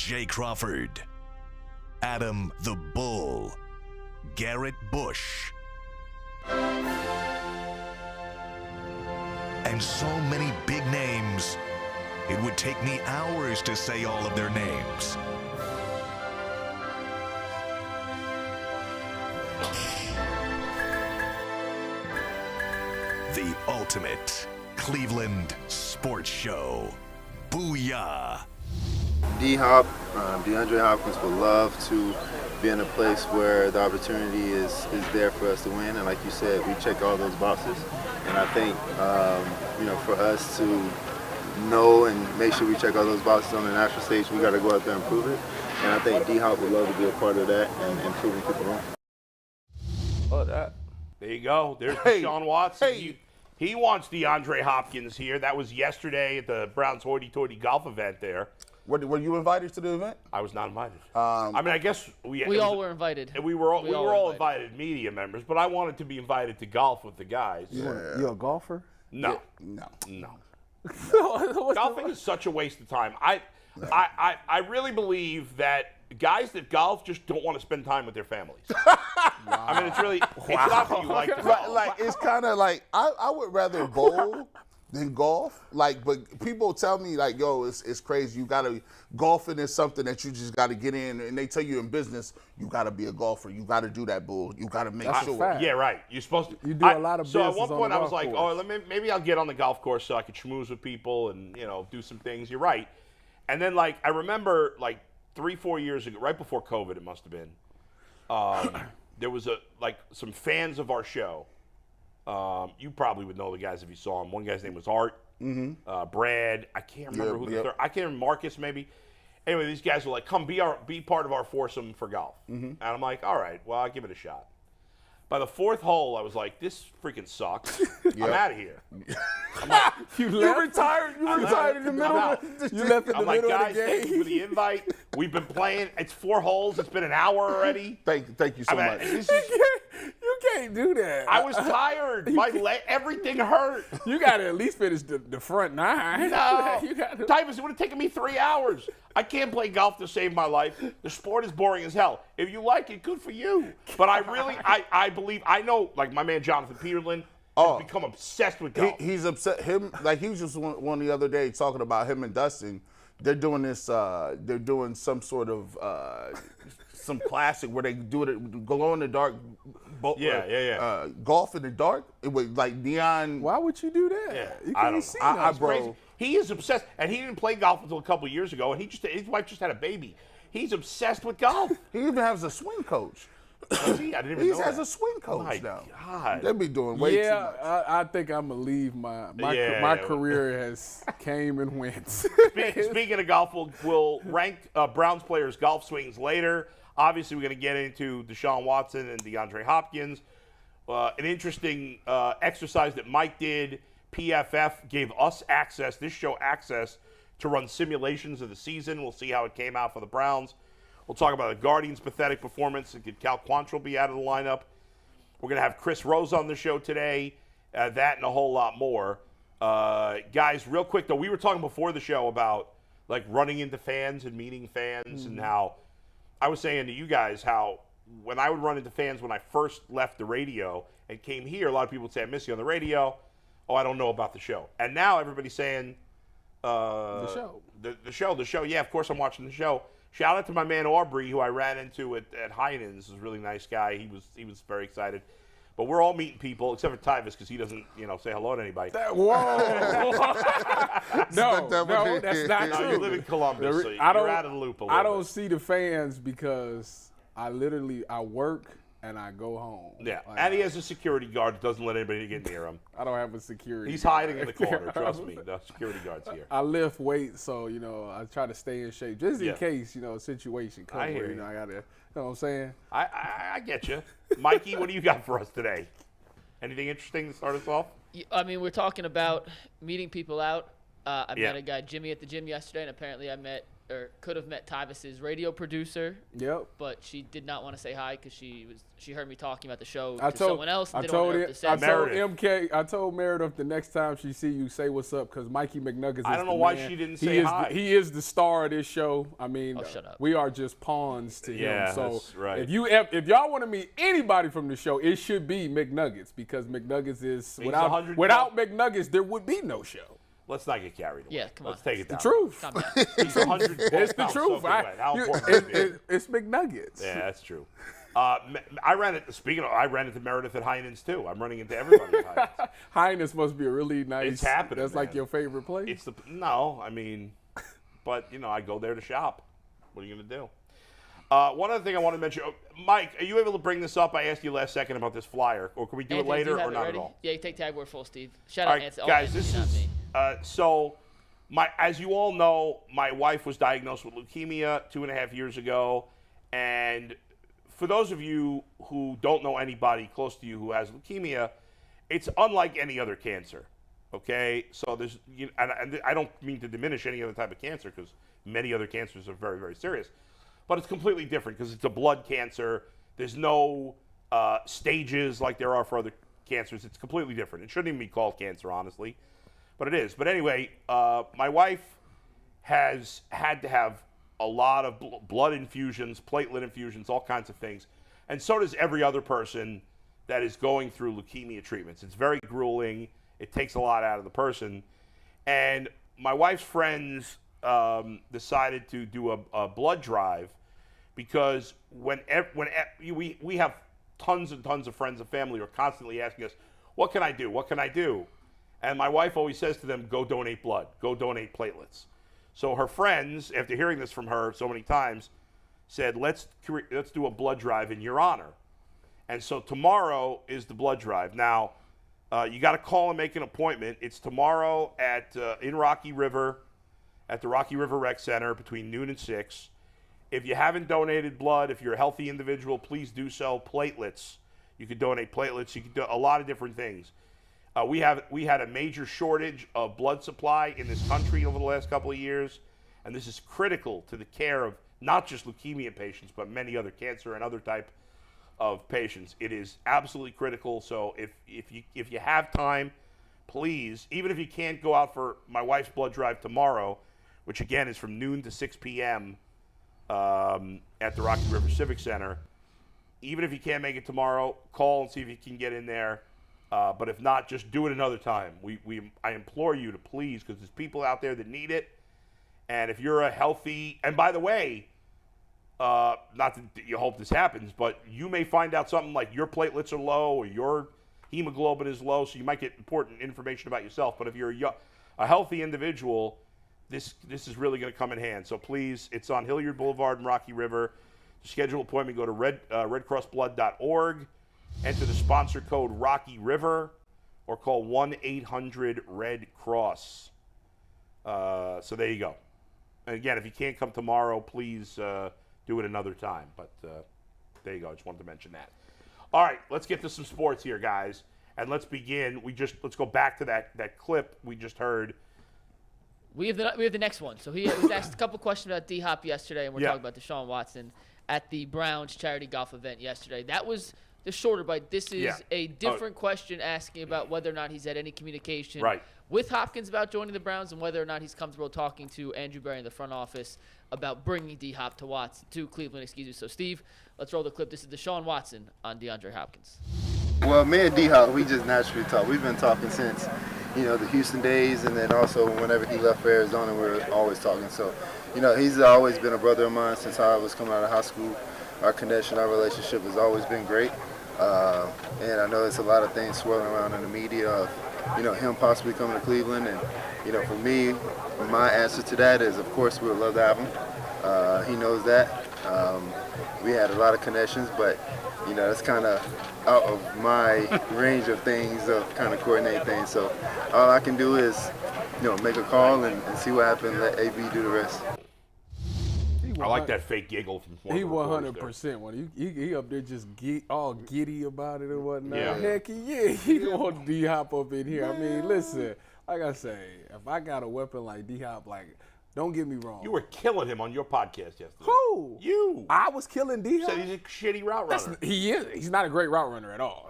Jay Crawford, Adam the Bull, Garrett Bush, and so many big names, it would take me hours to say all of their names. The ultimate Cleveland sports show. Booyah! D-Hop, Deandre Hopkins would love to be in a place where the opportunity is there for us to win. And like you said, we check all those boxes. And I think, for us to know and make sure we check all those boxes on the national stage, we got to go out there and prove it. And I think D-Hop would love to be a part of that and proving people wrong. Oh, that. There you go. There's Deshaun Watson. He wants DeAndre Hopkins here. That was yesterday at the Browns hoity-toity golf event there. Were you invited to the event? I was not invited. I guess we all were invited. We were all invited, media members, but I wanted to be invited to golf with the guys. You a golfer? No. No. Golfing is such a waste of time. I really believe that guys that golf just don't want to spend time with their families. Wow. I mean, it's not that you like to golf. Like it's kind of like I would rather bowl than golf. Like, but people tell me like, yo, it's crazy. You gotta golfing is something that you just gotta get in, and they tell you in business you gotta be a golfer. You gotta do that, bull. You gotta make sure. Yeah, right. You're supposed to. You do a lot of business. So at one point I was like, maybe I'll get on the golf course so I could schmooze with people and do some things. You're right. And then I remember 3-4 years ago, right before COVID, it must have been. There was some fans of our show. You probably would know the guys if you saw them. One guy's name was Art. Brad. I can't remember who the third. I can't remember Marcus maybe. Anyway, these guys were like, "Come be part of our foursome for golf." And I'm like, "All right, well, I'll give it a shot." By the fourth hole, I was like, "This freaking sucks. I'm out of here." You retired. You retired in the middle. You left in the middle of the game. Guys, thank you for the invite. We've been playing. It's 4 holes. It's been an hour already. Thank you so much. You can't do that. I was tired. Everything hurt. You got to at least finish the front 9. No. You got to. Tyvus, it would have taken me 3 hours. I can't play golf to save my life. The sport is boring as hell. If you like it, good for you. But I believe, I know, like my man Jonathan Peterlin has become obsessed with golf. He's upset. He was just one the other day talking about him and Dustin. They're doing this, they're doing some sort of, some classic where they do it, glow in the dark. Golf in the dark. It was like neon. Why would you do that? Yeah, you can't see that. Crazy. He is obsessed, and he didn't play golf until a couple of years ago, and his wife just had a baby. He's obsessed with golf. He even has a swing coach. Does he? I didn't even know He has that. a swing coach now. God. They be doing way too much. I think I'm gonna leave my career has came and went. Speaking of golf, we'll rank Browns players' golf swings later. Obviously, we're going to get into Deshaun Watson and DeAndre Hopkins. An interesting exercise that Mike did. PFF gave us access, this show access, to run simulations of the season. We'll see how it came out for the Browns. We'll talk about the Guardians' pathetic performance. Could Cal Quantrill be out of the lineup? We're going to have Chris Rose on the show today. That and a whole lot more. Guys, real quick, though, we were talking before the show about running into fans and meeting fans and how I was saying to you guys how when I would run into fans when I first left the radio and came here, a lot of people would say, "I miss you on the radio." "Oh, I don't know about the show." And now everybody's saying, the show. The show. Yeah, of course I'm watching the show. Shout out to my man Aubrey, who I ran into at Heinen's. He's a really nice guy. He was very excited. But we're all meeting people, except for Tyvus, because he doesn't, say hello to anybody. No, that's not true. You live in Columbus, so you're out of the loop a little bit. I don't see the fans because I work and I go home. Yeah, and he has a security guard that doesn't let anybody get near him. I don't have a security He's guard. hiding in the corner, trust me. The security guard's here. I lift weights, so, I try to stay in shape just in case, a situation comes where, I got to, you know what I'm saying? I get you. Mikey, what do you got for us today? Anything interesting to start us off? I mean, we're talking about meeting people out. I met a guy, Jimmy, at the gym yesterday, and apparently I met could have met Tyvis's radio producer. Yep. But she did not want to say hi because she heard me talking about the show I to told, someone else. I And told didn't want her to say MK. I told Meredith the next time she see you, say what's up, because Mikey McNuggets. I don't know why she didn't say hi. He is the star of this show. I mean, shut up. We are just pawns to him. So that's right. if y'all want to meet anybody from the show, it should be McNuggets, because McNuggets is without McNuggets there would be no show. Let's not get carried away. Yeah, come on. Let's take it down. The truth. He's 100 It's the truth. How important is it? It's McNuggets. Yeah, that's true. I ran into Meredith at Heinen's too. I'm running into everybody at Heinen's. Heinen's must be a really nice. It's happening. That's man. like your favorite place. But I go there to shop. What are you gonna do? One other thing I want to mention, Mike, are you able to bring this up? I asked you last second about this flyer, or can we do Anthony, it later, do you have or it not ready? at all? Yeah, you take tag word full, Steve. Shout All out right, Anthony. guys, this not is me. as you all know, my wife was diagnosed with leukemia 2.5 years ago, and for those of you who don't know anybody close to you who has leukemia, it's unlike any other cancer. Okay, so and I don't mean to diminish any other type of cancer, because many other cancers are very, very serious, but it's completely different because it's a blood cancer. There's no stages like there are for other cancers. It's completely different. It shouldn't even be called cancer, honestly, but it is. But anyway, my wife has had to have a lot of blood infusions, platelet infusions, all kinds of things, and so does every other person that is going through leukemia treatments. It's very grueling. It takes a lot out of the person. And my wife's friends decided to do a blood drive, because we have tons and tons of friends and family who are constantly asking us, what can I do? What can I do? And my wife always says to them, go donate blood, go donate platelets. So her friends, after hearing this from her so many times, said, let's do a blood drive in your honor. And so tomorrow is the blood drive. Now, you got to call and make an appointment. It's tomorrow in Rocky River, at the Rocky River Rec Center, between noon and 6. If you haven't donated blood, if you're a healthy individual, please do so. Platelets. You could donate platelets. You could do a lot of different things. We had a major shortage of blood supply in this country over the last couple of years, and this is critical to the care of not just leukemia patients, but many other cancer and other type of patients. It is absolutely critical. So if you have time, please, even if you can't go out for my wife's blood drive tomorrow, which again is from noon to 6 p.m. At the Rocky River Civic Center, even if you can't make it tomorrow, call and see if you can get in there. But if not, just do it another time. I implore you to please, because there's people out there that need it. And if you're a healthy, and by the way, not that you hope this happens, but you may find out something like your platelets are low or your hemoglobin is low, so you might get important information about yourself. But if you're a healthy individual, this is really going to come in hand. So please, it's on Hilliard Boulevard in Rocky River. To schedule an appointment, go to redcrossblood.org. Enter the sponsor code Rocky River, or call 1-800-RED-CROSS. So there you go. And again, if you can't come tomorrow, please do it another time. But there you go. I just wanted to mention that. All right, let's get to some sports here, guys, and let's begin. Let's go back to that clip we just heard. We have the next one. So he was asked a couple questions about D-Hop yesterday, and we're talking about Deshaun Watson at the Browns charity golf event yesterday. That was the shorter bite. This is a different question asking about whether or not he's had any communication with Hopkins about joining the Browns, and whether or not he's comfortable talking to Andrew Berry in the front office about bringing D-Hop to Cleveland. So, Steve, let's roll the clip. This is Deshaun Watson on DeAndre Hopkins. Well, me and D-Hop, we just naturally talk. We've been talking since, the Houston days, and then also whenever he left for Arizona, we're always talking. So, he's always been a brother of mine since I was coming out of high school. Our connection, our relationship has always been great. And I know there's a lot of things swirling around in the media of, him possibly coming to Cleveland. And, for me, my answer to that is, of course, we would love to have him. He knows that. We had a lot of connections, but, that's kind of out of my range of things, of kind of coordinating things. So all I can do is, make a call and see what happens, let AB do the rest. I like that fake giggle from He 100% when he up there just all giddy about it and whatnot. Yeah. Heck yeah, he want D-Hop up in here. I mean, listen, like I say, if I got a weapon like D-Hop, like Don't get me wrong. You were killing him on your podcast yesterday. Who? You. I was killing D. Said he's a shitty route runner. He is. He's not a great route runner at all.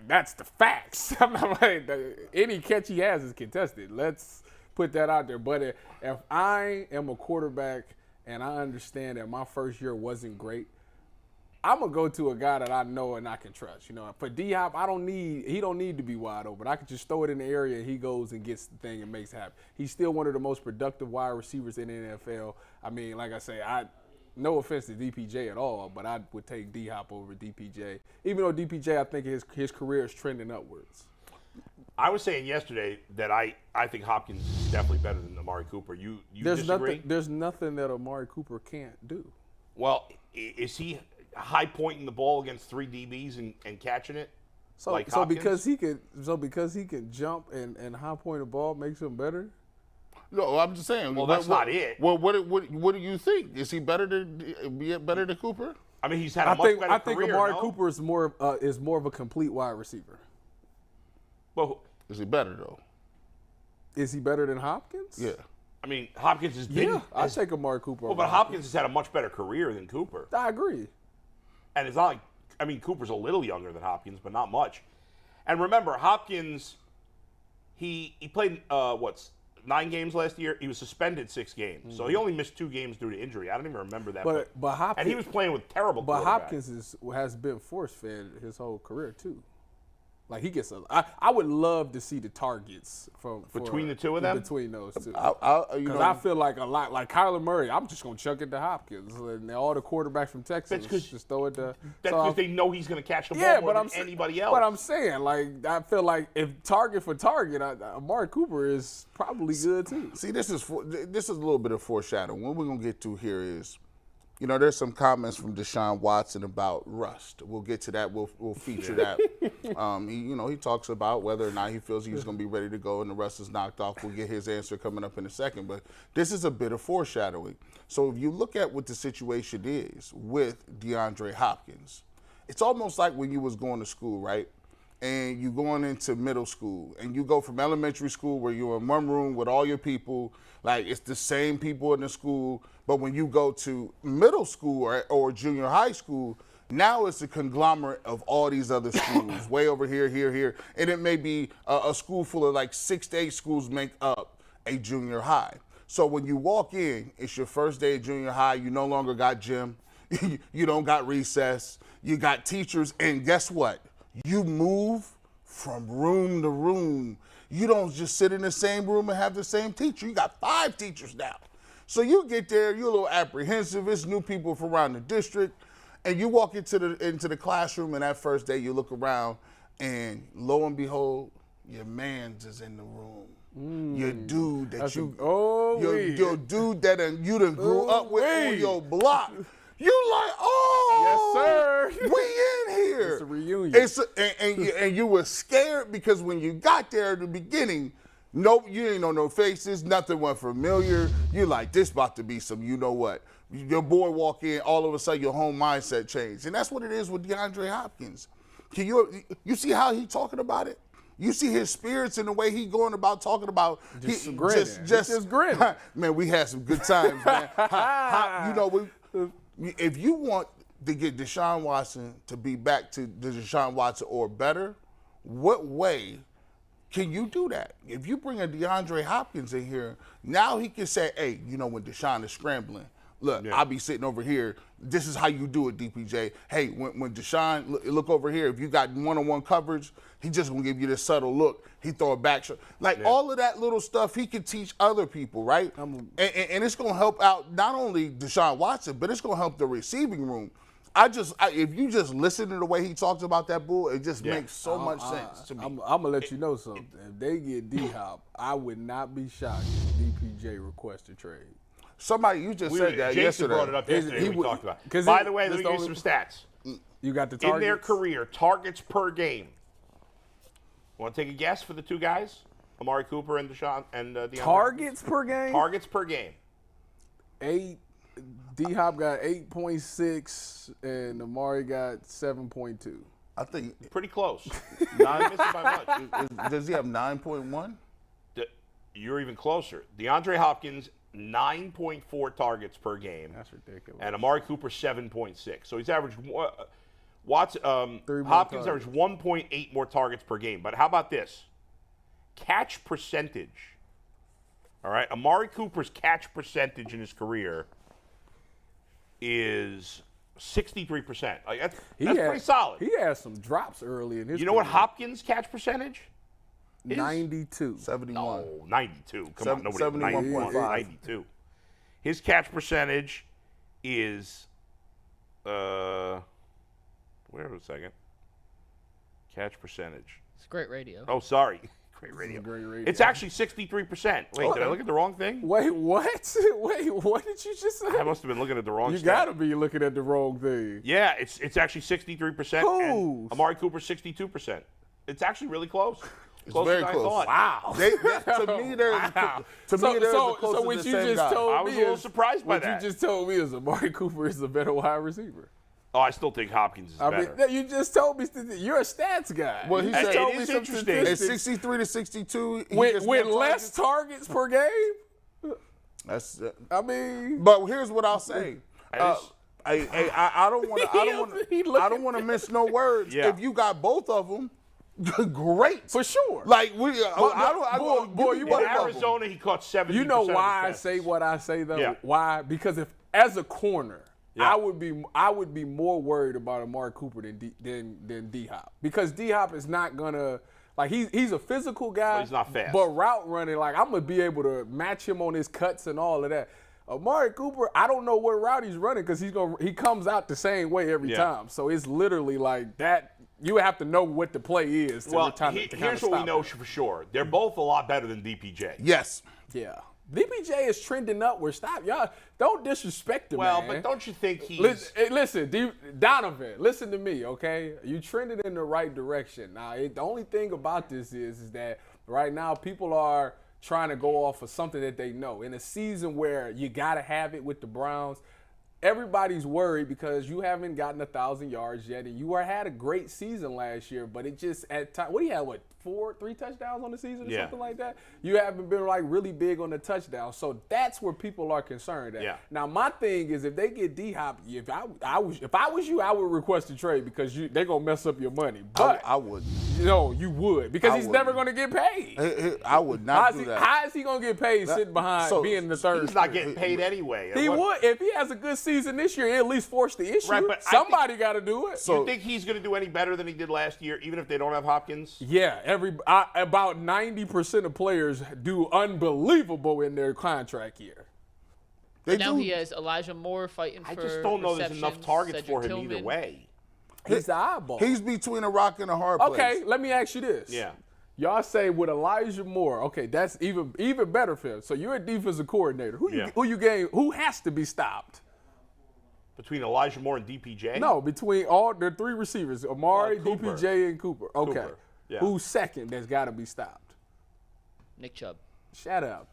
That's the facts. I'm not like, any catch he has is contested. Let's put that out there. But if I am a quarterback and I understand that my first year wasn't great, I'm gonna go to a guy that I know and I can trust. You know, for D-Hop, he don't need to be wide open. I can just throw it in the area and he goes and gets the thing and makes it happen. He's still one of the most productive wide receivers in the NFL. I mean, like I say, no offense to DPJ at all, but I would take D-Hop over DPJ. Even though DPJ, I think his career is trending upwards. I was saying yesterday that I think Hopkins is definitely better than Amari Cooper. You disagree? There's nothing that Amari Cooper can't do. Well, is he high pointing the ball against 3 DBs and catching it? So because he can jump and high point the ball makes him better? No, I'm just saying. Well, that's not it. Well, what do you think? Is he better than Cooper? I mean, he's had a much better career. I think Amari Cooper is more of a complete wide receiver. Well, is he better though? Is he better than Hopkins? Yeah. I mean, Hopkins has been. Yeah, I take Amari Cooper. Well, but Hopkins has had a much better career than Cooper. I agree. And it's not like, I mean, Cooper's a little younger than Hopkins, but not much. And remember, Hopkins, he played 9 games last year. He was suspended 6 games, so he only missed 2 games due to injury. I don't even remember that. But Hopkins, and he was playing with terrible. But Hopkins has been force fed his whole career too. Like he gets I would love to see the targets between the two of them. Between those two, because I feel like a lot like Kyler Murray. I'm just gonna chuck it to Hopkins and all the quarterbacks from Texas. Just throw it to. That's because they know he's gonna catch the ball more than anybody else. But I'm saying, like, I feel like if target for target, Amari Cooper is probably good too. See, this is a little bit of foreshadowing. What we're gonna get to here is, you know, there's some comments from Deshaun Watson about rust. We'll get to that. We'll feature that. He talks about whether or not he feels he's going to be ready to go and the rust is knocked off. We'll get his answer coming up in a second. But this is a bit of foreshadowing. So if you look at what the situation is with DeAndre Hopkins, it's almost like when you was going to school, right? And you going into middle school and you go from elementary school where you're in one room with all your people, like it's the same people in the school, but when you go to middle school or junior high school, now it's a conglomerate of all these other schools, way over here, here, and it may be a school full of like 6 to 8 schools make up a junior high. So when you walk in, it's your first day of junior high, you no longer got gym, you don't got recess, you got teachers, and guess what? You move from room to room. You don't just sit in the same room and have the same teacher. You got 5 teachers now. So you get there, you're a little apprehensive. It's new people from around the district. And you walk into the classroom, and that first day you look around, and lo and behold, your man's is in the room. Your dude that your dude that you done grew up with on your block. You like, yes, sir. We in here. It's a reunion. And you were scared because when you got there at the beginning, you ain't know no faces, nothing went familiar. You like, this about to be some, you know what? Your boy walk in, all of a sudden your whole mindset changed. And that's what it is with DeAndre Hopkins. You see how he talking about it? You see his spirits and the way he going about talking about just grinning. Man, we had some good times, man. If you want to get Deshaun Watson to be back to the Deshaun Watson or better, what way can you do that? If you bring a DeAndre Hopkins in here, now he can say, hey, when Deshaun is scrambling, look, I'll be sitting over here. This is how you do it, DPJ. Hey, when Deshaun, look over here. If you got one-on-one coverage, he just going to give you this subtle look. He throw it back. All of that little stuff, he can teach other people, right? And it's going to help out not only Deshaun Watson, but it's going to help the receiving room. If you just listen to the way he talks about that bull, it just makes so much sense to me. I'm going to let you know something. If they get D-Hop, I would not be shocked if DPJ requests a trade. Somebody, you just said that Jason yesterday. brought it up yesterday. We talked about it. By the way, let me give you some stats. You got the targets? In their career, targets per game. Want to take a guess for the 2 guys? Amari Cooper and Deshaun and DeAndre? Targets per game? Targets per game. 8. D-Hop got 8.6 and Amari got 7.2. I think pretty close. Not missing by much. Does he have 9.1? You're even closer. DeAndre Hopkins 9.4 targets per game. That's ridiculous. And Amari Cooper 7.6. So he's averaged Hopkins averaged 1.8 more targets per game. But how about this? Catch percentage. All right, Amari Cooper's catch percentage in his career is 63%. Like that's pretty solid. He had some drops early in his. You know what Hopkins' catch percentage is? 92. 71. No, 92. Come on, nobody. 71.5. 92. His catch percentage is wait a second. Catch percentage. It's great radio. Oh, sorry. Great radio. Great radio. It's actually 63%. Wait, did I look at the wrong thing? Wait, what? Wait, what did you just say? I must have been looking at the wrong You stat. got to be looking at the wrong thing. Yeah, it's actually 63%. Who? And Amari Cooper 62%. It's actually really close. It's Closer very than I close. thought. Wow. To me, they're Wow. the So closest what to the you same just guy. told I was me a little is- surprised by what that. you just told me is Amari Cooper is a better wide receiver. Oh, I still think Hopkins is I better. mean, you just told me you're a stats guy. Well, he You said- just told It me is some interesting. It's statistics. 63 to 62. He With gets more less targets per game. That's. I mean, But here's what I'll say. That is- I don't want to. He looking I don't want to miss no words. Yeah. If you got both of them, great. for sure. Like we, boy, boy, you you In both of them. Arizona, he caught 70%. You know of his why I passes. say what I say though? Yeah. Why? Because if as a corner, Yeah. I would be more worried about Amari Cooper than D Hop, because D Hop is not gonna like he's a physical guy. But he's not fast. But route running, like I'm gonna be able to match him on his cuts and all of that. Amari Cooper, I don't know what route he's running because he comes out the same way every Yeah. time. So it's literally like that. You have to know what the play is to Well, to here's kinda what we stop know it. for sure. They're both a lot better than DPJ. Yes. Yeah. DPJ is trending upward. Stop. Y'all don't disrespect him, Well, man. but don't you think he's... Listen, Donovan, listen to me, okay? You trended in the right direction. Now, the only thing about this is that right now people are trying to go off of something that they know. In a season where you got to have it with the Browns, everybody's worried because you haven't gotten 1,000 yards yet, and you had a great season last year, but it just at time. What do you have? What 3 touchdowns on the season or Yeah. something like that? You haven't been like really big on the touchdown, so that's where people are concerned at. Yeah. Now my thing is if they get D Hop, if I was you, I would request a trade because they're gonna mess up your money. But I would. you would because I he's never wouldn't. gonna get paid. I would not do that. How is he gonna get paid sitting behind so being the third? He's not string? getting paid anyway. He would if he has a good season this year. He'll at least force the issue. Right, but I somebody got to do it. You think he's going to do any better than he did last year, even if they don't have Hopkins? Yeah, about 90% of players do unbelievable in their contract year. They Now do. he has Elijah Moore fighting for I just don't know there's enough receptions, targets Cedric for him either Tillman. way. He's the eyeball. He's between a rock and a hard place. Okay, let me ask you this. Yeah. Y'all say with Elijah Moore, okay, that's even better for him. So you're a defensive coordinator. Who has to be stopped? Between Elijah Moore and DPJ? No, between all the 3 receivers, Amari, Cooper. DPJ, and Cooper. Okay. Cooper, yeah. Who's second that's got to be stopped? Nick Chubb. Shut up.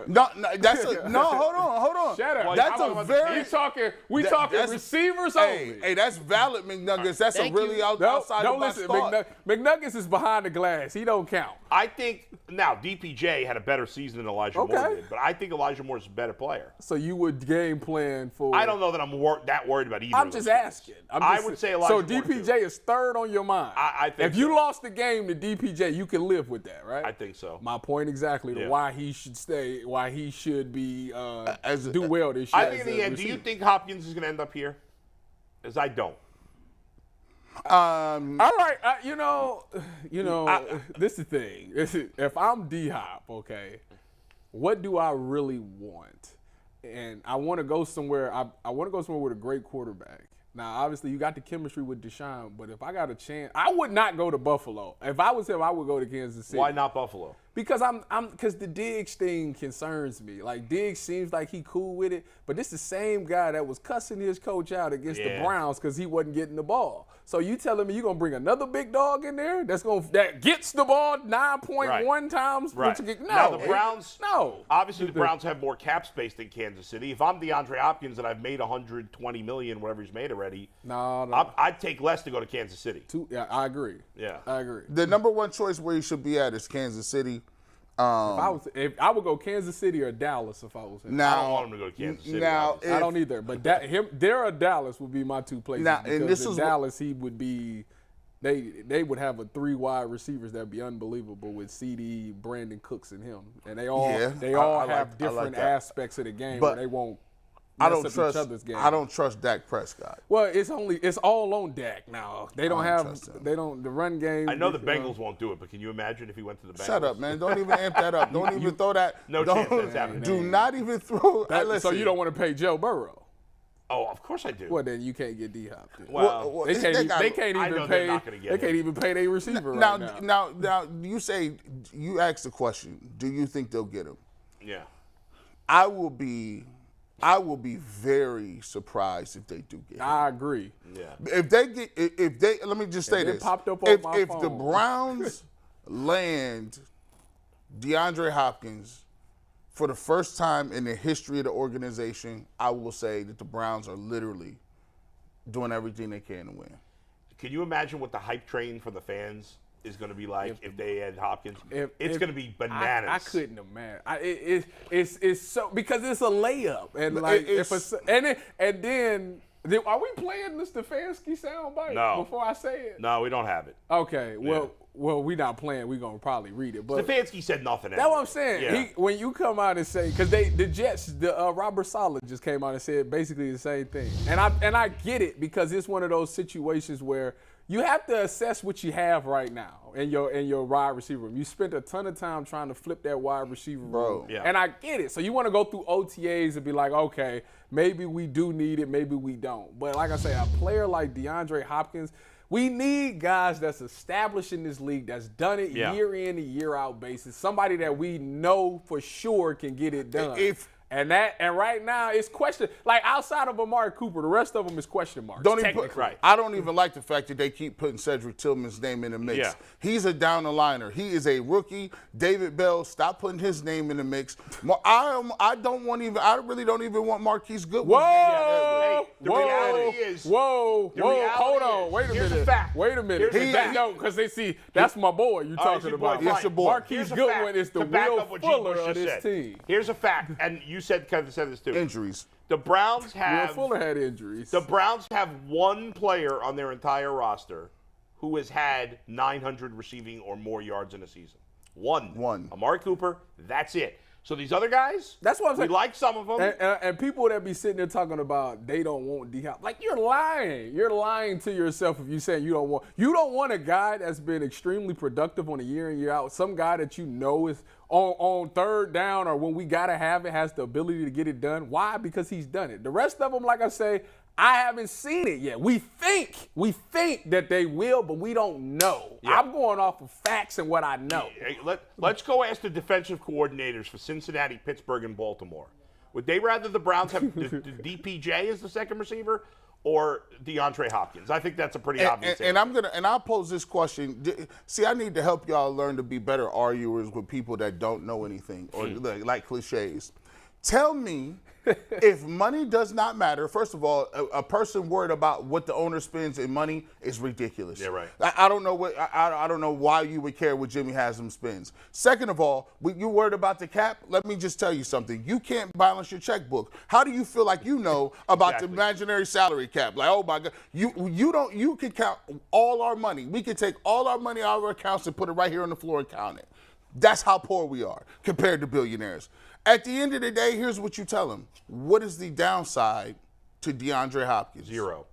No, that's hold on. Shut up. That's I'm a about to- very. We talking that's- receivers Hey, only. hey, that's valid, McNuggets. That's Thank a really you. outside Don't of my listen. thought. McNuggets is behind the glass. He don't count. I think, now, DPJ had a better season than Elijah Moore Okay. did, but I think Elijah Moore's a better player. So you would game plan for. I don't know that I'm that worried about either I'm of those just guys. asking. I would say Elijah So Moore, DPJ too. is third on your mind. I think if you so. lost the game to DPJ, you can live with that, right? I think so. My point exactly to Yeah. why he should stay, why he should be As- do well this year. I think in the end, do you think Hopkins is going to end up here? Because I don't. All right, this is the thing. If I'm D Hop, okay, what do I really want? And I want to go somewhere. I want to go somewhere with a great quarterback. Now, obviously, you got the chemistry with Deshaun, but if I got a chance, I would not go to Buffalo. If I was him, I would go to Kansas City. Why not Buffalo? Because because the Diggs thing concerns me. Like Diggs seems like he cool with it, but this the same guy that was cussing his coach out against the Yeah. Browns because he wasn't getting the ball. So you telling me you're gonna bring another big dog in there that gets the ball 9.1 times? Right. No. Now, the Browns, No. Obviously, the Browns have more cap space than Kansas City. If I'm DeAndre Hopkins and I've made $120 million, whatever he's made already, No. I'd take less to go to Kansas City. Yeah, I agree. Yeah. I agree. The number one choice where you should be at is Kansas City. If I would go Kansas City or Dallas if I was him. Now, I don't want him to go to Kansas City. Now, I don't either. But there or Dallas would be my two places. Now, because and this in is Dallas, he would be. They would have a 3 wide receivers that'd be unbelievable with CD, Brandon Cooks, and him, and they all have different aspects of the game where they won't. I don't mess up trust. each other's game. I don't trust Dak Prescott. Well, it's all on Dak now. They don't trust him. the run game. I know the Bengals won't do it, but can you imagine if he went to the Bengals? Shut up, man! Don't even amp that up. Don't even throw that. No chance that's happening. Do not even throw. So you don't want to pay Joe Burrow. Oh, of course I do. Well, then you can't get D-Hop. Well, they can't I know even they're pay. not gonna get They can't him. even pay their receiver right now. Now, you say you asked the question. Do you think they'll get him? Yeah. I will be very surprised if they do get him. I agree. Yeah. If they let me just say It this. popped up on if my the phone. Browns land DeAndre Hopkins for the first time in the history of the organization, I will say that the Browns are literally doing everything they can to win. Can you imagine what the hype train for the fans is going to be like if they had Hopkins? It's going to be bananas. I couldn't imagine. It's so because it's a layup and and then are we playing the Stefanski soundbite before I say it? No, we don't have it. Okay, well, we not playing. We're gonna probably read it. But Stefanski said nothing. That's what I'm saying. Yeah. When you come out and say, because the Jets, Robert Saleh just came out and said basically the same thing, and I get it because it's one of those situations where you have to assess what you have right now in your wide receiver room. You spent a ton of time trying to flip that wide receiver room, Yeah. and I get it. So you want to go through OTAs and be like, okay, maybe we do need it, maybe we don't. But like I say, a player like DeAndre Hopkins. We need guys that's established in this league, that's done it year in and year out basis. Somebody that we know for sure can get it done. And right now it's question. Like outside of Amari Cooper, the rest of them is question marks. I don't even like the fact that they keep putting Cedric Tillman's name in the mix. Yeah. He's a down the liner. He is a rookie. David Bell, stop putting his name in the mix. I really don't even want Marquise Goodwin. Whoa! The reality is. Whoa! Hold on. Wait a Here's minute. a fact. Wait a minute. Here's a fact. No, because they see that's my boy you're talking about. Yes, your boy. Marquise Goodwin is the Will Fuller of this team. Here's a fact, and you said this too. Injuries. The Browns have Will Fuller had injuries. The Browns have one player on their entire roster who has had 900 receiving or more yards in a season. One. Amari Cooper. That's it. So these other guys, that's what I'm saying. We like some of them. And people that be sitting there talking about they don't want D-Hop. Like, you're lying. You're lying to yourself if you say you don't want a guy that's been extremely productive on a year in, year out. Some guy that you know is on third down or when we got to have it has the ability to get it done. Why? Because he's done it. The rest of them, like I say, I haven't seen it yet. We think that they will, but we don't know. Yeah. I'm going off of facts and what I know. Let's go ask the defensive coordinators for Cincinnati, Pittsburgh, and Baltimore. Would they rather the Browns have the DPJ as the second receiver or DeAndre Hopkins? I think that's a pretty obvious answer. And I'll pose this question. See, I need to help y'all learn to be better arguers with people that don't know anything or like cliches. Tell me, if money does not matter, first of all, a person worried about what the owner spends in money is ridiculous. Yeah, right. I don't know I don't know why you would care what Jimmy Haslam spends. Second of all, you worried about the cap? Let me just tell you something. You can't balance your checkbook. How do you feel like you know about the imaginary salary cap? Like, oh my God, you can count all our money. We can take all our money out of our accounts and put it right here on the floor and count it. That's how poor we are compared to billionaires. At the end of the day, here's what you tell them. What is the downside to DeAndre Hopkins? Zero.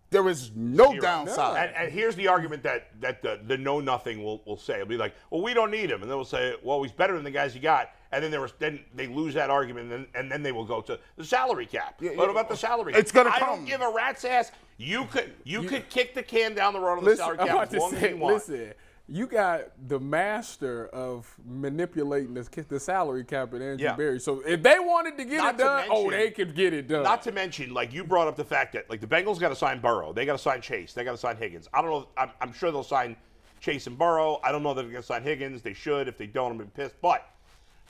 There is no downside. And here's the argument that the know-nothing will say. It'll be like, well, we don't need him. And then we'll say, well, he's better than the guys you got. And then they lose that argument, and then they will go to the salary cap. What about the salary cap? It's going to come. I don't give a rat's ass. You could kick the can down the road on the salary cap as long as you want. Listen. You got the master of manipulating the salary cap at Andrew Berry. So if they wanted to get it done, they could get it done. Not to mention, like you brought up the fact that like the Bengals got to sign Burrow, they got to sign Chase, they got to sign Higgins. I don't know. I'm sure they'll sign Chase and Burrow. I don't know that they're going to sign Higgins. They should. If they don't, I'm gonna be pissed. But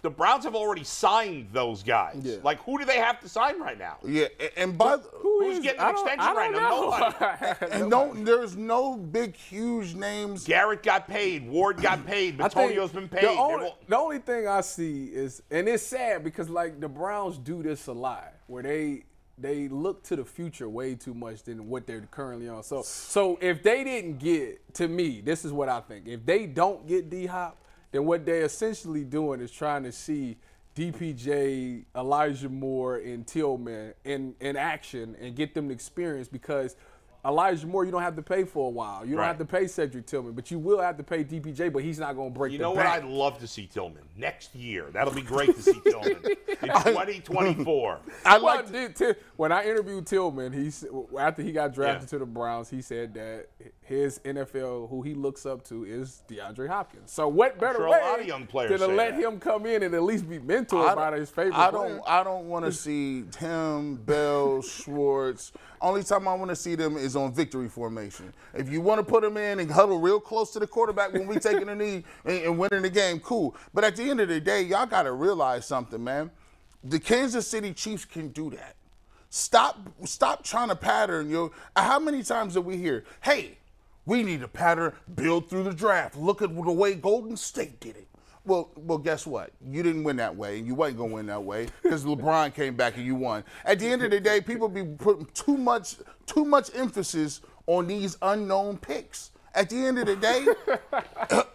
the Browns have already signed those guys. Yeah. Like, who do they have to sign right now? Yeah, and by Who's getting an extension right now? Nobody. and there's no big, huge names. Garrett got paid. Ward got paid. Antonio's been paid. The only thing I see is, and it's sad because like the Browns do this a lot, where they look to the future way too much than what they're currently on. So if they didn't get, to me, this is what I think. If they don't get D-Hop, then what they're essentially doing is trying to see DPJ, Elijah Moore, and Tillman in action and get them the experience, because Elijah Moore, you don't have to pay for a while. You don't have to pay Cedric Tillman, but you will have to pay DPJ, but he's not going to break the bank. You know what? I'd love to see Tillman next year. That'll be great to see Tillman in 2024. When I interviewed Tillman, after he got drafted to the Browns, he said that his NFL, who he looks up to, is DeAndre Hopkins. So what better way a lot of young players than to let him come in and at least be mentored by his favorite player? I don't want to see him, Bell, Schwartz. Only time I want to see them is on victory formation. If you want to put them in and huddle real close to the quarterback when we taking a knee and winning the game, cool. But at the end of the day, y'all got to realize something, man. The Kansas City Chiefs can do that. Stop trying to pattern, yo. How many times did we hear, hey, we need a pattern, build through the draft. Look at the way Golden State did it. Well, guess what? You didn't win that way, and you wasn't going to win that way because LeBron came back and you won. At the end of the day, people be putting too much emphasis on these unknown picks. At the end of the day,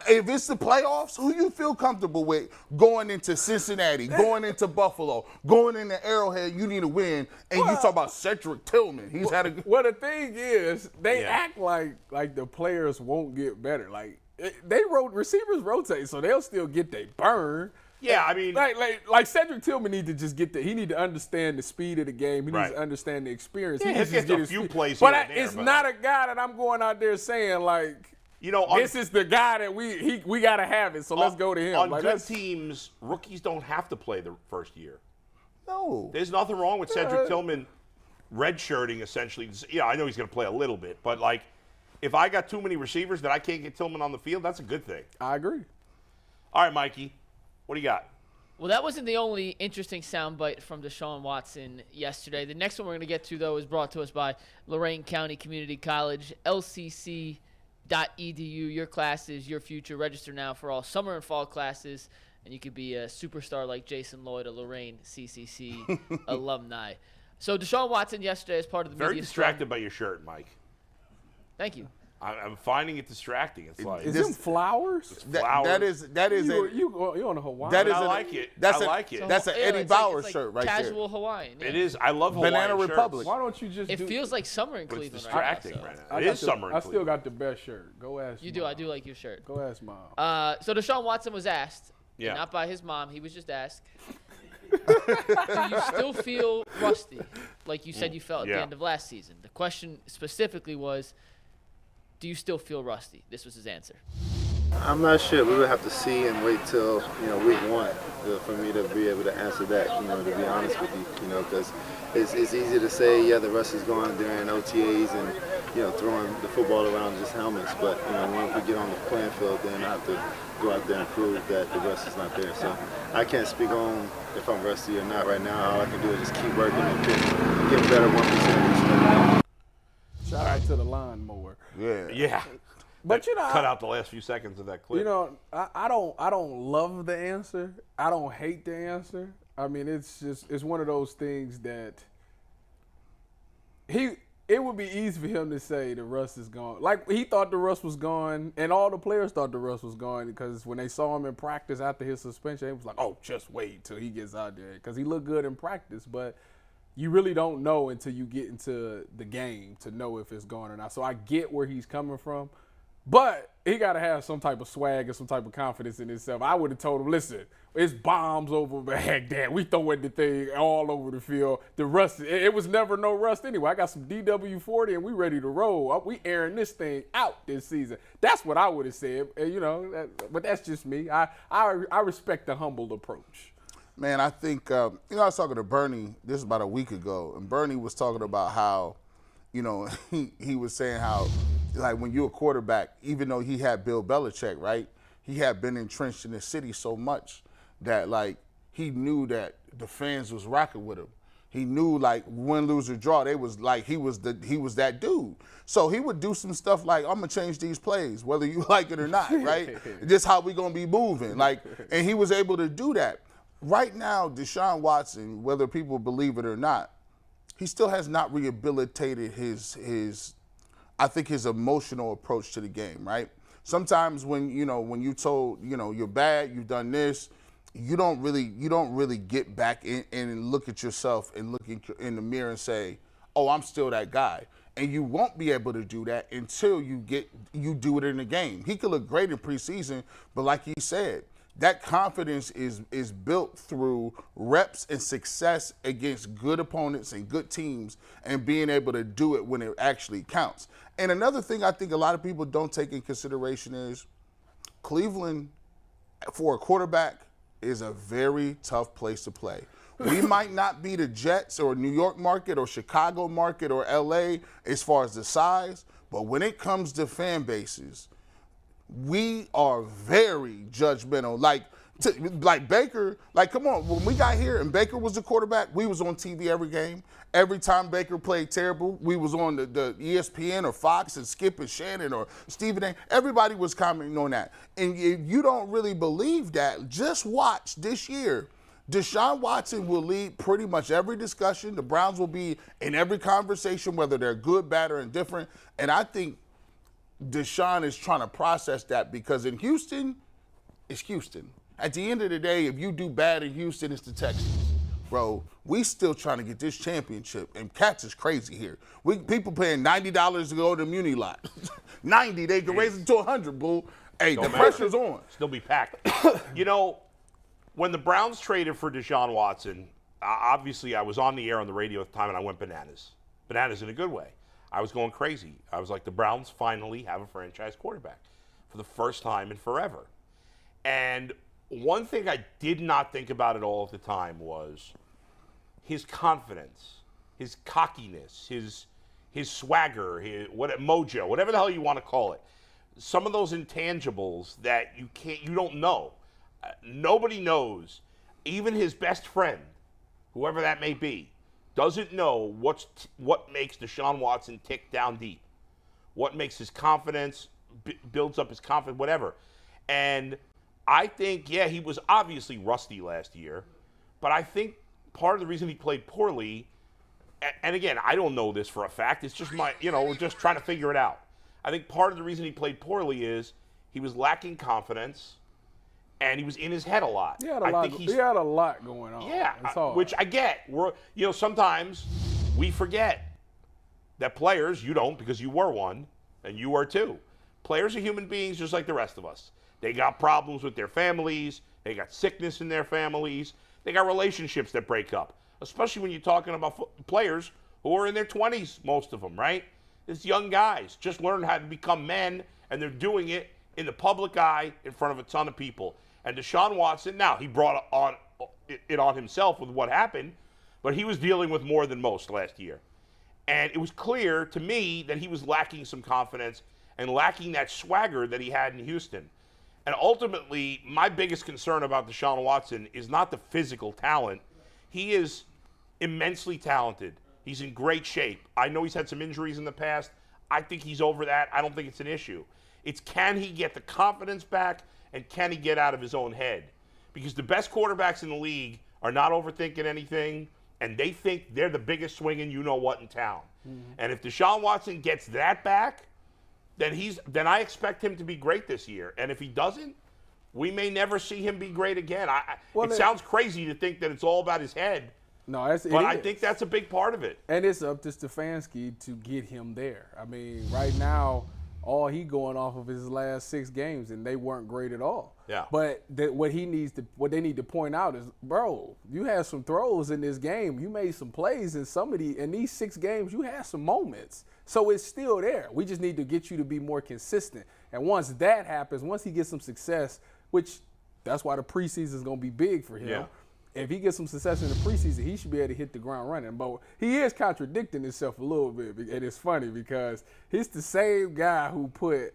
if it's the playoffs, who you feel comfortable with going into Cincinnati, going into Buffalo, going into Arrowhead, you need to win, and you talk about Cedric Tillman. He's had a Well, the thing is, they act like the players won't get better. Like, receivers rotate, so they'll still get their burn. Yeah, I mean, like Cedric Tillman need to just he need to understand the speed of the game. He needs to understand the experience. Yeah, he needs to get get a his few speed. plays But here and there, it's not a guy that I'm going out there saying like, this is the guy that we got to have it. So let's go to him. On like, good teams, rookies don't have to play the first year. no. There's nothing wrong with Cedric Tillman redshirting essentially. Yeah, I know he's going to play a little bit, but like, if I got too many receivers that I can't get Tillman on the field, that's a good thing. I agree. All right, Mikey, what do you got? Well, that wasn't the only interesting soundbite from Deshaun Watson yesterday. The next one we're going to get to, though, is brought to us by Lorain County Community College, lcc.edu. Your classes, your future. Register now for all summer and fall classes, and you could be a superstar like Jason Lloyd, a Lorain CCC alumni. So Deshaun Watson yesterday as part of the Very media distracted by your shirt, Mike. Thank you. I'm finding it distracting. It's like Is them flowers? flowers. That is you on a Hawaii? that is I a- like it. That's I a- like it. That's an Eddie it's Bauer like shirt right casual there. Hawaiian. Yeah. It is. I love Hawaiian Banana shirts, Republic. Why don't you just It feels like summer in but it's Cleveland right now. distracting So. right now. I It got is summer in I still Cleveland. got the best shirt. Go ask You Mom. do. I do like your shirt. Go ask Mom. So Deshaun Watson was asked, Yeah. not by his mom. He was just asked, do you still feel rusty like you said you felt at the end of last season? The question specifically was, do you still feel rusty? This was his answer. I'm not sure. We would have to see and wait till week one for me to be able to answer that. To be honest with you, because it's easy to say, the rust is gone during OTAs and throwing the football around just helmets. But once we get on the playing field, then I have to go out there and prove that the rust is not there. So I can't speak on if I'm rusty or not right now. All I can do is just keep working and get better 1%. Shout out to the lawnmower. Yeah. But cut out the last few seconds of that clip. I don't love the answer. I don't hate the answer. I mean, it's one of those things that it would be easy for him to say the rust is gone. Like, he thought the rust was gone, and all the players thought the rust was gone, because when they saw him in practice after his suspension, it was like, oh, just wait till he gets out there, because he looked good in practice. But you really don't know until you get into the game to know if it's gone or not. So I get where he's coming from. But he got to have some type of swag and some type of confidence in himself. I would have told him, listen, it's bombs over Baghdad. We throwing the thing all over the field. The rust, it was never no rust anyway. I got some DW40 and we ready to roll. We airing this thing out this season. That's what I would have said, but that's just me. I respect the humble approach. Man, I think, I was talking to Bernie, this was about a week ago, and Bernie was talking about how, he was saying how, like, when you're a quarterback, even though he had Bill Belichick, right, he had been entrenched in the city so much that like he knew that the fans was rocking with him. He knew like win, lose or draw, they was like he was that dude. So he would do some stuff like I'm gonna change these plays, whether you like it or not, right? Just how we gonna be moving, like, and he was able to do that. Right now, Deshaun Watson, whether people believe it or not, he still has not rehabilitated his I think his emotional approach to the game, right? Sometimes when you told you're bad, you've done this. You don't really get back in and look at yourself and look in the mirror and say, oh, I'm still that guy. And you won't be able to do that until you do it in the game. He could look great in preseason, but like he said, that confidence is built through reps and success against good opponents and good teams and being able to do it when it actually counts. And another thing I think a lot of people don't take in consideration is Cleveland, for a quarterback, is a very tough place to play. We might not be the Jets or New York market or Chicago market or LA as far as the size, but when it comes to fan bases, we are very judgmental. Like Baker, like come on, when we got here and Baker was the quarterback, we was on TV every game. Every time Baker played terrible, we was on the ESPN or Fox and Skip and Shannon or Stephen A. Everybody was commenting on that. And if you don't really believe that, just watch this year. Deshaun Watson will lead pretty much every discussion. The Browns will be in every conversation, whether they're good, bad, or indifferent. And I think Deshaun is trying to process that because in Houston, it's Houston. At the end of the day, if you do bad in Houston, it's the Texans. Bro, we still trying to get this championship, and cats is crazy here. People paying $90 to go to the Muni lot. 90, they can raise it to 100, boo. Hey, the pressure's on. Still be packed. When the Browns traded for Deshaun Watson, obviously I was on the air on the radio at the time, and I went bananas. Bananas in a good way. I was going crazy. I was like, the Browns finally have a franchise quarterback for the first time in forever. And one thing I did not think about at all at the time was his confidence, his cockiness, his swagger, his mojo, whatever the hell you want to call it. Some of those intangibles that you don't know. Nobody knows. Even his best friend, whoever that may be, doesn't know what makes Deshaun Watson tick down deep, what makes his confidence, builds up his confidence, whatever. And I think, he was obviously rusty last year, but I think part of the reason he played poorly, and again, I don't know this for a fact, it's just we're just trying to figure it out. I think part of the reason he played poorly is he was lacking confidence, and he was in his head a lot. He had a lot going on. Yeah, which I get. Sometimes we forget that players, you don't because you were one, and you were too. Players are human beings just like the rest of us. They got problems with their families. They got sickness in their families. They got relationships that break up, especially when you're talking about players who are in their 20s, most of them, right? It's young guys just learned how to become men, and they're doing it in the public eye in front of a ton of people. And Deshaun Watson, now he brought it on himself with what happened, but he was dealing with more than most last year. And it was clear to me that he was lacking some confidence and lacking that swagger that he had in Houston. And ultimately, my biggest concern about Deshaun Watson is not the physical talent. He is immensely talented. He's in great shape. I know he's had some injuries in the past. I think he's over that. I don't think it's an issue. It's can he get the confidence back and can he get out of his own head? Because the best quarterbacks in the league are not overthinking anything, and they think they're the biggest swinging you-know-what in town. Mm-hmm. And if Deshaun Watson gets that back, then I expect him to be great this year. And if he doesn't, we may never see him be great again. It sounds crazy to think that it's all about his head. No, but I think that's a big part of it. And it's up to Stefanski to get him there. I mean, right now, all he going off of his last 6 games, and they weren't great at all. Yeah. But what they need to point out is, bro, you had some throws in this game. You made some plays in these 6 games. You had some moments. So it's still there. We just need to get you to be more consistent. And once that happens, once he gets some success, which that's why the preseason is going to be big for him. Yeah. If he gets some success in the preseason, he should be able to hit the ground running. But he is contradicting himself a little bit. And it's funny because he's the same guy who put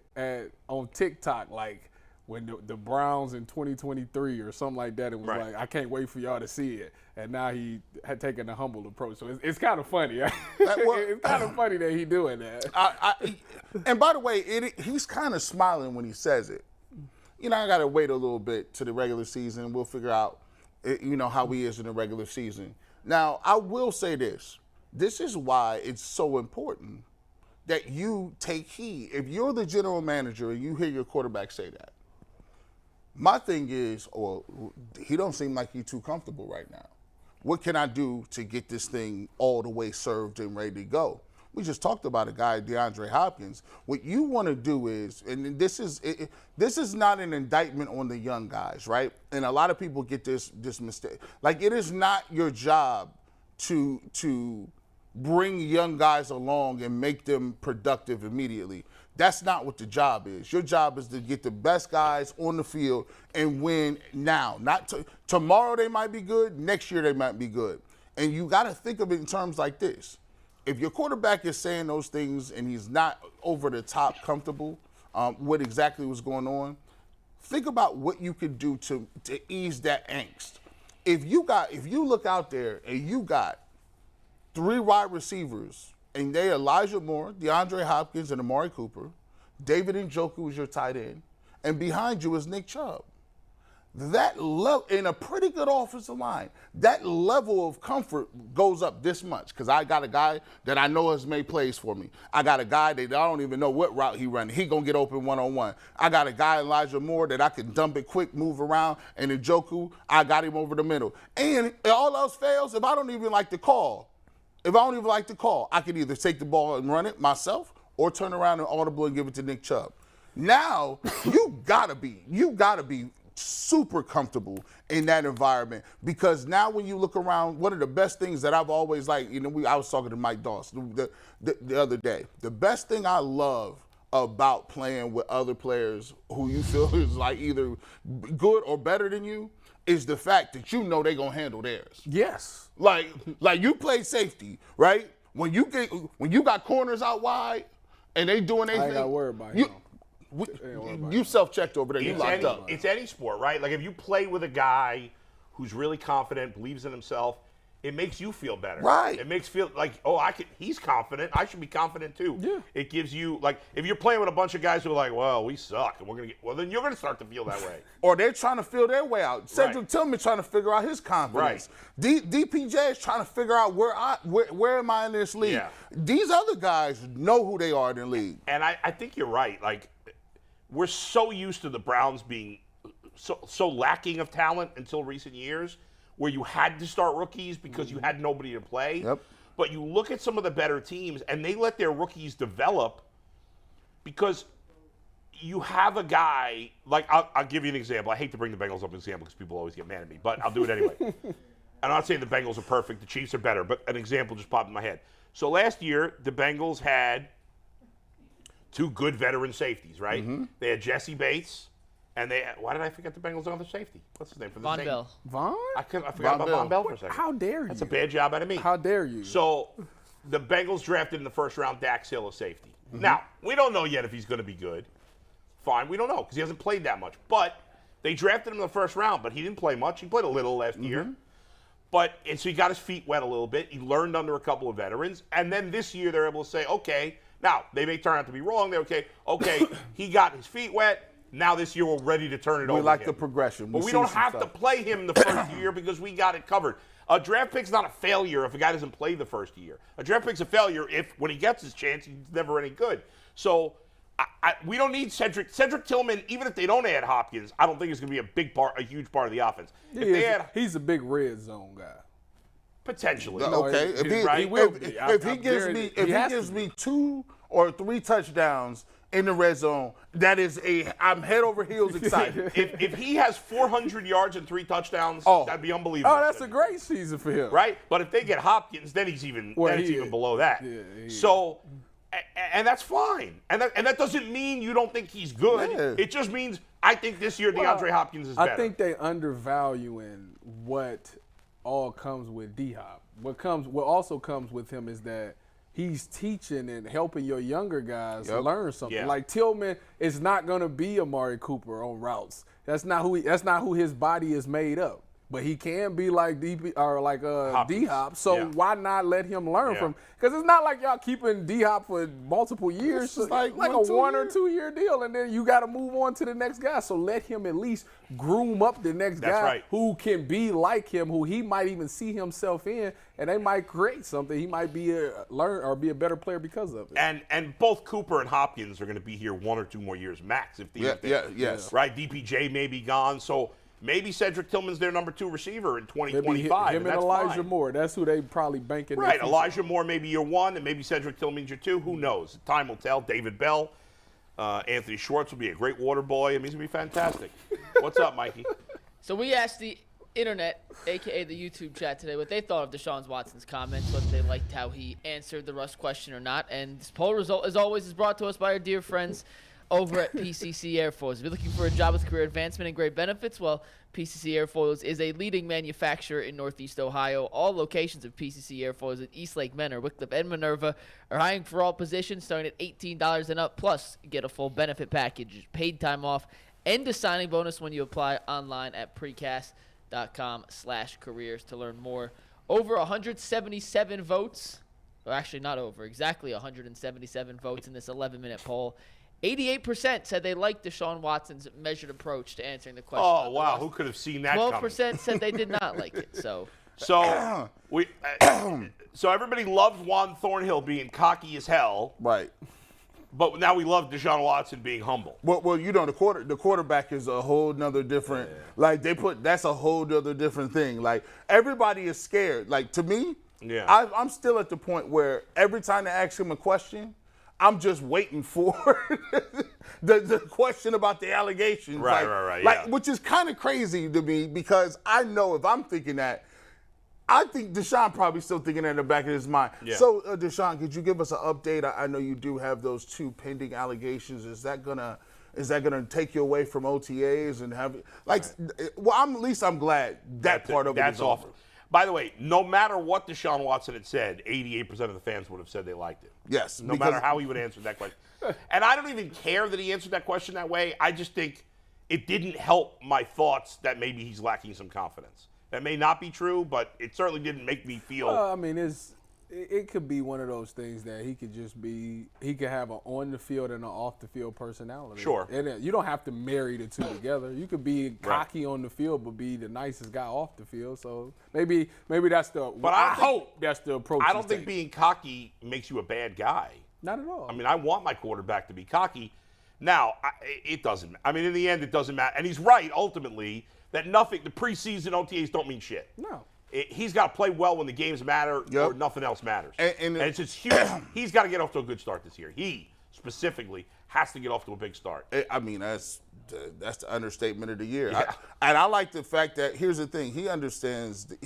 on TikTok, like, when the Browns in 2023 or something like that, it was like, I can't wait for y'all to see it. And now he had taken a humble approach. So it's kind of funny. It's kind of funny that he doing that. And by the way, he's kind of smiling when he says it. You know, I got to wait a little bit to the regular season. We'll figure out, how he is in the regular season. Now, I will say this. This is why it's so important that you take heed. If you're the general manager and you hear your quarterback say that, my thing is, he don't seem like he's too comfortable right now. What can I do to get this thing all the way served and ready to go? We just talked about a guy, Deandre Hopkins. What you want to do is, and this is not an indictment on the young guys, right? And a lot of people get this mistake. Like, it is not your job to bring young guys along and make them productive immediately. That's not what the job is. Your job is to get the best guys on the field and win now. Not tomorrow they might be good, next year they might be good. And you got to think of it in terms like this. If your quarterback is saying those things and he's not over the top comfortable with exactly what's going on, think about what you could do to ease that angst. If you look out there and you got 3 wide receivers, and they Elijah Moore, DeAndre Hopkins, and Amari Cooper. David Njoku is your tight end. And behind you is Nick Chubb. That level, in a pretty good offensive line, that level of comfort goes up this much because I got a guy that I know has made plays for me. I got a guy that I don't even know what route he running. He going to get open one-on-one. I got a guy, Elijah Moore, that I can dump it quick, move around, and Njoku, I got him over the middle. And if all else fails, if I don't even like the call, I can either take the ball and run it myself or turn around and audible and give it to Nick Chubb. Now, you gotta be super comfortable in that environment because now when you look around, one of the best things that I've always liked, I was talking to Mike Doss the other day. The best thing I love about playing with other players who you feel is like either good or better than you is the fact that they're going to handle theirs. Yes. Like you play safety, right? When you got corners out wide and they doing anything, I ain't got to worry about him. You self-checked over there. You locked up. It's any sport, right? Like if you play with a guy who's really confident, believes in himself, it makes you feel better. Right. It makes feel like, he's confident. I should be confident too. Yeah. It gives you, like, if you're playing with a bunch of guys who are like, well, we suck, and then you're going to start to feel that way. Or they're trying to feel their way out. Cedric Tillman trying to figure out his confidence. Right. DPJ is trying to figure out where am I in this league. Yeah. These other guys know who they are in the league. And I think you're right. Like, we're so used to the Browns being so lacking of talent until recent years, where you had to start rookies because you had nobody to play. Yep. But you look at some of the better teams, and they let their rookies develop because you have a guy, like, I'll give you an example. I hate to bring the Bengals up as an example because people always get mad at me, but I'll do it anyway. I'm not saying the Bengals are perfect. The Chiefs are better, but an example just popped in my head. So last year, the Bengals had 2 good veteran safeties, right? Mm-hmm. They had Jesse Bates. And why did I forget the Bengals' other safety? What's his name? Von Bell. Von? I forgot about Von Bell for a second. How dare you? That's a bad job out of me. How dare you? So the Bengals drafted in the first round Dax Hill, a safety. Mm-hmm. Now, we don't know yet if he's going to be good. Fine, we don't know because he hasn't played that much. But they drafted him in the first round, but he didn't play much. He played a little last year. And so he got his feet wet a little bit. He learned under a couple of veterans. And then this year they're able to say, okay, now they may turn out to be wrong. They're okay, he got his feet wet. Now this year we're ready to turn it over. We like him. the progression. But we don't have to play him the first year because we got it covered. A draft pick's not a failure if a guy doesn't play the first year. A draft pick's a failure if when he gets his chance, he's never any good. So we don't need Cedric. Cedric Tillman, even if they don't add Hopkins, I don't think it's going to be a huge part of the offense. He's a big red zone guy. Potentially. Okay. If he gives me 2 or 3 touchdowns in the red zone, I'm head over heels excited. if he has 400 yards and 3 touchdowns, that'd be unbelievable. Oh, that's a great season for him. Right? But if they get Hopkins, then he's even below that. So, and that's fine. And that doesn't mean you don't think he's good. Yeah. It just means I think this year DeAndre Hopkins is better. I think they undervaluing what all comes with D-Hop. What also comes with him is that he's teaching and helping your younger guys learn something. Yeah. Like Tillman is not going to be Amari Cooper on routes. That's not who his body is made up. But he can be like D-Hop, so why not let him learn from? Because it's not like y'all keeping D-Hop for multiple years. It's like a 1 or 2 year deal, and then you got to move on to the next guy. So let him at least groom up the next guy who can be like him, who he might even see himself in, and they might create something. He might be be a better player because of it. And both Cooper and Hopkins are going to be here 1 or 2 more years max. Yes. Right, DPJ may be gone, so. Maybe Cedric Tillman's their number 2 receiver in 2025. Him and Elijah Moore. That's who they probably banking. Right, Elijah Moore maybe your 1, and maybe Cedric Tillman's your 2. Who knows? Time will tell. David Bell, Anthony Schwartz will be a great water boy. I mean, he's going to be fantastic. What's up, Mikey? So we asked the internet, a.k.a. the YouTube chat today, what they thought of Deshaun Watson's comments, whether they liked how he answered the Russ question or not. And this poll result, as always, is brought to us by our dear friends over at PCC Airfoils. If you're looking for a job with career advancement and great benefits, well, PCC Airfoils is a leading manufacturer in Northeast Ohio. All locations of PCC Airfoils at Eastlake Menor, Wickliffe, and Minerva are hiring for all positions starting at $18 and up. Plus, get a full benefit package, paid time off, and a signing bonus when you apply online at precast.com/careers to learn more. Over 177 votes, or actually not over, exactly 177 votes in this 11-minute poll. 88% said they liked Deshaun Watson's measured approach to answering the question. Oh, wow. Who could have seen that 12% said they did not like it. So everybody loved Juan Thornhill being cocky as hell. Right. But now we love Deshaun Watson being humble. Well, you know, the quarterback is a whole nother different, like that's a whole nother different thing. Like everybody is scared. Like to me, I'm still at the point where every time they ask him a question, I'm just waiting for the question about the allegations. Right. Like, which is kind of crazy to me because I know if I'm thinking that, I think Deshaun probably still thinking that in the back of his mind. Yeah. So, Deshaun, could you give us an update? I know you do have those 2 pending allegations. Is that gonna take you away from OTAs and have at least I'm glad that part of it is off. By the way, no matter what Deshaun Watson had said, 88% of the fans would have said they liked it. Yes. No matter how he would answer that question. And I don't even care that he answered that question that way. I just think it didn't help my thoughts that maybe he's lacking some confidence. That may not be true, but it certainly didn't make me feel. I mean, it could be one of those things that he could have an on the field and an off the field personality. Sure. And you don't have to marry the two together. You could be cocky on the field but be the nicest guy off the field. So maybe that's the. But I hope that's the approach. I don't think being cocky makes you a bad guy. Not at all. I mean, I want my quarterback to be cocky. Now, it doesn't. I mean, in the end, it doesn't matter. And he's right ultimately that the preseason OTAs don't mean shit. No. He's got to play well when the games matter or nothing else matters. And it's just huge. He's got to get off to a good start this year. He specifically has to get off to a big start. I mean, that's the understatement of the year. Yeah. And I like the fact that here's the thing. He understands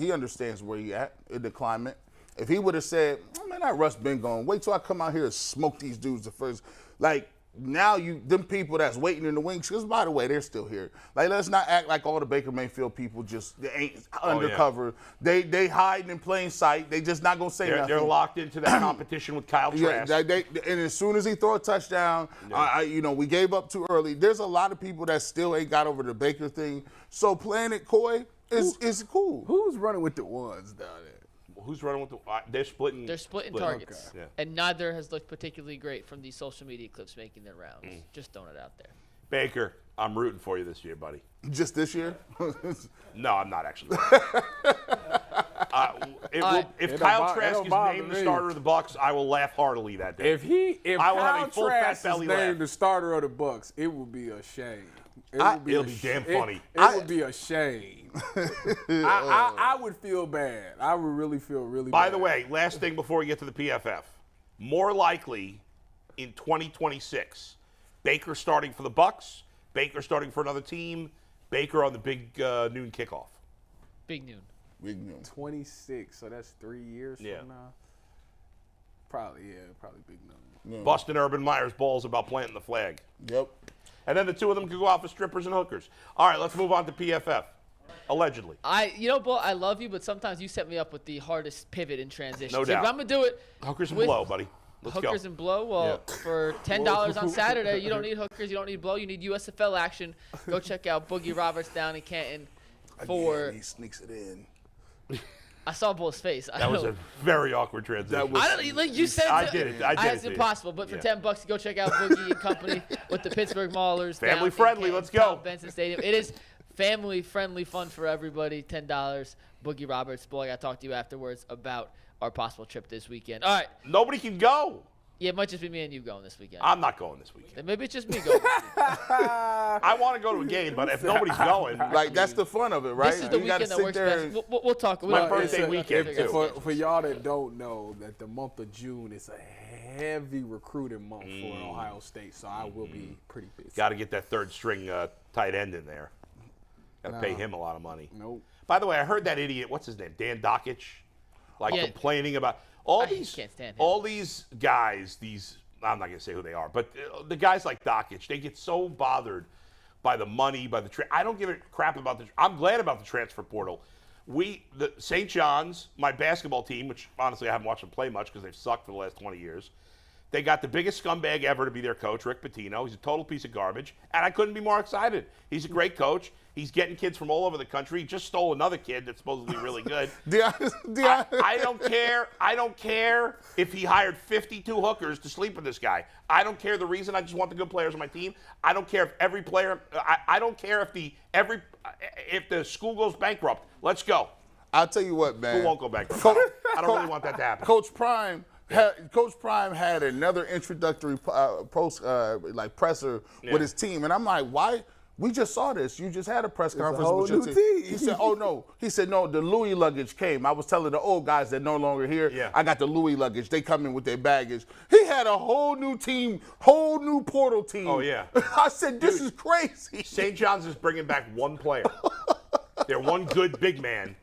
where he at in the climate. If he would have said, oh, man, that Russ been gone. Wait till I come out here and smoke these dudes the first. Like, now them people that's waiting in the wings, because by the way, they're still here. Like, let's not act like all the Baker Mayfield people they ain't undercover. Yeah. They hiding in plain sight. They just not gonna say nothing. They're locked into that competition with Kyle Trask. And as soon as he throw a touchdown, we gave up too early. There's a lot of people that still ain't got over the Baker thing. So playing it coy is cool. Who's running with the ones down there? Who's running with the? They're splitting. They're splitting targets, okay. And neither has looked particularly great from these social media clips making their rounds. Just throwing it out there. Baker, I'm rooting for you this year, buddy. Just this year? No, I'm not actually. If Kyle Trask is named the starter of the Bucs, I will laugh heartily that day. If Kyle Trask is named the starter of the Bucs, it would be a shame. It'll be damn funny. It would be a shame. I would feel bad. I would really feel really bad. By the way, last thing before we get to the PFF. More likely in 2026, Baker starting for the Bucs, Baker starting for another team, Baker on the big noon kickoff. Big noon. 26, so that's 3 years from now. Probably big noon. Yeah. Busting Urban Meyer's balls about planting the flag. Yep. And then the two of them could go out for strippers and hookers. All right, let's move on to PFF. Allegedly. Bull, I love you, but sometimes you set me up with the hardest pivot in transition. No doubt. But I'm going to do it. Hookers and blow, buddy. Let's go. Hookers and blow. Well, for $10 on Saturday, you don't need hookers, you don't need blow, you need USFL action. Go check out Boogie Roberts down in Canton Again, he sneaks it in. I saw Bull's face. That was a very awkward transition. You said I did it. It's impossible, but for $10, go check out Boogie and Company with the Pittsburgh Maulers. Family friendly. Let's go. Benson Stadium. It is family friendly, fun for everybody. $10. Boogie Roberts. Bull, I got to talk to you afterwards about our possible trip this weekend. All right. Nobody can go. Yeah, it might just be me and you going this weekend. I'm not going this weekend. Then maybe it's just me going this weekend. I want to go to a game, but if nobody's going. That's the fun of it, right? This is the weekend that works best. We'll talk. My birthday weekend, too. For y'all that don't know, that the month of June is a heavy recruiting month for Ohio State, so I will be pretty busy. Got to get that third string tight end in there. Got to pay him a lot of money. Nope. By the way, I heard that idiot, what's his name, Dan Dockich, complaining about can't stand him. all these guys, I'm not going to say who they are, but the guys like Dockich, they get so bothered by the money, by the I don't give a crap about I'm glad about the transfer portal. The St. John's, my basketball team, which honestly I haven't watched them play much because they've sucked for the last 20 years. They got the biggest scumbag ever to be their coach, Rick Pitino. He's a total piece of garbage, and I couldn't be more excited. He's a great coach. He's getting kids from all over the country. He just stole another kid that's supposedly really good. I don't care. I don't care if he hired 52 hookers to sleep with this guy. I don't care the reason. I just want the good players on my team. I don't care if every player. I don't care if the school goes bankrupt. Let's go. I'll tell you what, man. School won't go bankrupt. I don't really want that to happen. Coach Prime had another introductory presser with his team, and I'm like, why? We just saw this. You just had a press conference with your team. He said, "Oh no." He said, "No, the Louis luggage came. I was telling the old guys that no longer here. Yeah. I got the Louis luggage. They come in with their baggage." He had a whole new team, whole new portal team. Oh yeah. I said, "This is crazy." St. John's is bringing back one player. They're one good big man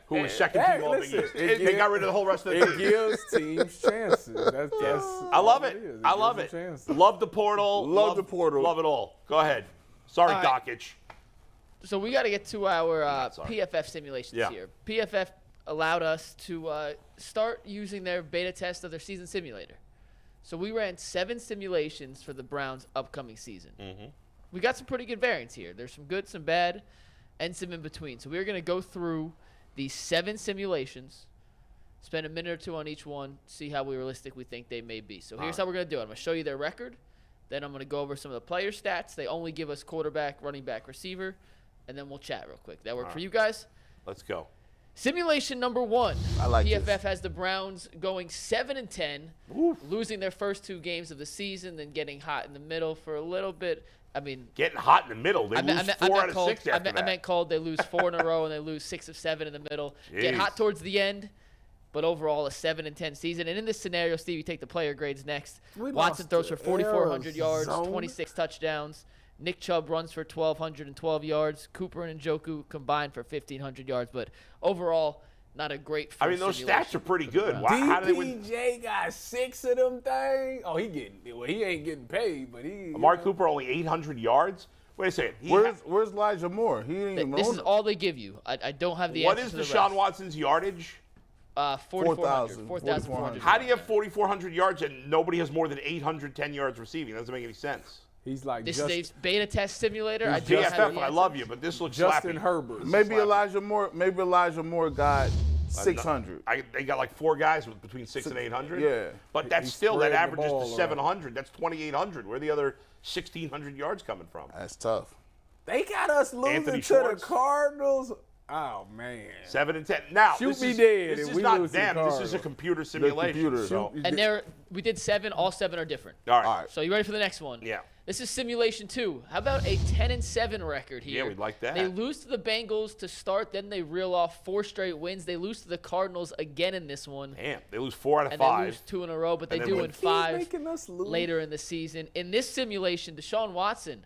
who was second team all the years. They got rid of the whole rest of the team. It gives teams chances. That's I love it. I love it. Love the portal. Love the portal. Love it all. Go ahead. Sorry, Dockich. So we got to get to our PFF simulations here. PFF allowed us to start using their beta test of their season simulator. So we ran 7 simulations for the Browns' upcoming season. Mm-hmm. We got some pretty good variants here. There's some good, some bad, and some in between. So we're going to go through these 7 simulations, spend a minute or two on each one, see how realistic we think they may be. So here's how we're going to do it. I'm going to show you their record. Then I'm going to go over some of the player stats. They only give us quarterback, running back, receiver, and then we'll chat real quick. That work for you guys? Let's go. Simulation number 1. I like PFF this. has the Browns going 7-10, losing their first 2 games of the season, then getting hot in the middle for a little bit. I mean, getting hot in the middle. They lose 4 out of 6 after that. I meant cold. They lose 4 in a row, and they lose 6 of 7 in the middle. Jeez. Get hot towards the end. But overall, a 7-10 season. And in this scenario, Steve, you take the player grades next. Watson throws for 4,400 yards, 26 touchdowns. Nick Chubb runs for 1,212 yards. Cooper and Njoku combined for 1,500 yards. But overall, not a great first those simulation stats are pretty good. How did they win? DPJ got 6 of them things. Oh, he ain't getting paid, but he. Amari Cooper only 800 yards. Wait a second. Where's Elijah Moore? He ain't even. This is all they give you. I don't have the What answer is to the Deshaun rest. Watson's yardage? 4,400. 4,400. How do you have 4,400 yards and nobody has more than 810 yards receiving? That doesn't make any sense. He's like This is a beta test simulator. I don't have PFF, the I answer. love you, but this looks Justin slappy. Herbert. Maybe Elijah Moore got 600. They got like 4 guys with between 6 and 800. Yeah. But that's He's still, that spreading the averages ball to around. 700. That's 2,800. Where are the other 1,600 yards coming from? That's tough. They got us losing Anthony to Schwartz. the Cardinals. Oh, man. 7 and 10. Now, Shoot this me is, dead this if is we not lose to the them. This is a Cardinals. computer simulation. computer. So, And we did 7. All 7 are different. all right. So you ready for the next one? Yeah. This is simulation 2. How about a 10-7 record here? Yeah, we'd like that. They lose to the Bengals to start, then they reel off 4 straight wins. They lose to the Cardinals again in this one. Damn, they lose 4 out of And 5. they lose 2 in a row, but they And then do win. win 5 making us lose. later in the season. In this simulation, Deshaun Watson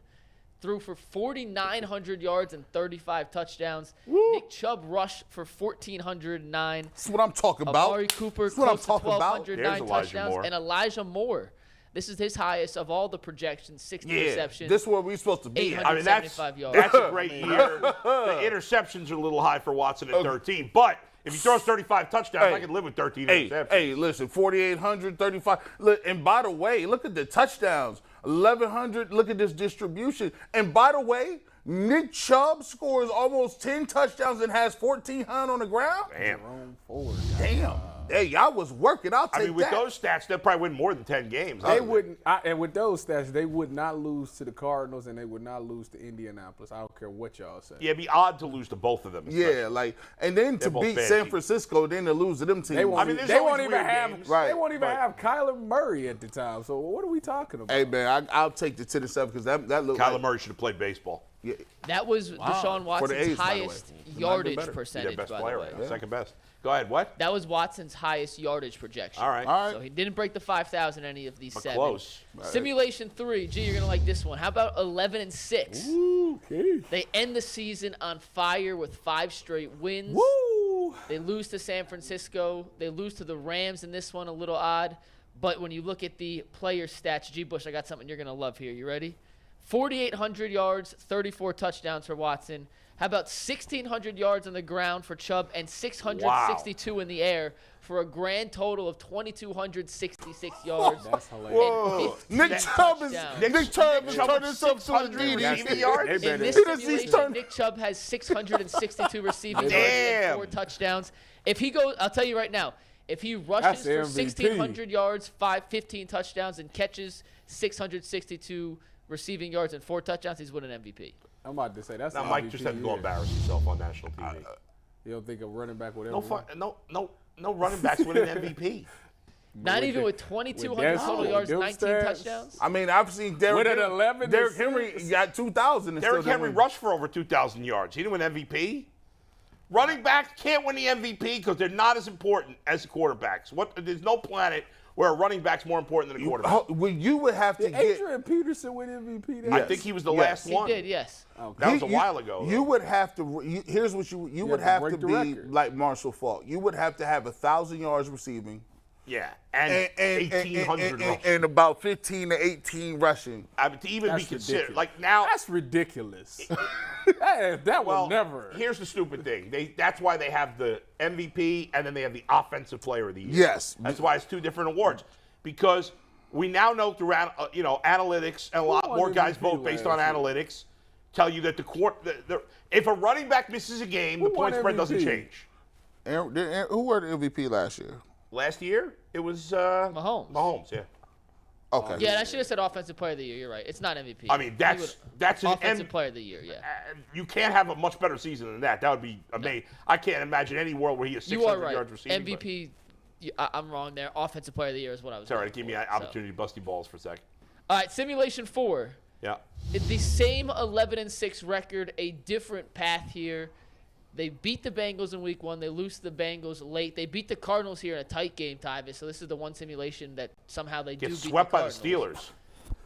threw for 4,900 yards and 35 touchdowns. Nick Chubb rushed for 1,409. That's what I'm talking about. Amari Cooper That's what I'm close to talking about. 1,209 There's Elijah touchdowns. Moore. And Elijah Moore This is his highest of all the projections, 60 receptions. This is where we're supposed to be. I mean, that's yards. a great year. The interceptions are a little high for Watson at 13, but if he throws 35 touchdowns, I can live with 13 interceptions. Hey, listen, 4,800, 35. Look, and by the way, look at the touchdowns. 1,100, look at this distribution. And by the way, Nick Chubb scores almost 10 touchdowns and has 1,400 on the ground. Damn. Hey, y'all was working. I'll take that. I mean, with those stats, they'll probably win more than 10 games. They wouldn't, and with those stats, they would not lose to the Cardinals and they would not lose to Indianapolis. I don't care what y'all say. Yeah, it'd be odd to lose to both of them. Yeah, and then to beat San Francisco, then to lose to them teams. They won't, they won't even have Kyler Murray at the time. So what are we talking about? Hey, man, I'll take the 10-7 because that looked Kyler like Murray should have played baseball. Yeah. That was Deshaun Watson's highest yardage percentage, best by player, the way. second best. Go ahead, what? That was Watson's highest yardage projection. All right. So he didn't break the 5,000 any of these But 7. close. Simulation 3. Gee, you're going to like this one. How about 11-6? Ooh, okay. They end the season on fire with 5 straight wins. Woo! They lose to San Francisco. They lose to the Rams in this one, a little odd. But when you look at the player stats, G. Bush, I got something you're going to love here. You ready? 4,800 yards, 34 touchdowns for Watson. How about 1,600 yards on the ground for Chubb and 662 in the air for a grand total of 2,266 yards? That's hilarious. Whoa. Nick Chubb is turned himself to a receiving yards. In this simulation, Nick Chubb has 662 receiving yards and 4 touchdowns. If he goes, I'll tell you right now, if he rushes for 1,600 yards, 15 touchdowns, and catches 662 receiving yards and 4 touchdowns, he's winning MVP. I'm about to say that's. Now Mike just had to go embarrass himself on national TV. You don't think a running back would ever? No running backs winning MVP. Not even with 2,200 total yards, 19 touchdowns. I mean, I've seen Derrick Henry got 2,000. Derrick Henry rushed for over 2,000 yards. He didn't win MVP. Running backs can't win the MVP because they're not as important as the quarterbacks. There's no planet where a running back's more important than a quarterback. Well, you would have to get Adrian Peterson win MVP. I think he was the last one. He did, yes. Okay. That was a while ago. You would have to. Here's what you would have to be like Marshall Faulk. You would have to have 1,000 yards receiving. Yeah, and 1,800 and about 15 to 18 rushing. I mean, to even be considered like now. That's ridiculous. that will never. Here's the stupid thing. That's why they have the MVP and then they have the Offensive Player of the Year. Yes. That's why it's 2 different awards because we now know through analytics and a lot more guys vote based on analytics tell you that if a running back misses a game, the point spread doesn't change. Who were the MVP last year? Last year, it was Mahomes. Mahomes, yeah. Okay. Yeah, I should have said Offensive Player of the Year. You're right. It's not MVP. I mean, that's an Offensive Player of the Year, yeah. You can't have a much better season than that. That would be amazing. No. I can't imagine any world where he has 600 yards receiving. MVP, I'm wrong there. Offensive Player of the Year is what I was Sorry, give me an opportunity to bust your balls for a second. All right, Simulation 4. Yeah. The same 11-6 record, a different path here. They beat the Bengals in week 1. They lose to the Bengals late. They beat the Cardinals here in a tight game, Tyvis. So this is the one simulation that somehow they do beat the Cardinals. Swept by the Steelers.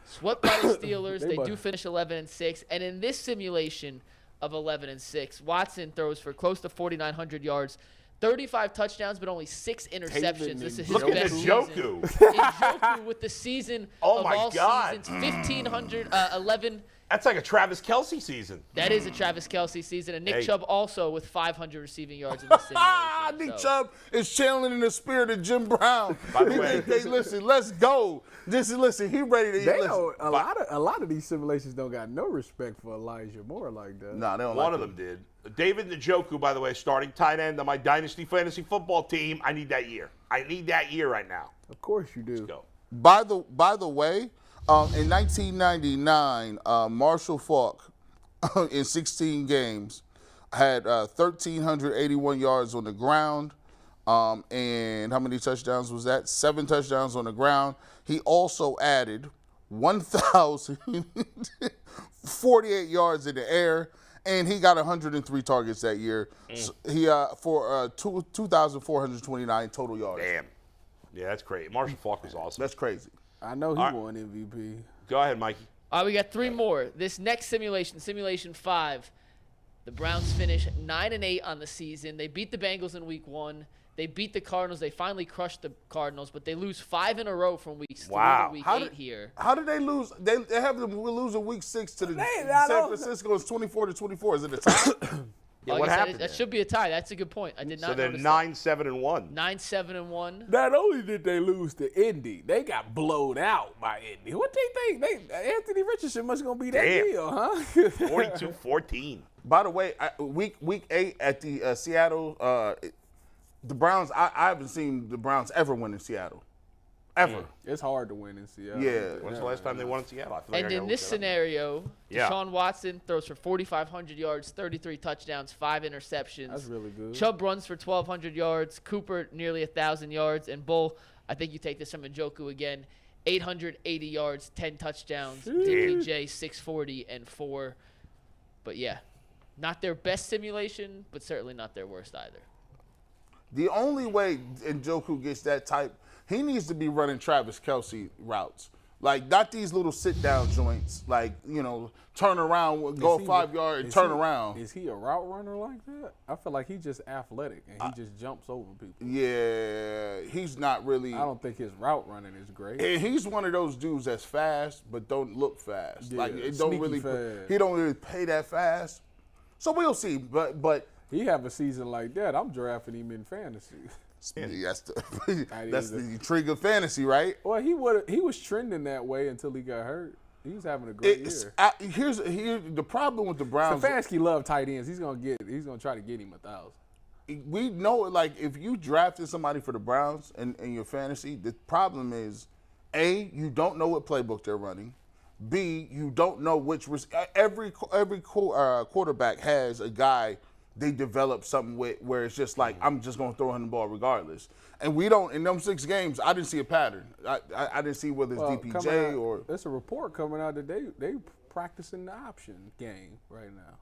Swept by the Steelers. They do finish 11-6. And in this simulation of 11-6, Watson throws for close to 4,900 yards, 35 touchdowns, but only 6 interceptions. This is his best season. Njoku with the season of all seasons, 1,511. That's like a Travis Kelce season. That is a Travis Kelce season. And Nick Chubb also with 500 receiving yards in this simulation. Nick Chubb is channeling in the spirit of Jim Brown. By the way, listen, let's go. Listen, he ready to a lot of these simulations don't got no respect for Elijah Moore like that. No, they don't. One of them did. David Njoku, by the way, starting tight end on my Dynasty Fantasy Football team. I need that year. I need that year right now. Of course you do. Let's go. By the way, in 1999, Marshall Faulk, in 16 games, had 1,381 yards on the ground. And how many touchdowns was that? 7 touchdowns on the ground. He also added 1,048 yards in the air, and he got 103 targets that year. So he for 2,429 total yards. Damn. Yeah, that's great. Marshall Faulk was awesome. That's crazy. I know he won MVP. Go ahead, Mikey. All right, we got 3 more. This next simulation, Simulation 5, the Browns finish 9-8 on the season. They beat the Bengals in week 1. They beat the Cardinals. They finally crushed the Cardinals, but they lose 5 in a row from weeks 3 Wow. to week 8 here. How did they lose? They have them lose in week 6 to the San Francisco. It's 24-24. Is it a tie? Yeah, Like what I said, happened that there? should be a tie. That's a good point. I did not So they're notice 9-7-1. 9-7-1. Not only did they lose to Indy, they got blowed out by Indy. What they think? Anthony Richardson must gonna be that Damn. deal, huh? 42-14. By the way, week 8 at the Seattle, the Browns. I haven't seen the Browns ever win in Seattle, ever. It's hard to win in Seattle. Yeah. When's the last time they won in Seattle? I feel like And I in gotta this look that up. scenario, Yeah. Deshaun Watson throws for 4,500 yards, 33 touchdowns, 5 interceptions. That's really good. Chubb runs for 1,200 yards. Cooper nearly 1,000 yards. And Bull, I think you take this from Njoku again, 880 yards, 10 touchdowns. DPJ 640 and 4. But yeah, not their best simulation, but certainly not their worst either. The only way Njoku gets that type, he needs to be running Travis Kelce routes. Like, not these little sit-down joints. Like, turn around, go 5 yards, and turn around. Is he a route runner like that? I feel like he's just athletic and he just jumps over people. Yeah, he's not really. I don't think his route running is great. And he's one of those dudes that's fast, but don't look fast. Yeah, like, it don't sneaky really. fast. He don't really pay that fast. So we'll see. But He have a season like that, I'm drafting him in fantasy. that's the that's is the intrigue of fantasy, right? Well, he was trending that way until he got hurt. He was having a great year. Here's the problem with the Browns. Stefanski love tight ends. He's gonna try to get him 1,000. We know, like, if you drafted somebody for the Browns in your fantasy, the problem is, A, you don't know what playbook they're running. B, you don't know which every quarterback has a guy they develop something with where it's just like, I'm just going to throw him the ball regardless. And we don't, in them 6 games, I didn't see a pattern. I didn't see whether it's DPJ or. There's a report coming out that they practicing the option game right now.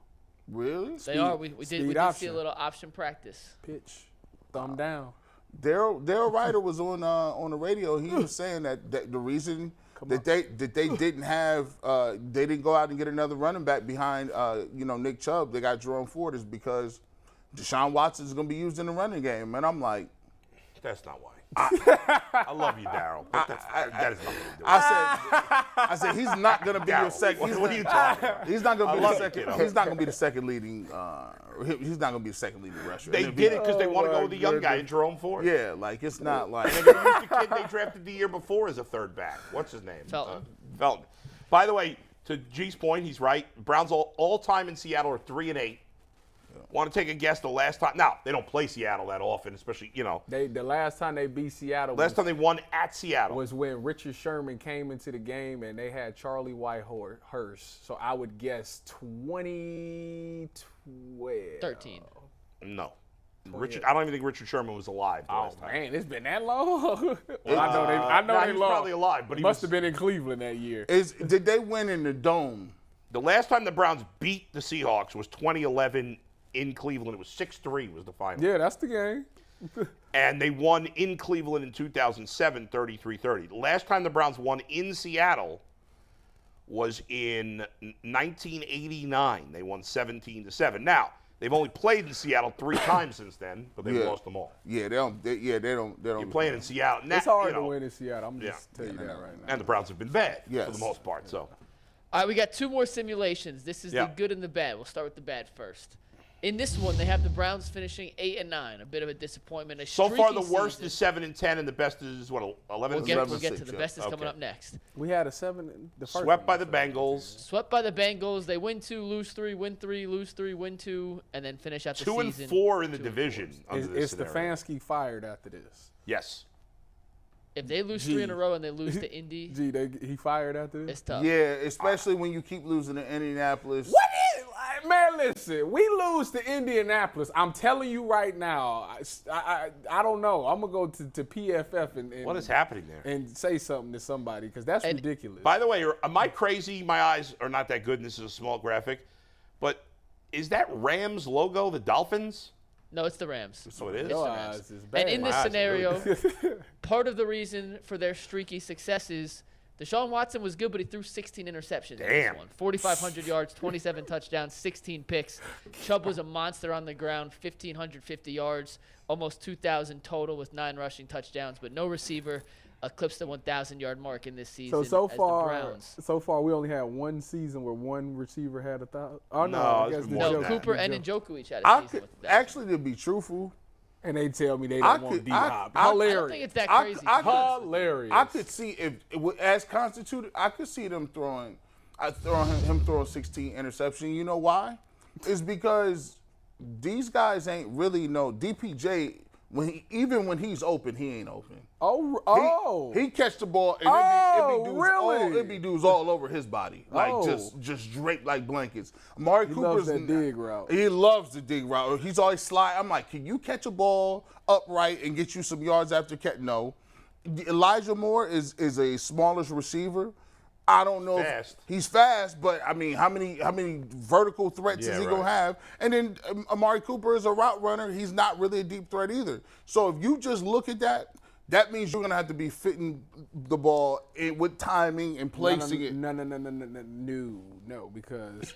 Really? They are. We did see option. a little option practice. Pitch, thumb down. Daryl Ryder was on the radio. He was saying that the reason that they didn't have they didn't go out and get another running back behind Nick Chubb. They got Jerome Ford is because Deshaun Watson is going to be used in the running game. And I'm like, That's not why. I love you, Daryl. But that is not what we do. I said he's not going to be your second. What are you talking about? He's not going to be I the love it, second. kiddo. He's not going to be the second leading. He's not going to be the second leading rusher. They did it because they want to go with the young guy, Jerome Ford. Yeah, like it's not like. And they're going to use the kid they drafted the year before as a third back. What's his name? Felton. Felton. By the way, to G's point, he's right. Browns all time in Seattle are 3-8. Want to take a guess the last time? Now, they don't play Seattle that often, especially, The last time they beat Seattle last time they won at Seattle. was when Richard Sherman came into the game and they had Charlie Whitehurst. So I would guess 2012. 13. No. I don't even think Richard Sherman was alive the Oh last time. man, it's been that long. Well, I know they he was lost. probably alive, but he must was- have been in Cleveland that year. Did they win in the Dome? The last time the Browns beat the Seahawks was 2011 in Cleveland. It was 6-3 was the final. Yeah, that's the game. And they won in Cleveland in 2007, 33-30. The last time the Browns won in Seattle was in 1989. They won 17-7. Now, they've only played in Seattle 3 times since then, but they've lost them all. Yeah, they don't. You're playing in Seattle. It's hard to win in Seattle. I'm just Yeah. telling you that right now. And the Browns have been bad for Yes. the most part. So All right, we got 2 more simulations. This is Yeah. the good and the bad. We'll start with the bad first. In this one, they have the Browns finishing 8-9, a bit of a disappointment. so far, the streaky worst season. is 7-10, and the best is what 11. We'll get to 11-6, the yeah. best is coming Okay. up next. We had a 7. The first Swept one by was the 7. Bengals. Swept by the Bengals. They win 2, lose 3, win 3, lose 3, win 2, and then finish out the 2 and season. 4 in the 2 and 4. division. Under this Is scenario. Stefanski fired after this? Yes. If they lose 3 in a row and they lose to Indy, Gee, he fired after this? it's tough. Yeah, especially when you keep losing to Indianapolis. What is, man? Listen, we lose to Indianapolis. I'm telling you right now. I don't know. I'm gonna go to PFF and What is happening there? and say something to somebody because that's And- ridiculous. By the way, am I crazy? My eyes are not that good, and this is a small graphic. But is that Rams logo the Dolphins? No, it's the Rams. So it is? Your the Rams. eyes is bad. And in this eyes are really scenario, part of the reason for their streaky success is Deshaun Watson was good, but he threw 16 interceptions in Damn. this one. 4,500 yards, 27 touchdowns, 16 picks. Chubb was a monster on the ground, 1,550 yards, almost 2,000 total with 9 rushing touchdowns, but no receiver eclipsed the 1,000-yard mark in this season. So as far, the Browns. we only had one season where one receiver had 1,000. Oh No, I guess it's been more than that. Cooper and Njoku each had a season with that. Actually, to be truthful, and they tell me they don't want D-Hop. I don't Hilarious. think it's that crazy. Hilarious. I could see if as constituted, I could see them throwing 16 interception. You know why? It's because these guys ain't really DPJ. Even when he's open, he ain't open. He catch the ball and it be dudes all over his body, like just draped like blankets. Amari Cooper's loves that dig route. He loves the dig route. He's always slide. I'm like, can you catch a ball upright and get you some yards after catch? No. Elijah Moore is a smallish receiver. I don't know if he's fast, but I mean, how many vertical threats is he gonna have? And then Amari Cooper is a route runner. He's not really a deep threat either. So if you just look at that, that means you're gonna have to be fitting the ball with timing and placing it. No, because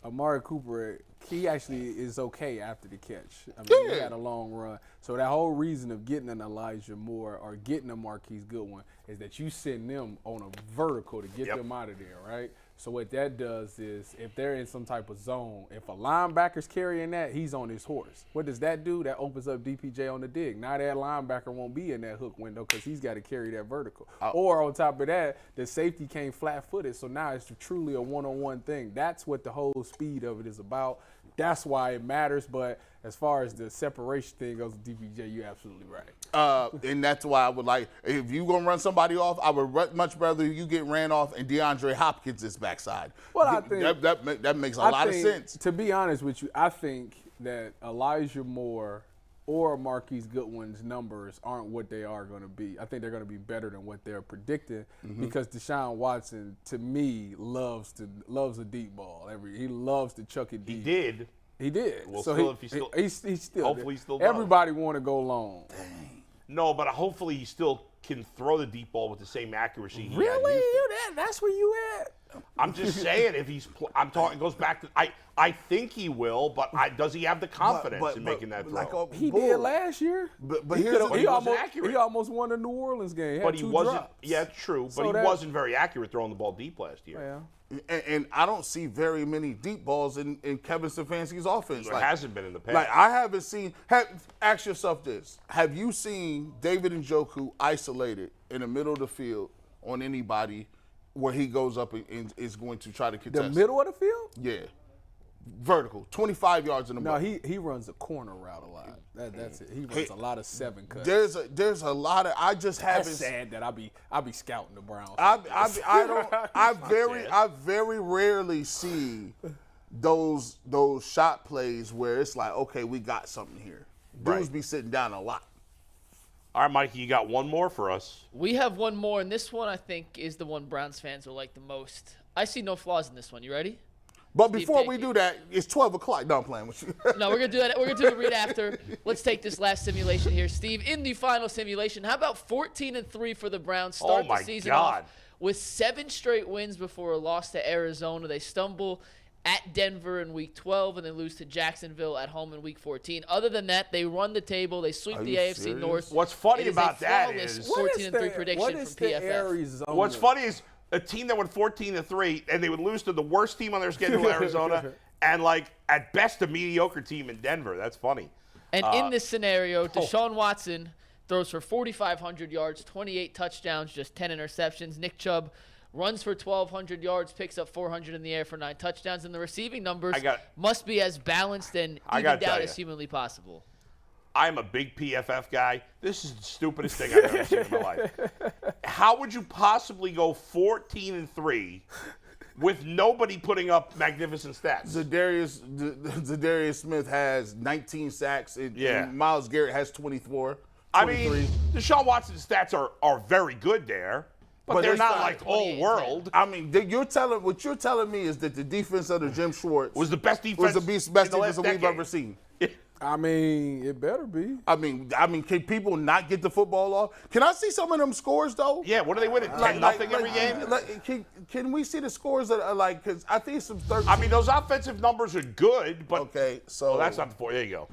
Amari Cooper, he actually is okay after the catch. I mean, he had a long run. So that whole reason of getting an Elijah Moore or getting a Marquise Goodwin is that you send them on a vertical to get them out of there, right? So what that does is if they're in some type of zone, if a linebacker's carrying that, he's on his horse. What does that do? That opens up DPJ on the dig. Now that linebacker won't be in that hook window because he's got to carry that vertical. Or on top of that, the safety came flat-footed, so now it's truly a one-on-one thing. That's what the whole speed of it is about. That's why it matters, but as far as the separation thing goes with DPJ, you're absolutely right. And that's why I would like, if you're going to run somebody off, I would much rather you get ran off and Deandre Hopkins is backside. Well, I think that makes a lot of sense. To be honest with you, I think that Elijah Moore or Marquise Goodwin's numbers aren't what they are going to be. I think they're going to be better than what they're predicting because Deshaun Watson, to me, loves a deep ball. He loves to chuck it deep. He did. Well, so he's still hopefully he still does. Everybody want to go long. Dang. No, but hopefully he still can throw the deep ball with the same accuracy. Really? That's where you at? I'm just saying, if he's, I'm talking, it goes back to, I think he will, but does he have the confidence in making that throw? He did last year. But he almost won the New Orleans game. But he wasn't. Drops. Yeah, true. But So he wasn't very accurate throwing the ball deep last year. Yeah. And I don't see very many deep balls in Kevin Stefanski's offense. There hasn't been in the past. Like, I haven't seen – ask yourself this. Have you seen David Njoku isolated in the middle of the field on anybody where he goes up and is going to try to contest? The middle of the field? Yeah. Vertical, 25 yards in the middle. No, he runs a corner route a lot. That's it. He runs a lot of 7 cuts. There's a lot of – I just haven't – That's sad that I be scouting the Browns. I very rarely see those shot plays where it's like, okay, we got something here. Dudes be sitting down a lot. All right, Mikey, you got one more for us. We have one more, and this one I think is the one Browns fans will like the most. I see no flaws in this one. You ready? But before we do that, it's 12 o'clock. No, I'm playing with you. No, we're going to do that. We're going to do the read after. Let's take this last simulation here. Steve, in the final simulation, how about 14-3 for the Browns? Start the season off with 7 straight wins before a loss to Arizona. They stumble at Denver in Week 12 and then lose to Jacksonville at home in Week 14. Other than that, they run the table. They sweep the AFC North. What's funny about that is 14-3 prediction from PFF. What's funny is a team that went 14-3 and they would lose to the worst team on their schedule, Arizona, and like at best a mediocre team in Denver. That's funny. And in this scenario, Deshaun Watson throws for 4,500 yards, 28 touchdowns, just 10 interceptions. Nick Chubb runs for 1,200 yards, picks up 400 in the air for 9 touchdowns, and the receiving numbers must be as balanced and evened out as humanly possible. I'm a big PFF guy. This is the stupidest thing I've ever seen in my life. How would you possibly go 14-3 with nobody putting up magnificent stats? Zadarius Smith has 19 sacks, and Myles Garrett has 24. 23. I mean, Deshaun Watson's stats are very good there. But they're not like all world. I mean, what you're telling me is that the defense under Jim Schwartz was the best defense we've ever seen. I mean, it better be. I mean, can people not get the football off? Can I see some of them scores though? Yeah, what are they winning? 10-0 every game? Can we see the scores that are like? Because I think some 13. I mean, those offensive numbers are good, but okay, so that's not the four. There you go.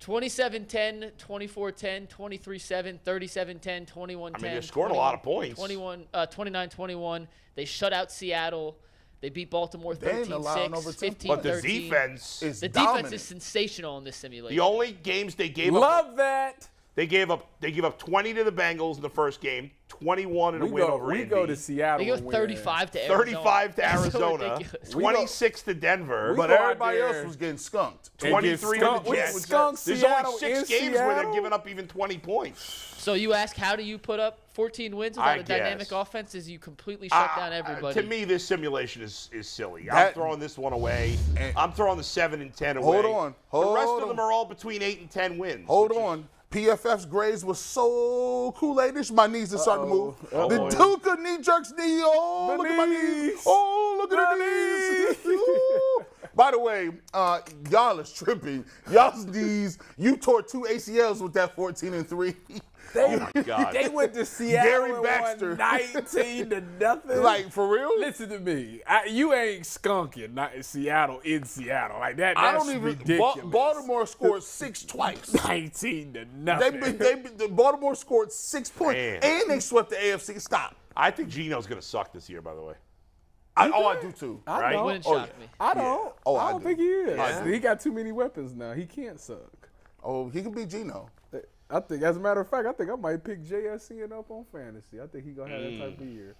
27-10, 24-10, 23-7, 37-10, 21-10. I mean, they scored a lot of points. 29-21. They shut out Seattle. They beat Baltimore 13-6, 15-13. But the defense is the dominant. defense is sensational in this simulation. The only games they gave up. Love that. They gave up 20 to the Bengals in the first game, 21 in a win over Indy. We go to Seattle. They give up 35 to Arizona. 35 to Arizona, ridiculous. 26 to Denver. But everybody else was getting skunked. 23 to the Jets. There's only 6 games where they're giving up even 20 points. So you ask, how do you put up 14 wins without a dynamic offense? Is you completely shut down everybody? To me, this simulation is silly. I'm throwing this one away. I'm throwing the 7 and 10 away. Hold on. The rest of them are all between 8 and 10 wins. Hold on. PFF's grades was so Kool-Aid-ish, my knees are starting to move. The Tuca knee jerks knee. Oh, look at my knees. Oh, look at the knees. By the way, y'all is tripping. Y'all's knees, you tore 2 ACLs with that 14 and 3. They went to Seattle Gary and Baxter. won 19 to nothing. Like, for real? Listen to me. You ain't skunking Seattle in Seattle. Like that. That's ridiculous. Baltimore scored 6 twice. 19 to nothing. Baltimore scored 6 points. Man. And they swept the AFC. Stop. I think Geno's going to suck this year, by the way. I do too. I don't. Wouldn't shock me. I don't. Oh, I I don't do. think he is. Yeah. He got too many weapons now. He can't suck. Oh, he could be Geno. I think, as a matter of fact, I might pick JSN up on fantasy. I think he's going to have that type of year.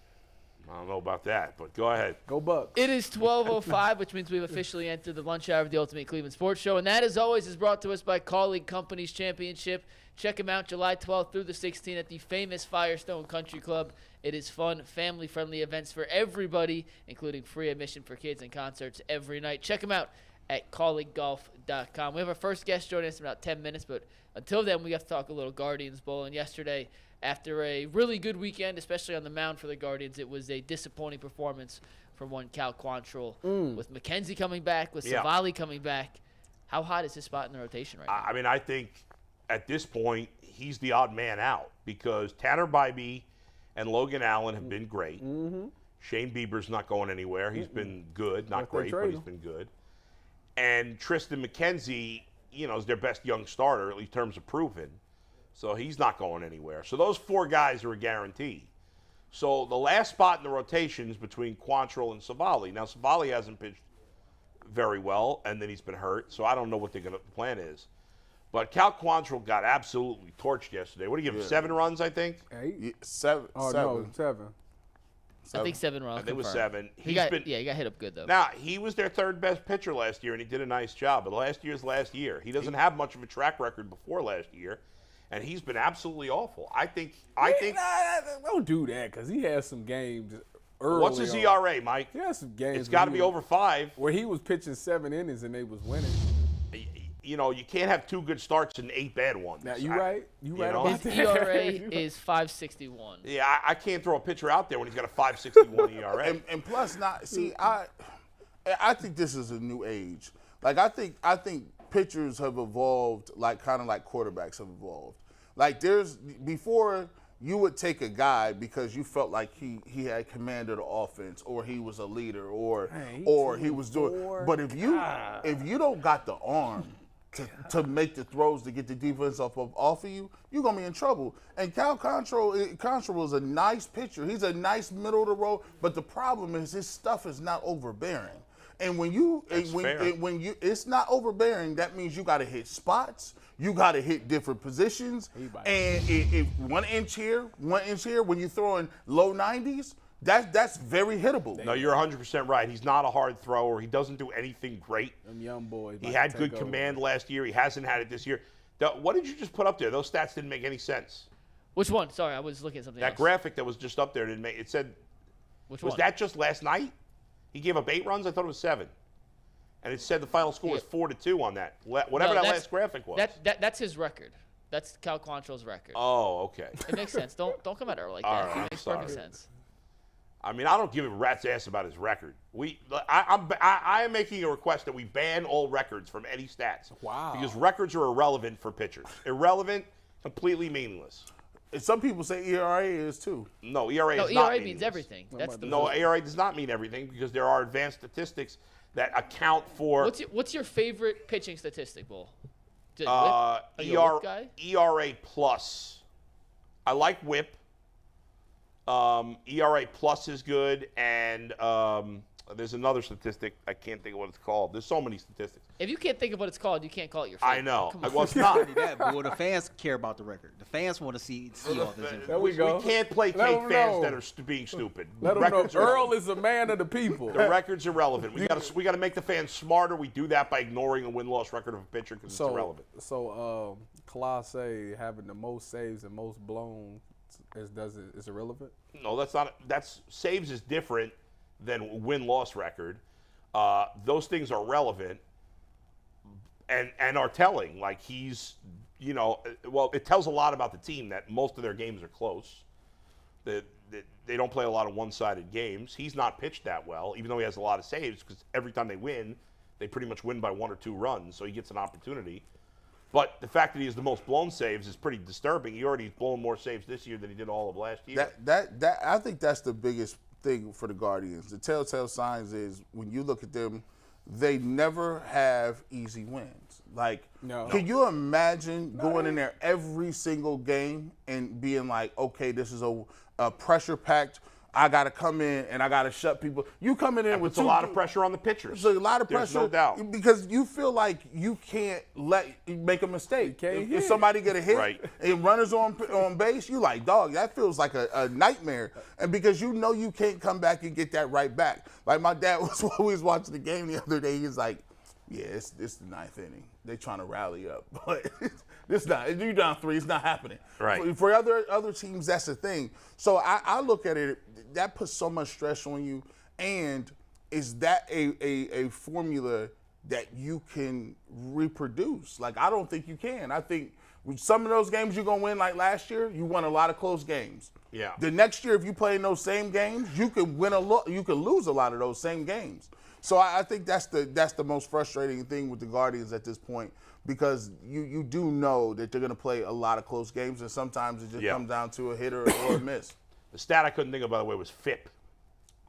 I don't know about that, but go ahead. Go Bucks. It is 12:05, which means we've officially entered the lunch hour of the Ultimate Cleveland Sports Show. And that, as always, is brought to us by Colleague Companies Championship. Check them out July 12th through the 16th at the famous Firestone Country Club. It is fun, family-friendly events for everybody, including free admission for kids and concerts every night. Check them out at colleaguegolf.com. We have our first guest joining us in about 10 minutes, but until then, we have to talk a little Guardians Bowl. And yesterday, after a really good weekend, especially on the mound for the Guardians, it was a disappointing performance from one Cal Quantrill. With McKenzie coming back, with Savali coming back, how hot is his spot in the rotation right now? I mean, I think at this point, he's the odd man out because Tanner Bybee and Logan Allen have been great. Shane Bieber's not going anywhere. He's been good, not great, but he's been good. And Tristan McKenzie, is their best young starter, at least in terms of proven. So he's not going anywhere. So those 4 guys are a guarantee. So the last spot in the rotation is between Quantrill and Savali. Now, Savali hasn't pitched very well, and then he's been hurt. So I don't know what the plan is. But Cal Quantrill got absolutely torched yesterday. What did he give him? 7 runs, I think? 8? Yeah, 7. Oh, no, 7. I think 7 runs. I think it was 7. He got hit up good, though. Now, he was their 3rd best pitcher last year, and he did a nice job. But last year. He doesn't have much of a track record before last year, and he's been absolutely awful. I think. Don't do that because he has some games early. What's his ERA, Mike? He has some games. It's got to be over 5. Where he was pitching 7 innings and they was winning. You can't have 2 good starts and 8 bad ones. Now, you right about His that. ERA is 5.61. Yeah, I can't throw a pitcher out there when he's got a 5.61 ERA. And plus, I think this is a new age. Like, I think pitchers have evolved kind of like quarterbacks have evolved. Like, before you would take a guy because you felt like he had command of the offense, or he was a leader, or he was doing. But if you don't got the arm to make the throws to get the defense off of you, you're gonna be in trouble. And Cal Quantrill is a nice pitcher. He's a nice middle of the road, but the problem is his stuff is not overbearing. And when it's not overbearing, that means you got to hit spots. You got to hit different positions. And if 1 inch here, 1 inch here, when you're throwing low 90s, that's very hittable. No, you're 100% right. He's not a hard thrower. He doesn't do anything great. Them young boys. He had good command last year. He hasn't had it this year. What did you just put up there? Those stats didn't make any sense. Which one? Sorry, I was looking at something else. That graphic that was just up there didn't make it. Said, which was one? that just last night? He gave up 8 runs? I thought it was 7. And it said the final score was 4-2 on that. Whatever that last graphic was. That's his record. That's Cal Quantrill's record. Oh, okay. It makes sense. Don't come at her like that. All right, It makes perfect sense. I mean, I don't give a rat's ass about his record. I am making a request that we ban all records from any stats. Wow. Because records are irrelevant for pitchers. Irrelevant, completely meaningless. And some people say ERA is too. No, ERA No, is not ERA means meaningless. everything. That's the No, ERA does not mean everything because there are advanced statistics that account for. What's your favorite pitching statistic, Bull? Whip? Are you a whip guy? ERA plus. I like whip. ERA plus is good, and there's another statistic. I can't think of what it's called. There's so many statistics. If you can't think of what it's called, you can't call it your favorite. I know. Come on. Well, it's not. Well, the fans care about the record. The fans want to see all this information. There we go. We can't placate Let 'em fans know. that are being stupid. Let them know Records are Earl relevant. is a man of the people. The record's irrelevant. We got to make the fans smarter. We do that by ignoring a win-loss record of a pitcher because it's irrelevant. So, Colossae having the most saves and most blown is irrelevant? No, that's not. That's saves is different than win-loss record. Those things are relevant and are telling. Like he's, well, it tells a lot about the team that most of their games are close. That they don't play a lot of one-sided games. He's not pitched that well, even though he has a lot of saves. Because every time they win, they pretty much win by 1 or 2 runs, so he gets an opportunity. But the fact that he has the most blown saves is pretty disturbing. He already blown more saves this year than he did all of last year. That I think that's the biggest thing for the Guardians. The telltale signs is when you look at them, they never have easy wins. Like, can you imagine going in there every single game and being like, okay, this is a pressure-packed, I got to come in and I got to shut people. You come in with a lot of pressure on the pitchers. There's a lot of pressure. There's no doubt. Because you feel like you can't make a mistake. If somebody get a hit and runners on base, you like, dog, that feels like a nightmare. And because you can't come back and get that right back. Like my dad was always watching the game the other day. He's like, yeah, it's the 9th inning. They trying to rally up. But it's not. You're down 3. It's not happening. Right. For other teams, that's the thing. So I look at it, that puts so much stress on you. And is that a formula that you can reproduce? Like, I don't think you can. I think with some of those games you're going to win, like last year, you won a lot of close games. Yeah. The next year, if you play in those same games, you can you can lose a lot of those same games. So I think that's the most frustrating thing with the Guardians at this point, because you do know that they're going to play a lot of close games, and sometimes it just comes down to a hit or a miss. The stat I couldn't think of, by the way, was FIP.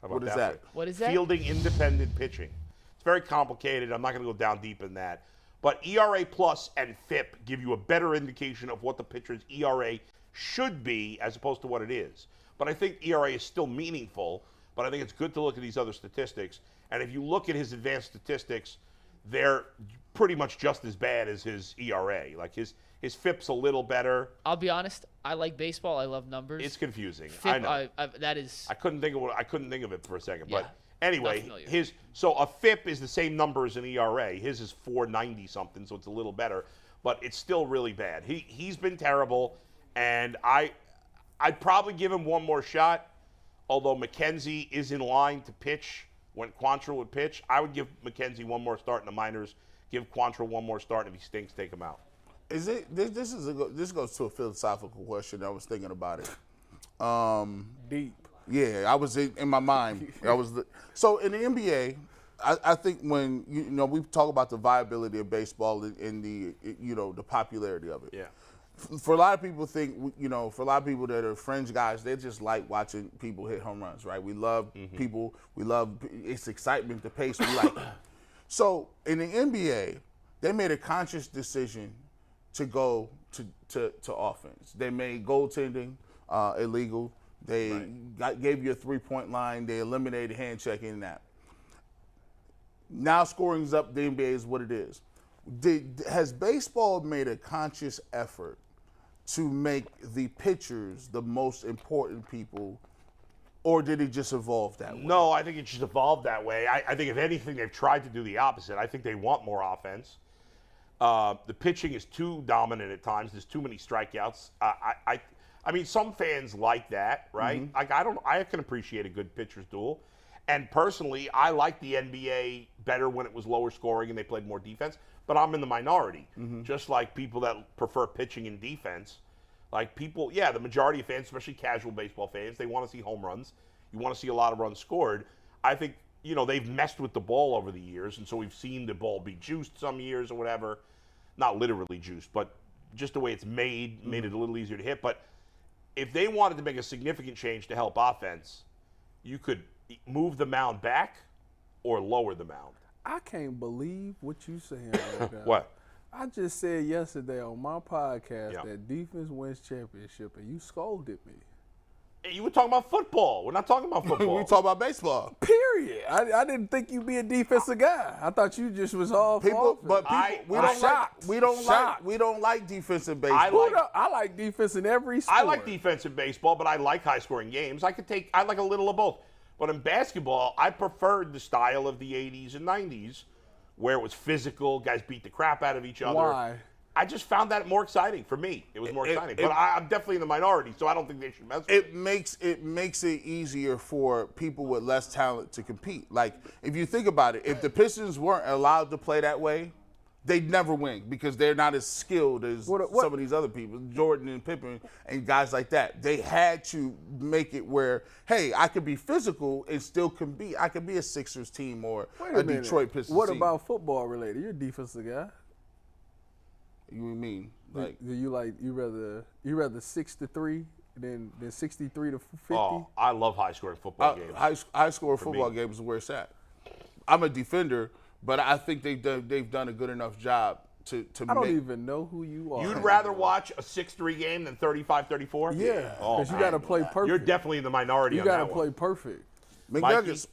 How about What is that? What is that? Fielding independent pitching. It's very complicated. I'm not going to go down deep in that. But ERA plus and FIP give you a better indication of what the pitcher's ERA should be as opposed to what it is. But I think ERA is still meaningful, but I think it's good to look at these other statistics. And if you look at his advanced statistics, they're pretty much just as bad as his ERA. Like his FIP's a little better. I'll be honest. I like baseball. I love numbers. It's confusing. FIP, I know. That is. I couldn't think of it for a second. Yeah, But anyway, not familiar. so a FIP is the same number as an ERA. His is 490 something, so it's a little better. But it's still really bad. He's been terrible, and I'd probably give him one more shot. Although McKenzie is in line to pitch when Quantrill would pitch, I would give McKenzie one more start in the minors. Give Quantrill one more start, and if he stinks, take him out. Is it? This goes to a philosophical question. I was thinking about it. Deep. Yeah, I was in my mind. So in the NBA, I think when we talk about the viability of baseball and the popularity of it. Yeah. For a lot of people for a lot of people that are fringe guys, they just like watching people hit home runs, right? We love people. We love it's excitement, the pace. We like it. So in the NBA, they made a conscious decision to go to offense. They made goaltending illegal. They gave you a 3-point line. They eliminated hand checking and that. Now scoring's up. The NBA is what it is. Has baseball made a conscious effort to make the pitchers the most important people, or did it just evolve that way? No, I think it just evolved that way. I think if anything, they've tried to do the opposite. I think they want more offense. The pitching is too dominant at times. There's too many strikeouts. I mean, some fans like that, right? Mm-hmm. I can appreciate a good pitcher's duel. And personally, I like the NBA better when it was lower scoring and they played more defense. But I'm in the minority, just like people that prefer pitching and defense. Like people, the majority of fans, especially casual baseball fans, they want to see home runs. You want to see a lot of runs scored. I think, they've messed with the ball over the years, and so we've seen the ball be juiced some years or whatever. Not literally juiced, but just the way it's made it a little easier to hit. But if they wanted to make a significant change to help offense, you could move the mound back or lower the mound. I can't believe what you saying right now. What? I just said yesterday on my podcast that defense wins championship, and you scolded me. Hey, you were talking about football. We're not talking about football. We talk about baseball. Period. I didn't think you'd be a defensive guy. I thought you just was all we don't like defensive baseball. I like defense in every sport. I like defensive baseball, but I like high-scoring games. I like a little of both. But in basketball, I preferred the style of the 80s and 90s where it was physical, guys beat the crap out of each other. Why? I just found that more exciting for me. It was more exciting. But I'm definitely in the minority, so I don't think they should mess with it. It makes it easier for people with less talent to compete. Like, if you think about it, if the Pistons weren't allowed to play that way, they'd never win because they're not as skilled as some of these other people, Jordan and Pippen and guys like that. They had to make it where, hey, I could be physical and still compete. I could be a Sixers team or a Detroit Pistons team. What about football related? You're a defensive guy. You mean like you rather 6-3 than 63 to 50? Oh, I love high-scoring football games. High-scoring football games is where it's at. I'm a defender, but I think they've done a good enough job to I don't even know who you are. You'd rather watch a 6-3 game than 35-34? Yeah, because you got to play perfect. You're definitely in the minority on that one. You got to play perfect. McNuggets.